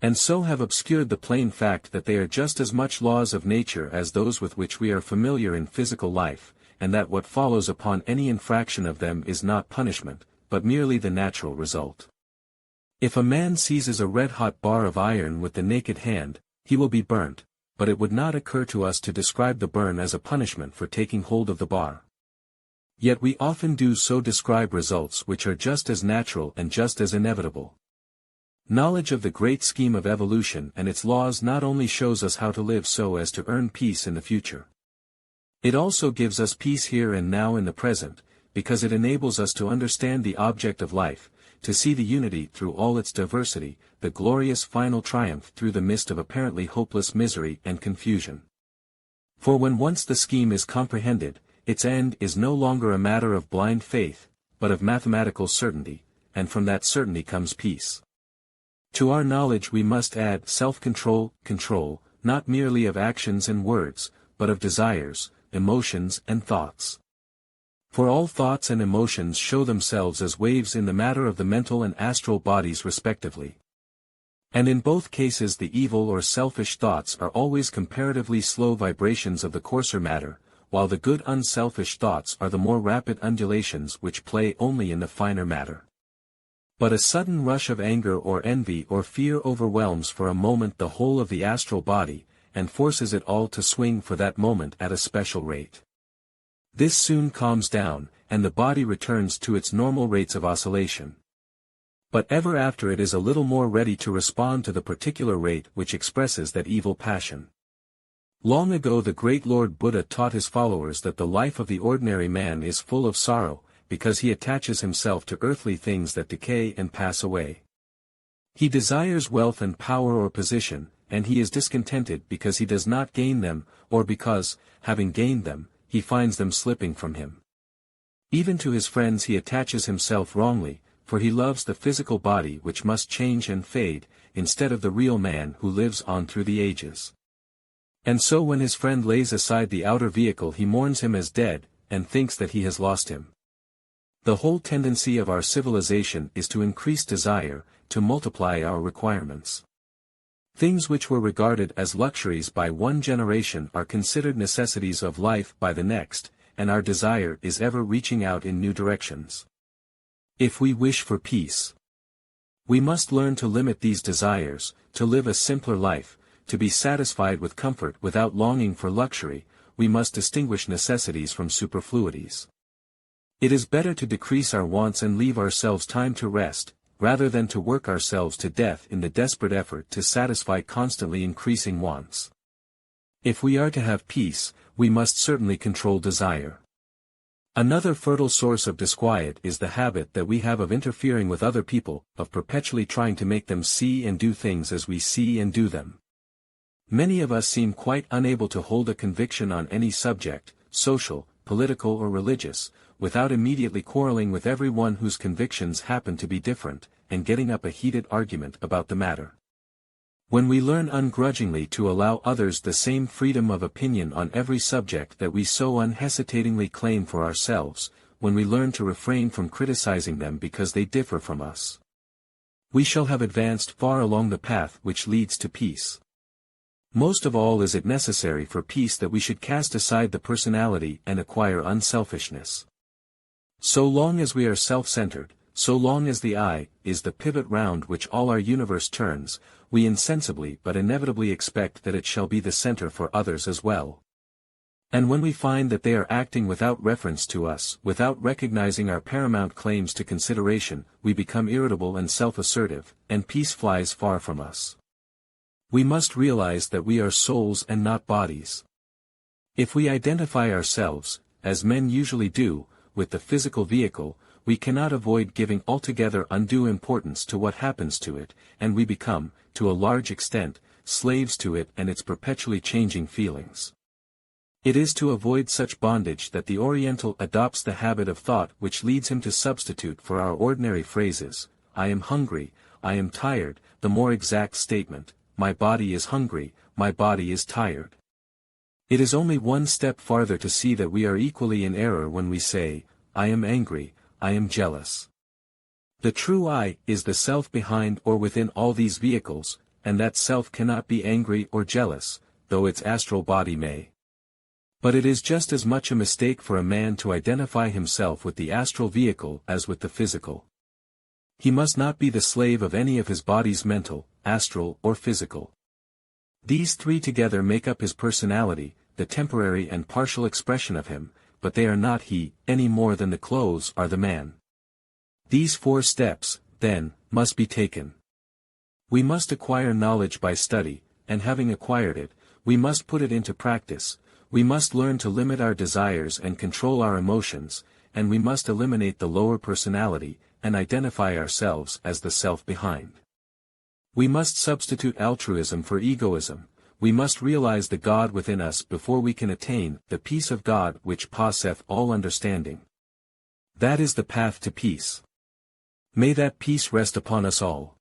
And so have obscured the plain fact that they are just as much laws of nature as those with which we are familiar in physical life, and that what follows upon any infraction of them is not punishment, but merely the natural result. If a man seizes a red-hot bar of iron with the naked hand, he will be burnt, but it would not occur to us to describe the burn as a punishment for taking hold of the bar. Yet we often do so describe results which are just as natural and just as inevitable. Knowledge of the great scheme of evolution and its laws not only shows us how to live so as to earn peace in the future. It also gives us peace here and now in the present, because it enables us to understand the object of life, to see the unity through all its diversity, the glorious final triumph through the mist of apparently hopeless misery and confusion. For when once the scheme is comprehended, its end is no longer a matter of blind faith, but of mathematical certainty, and from that certainty comes peace. To our knowledge we must add self-control, not merely of actions and words, but of desires, emotions and thoughts. For all thoughts and emotions show themselves as waves in the matter of the mental and astral bodies respectively. And in both cases the evil or selfish thoughts are always comparatively slow vibrations of the coarser matter, while the good unselfish thoughts are the more rapid undulations which play only in the finer matter. But a sudden rush of anger or envy or fear overwhelms for a moment the whole of the astral body, and forces it all to swing for that moment at a special rate. This soon calms down, and the body returns to its normal rates of oscillation. But ever after it is a little more ready to respond to the particular rate which expresses that evil passion. Long ago the great Lord Buddha taught his followers that the life of the ordinary man is full of sorrow, because he attaches himself to earthly things that decay and pass away. He desires wealth and power or position, and he is discontented because he does not gain them, or because, having gained them, he finds them slipping from him. Even to his friends he attaches himself wrongly, for he loves the physical body which must change and fade, instead of the real man who lives on through the ages. And so when his friend lays aside the outer vehicle he mourns him as dead, and thinks that he has lost him. The whole tendency of our civilization is to increase desire, to multiply our requirements. Things which were regarded as luxuries by one generation are considered necessities of life by the next, and our desire is ever reaching out in new directions. If we wish for peace, we must learn to limit these desires, to live a simpler life, to be satisfied with comfort without longing for luxury. We must distinguish necessities from superfluities. It is better to decrease our wants and leave ourselves time to rest, rather than to work ourselves to death in the desperate effort to satisfy constantly increasing wants. If we are to have peace, we must certainly control desire. Another fertile source of disquiet is the habit that we have of interfering with other people, of perpetually trying to make them see and do things as we see and do them. Many of us seem quite unable to hold a conviction on any subject, social, political or religious, without immediately quarreling with everyone whose convictions happen to be different, and getting up a heated argument about the matter. When we learn ungrudgingly to allow others the same freedom of opinion on every subject that we so unhesitatingly claim for ourselves, when we learn to refrain from criticizing them because they differ from us, we shall have advanced far along the path which leads to peace. Most of all is it necessary for peace that we should cast aside the personality and acquire unselfishness. So long as we are self-centered, so long as the I is the pivot round which all our universe turns, we insensibly but inevitably expect that it shall be the center for others as well. And when we find that they are acting without reference to us, without recognizing our paramount claims to consideration, we become irritable and self-assertive, and peace flies far from us. We must realize that we are souls and not bodies. If we identify ourselves, as men usually do, with the physical vehicle, we cannot avoid giving altogether undue importance to what happens to it, and we become, to a large extent, slaves to it and its perpetually changing feelings. It is to avoid such bondage that the Oriental adopts the habit of thought which leads him to substitute for our ordinary phrases, I am hungry, I am tired, the more exact statement, my body is hungry, my body is tired. It is only one step farther to see that we are equally in error when we say, I am angry, I am jealous. The true I is the self behind or within all these vehicles, and that self cannot be angry or jealous, though its astral body may. But it is just as much a mistake for a man to identify himself with the astral vehicle as with the physical. He must not be the slave of any of his body's mental, astral or physical. These three together make up his personality, the temporary and partial expression of him, but they are not he, any more than the clothes are the man. These 4 steps, then, must be taken. We must acquire knowledge by study, and having acquired it, we must put it into practice. We must learn to limit our desires and control our emotions, and we must eliminate the lower personality, and identify ourselves as the self behind. We must substitute altruism for egoism. We must realize the God within us before we can attain the peace of God which passeth all understanding. That is the path to peace. May that peace rest upon us all.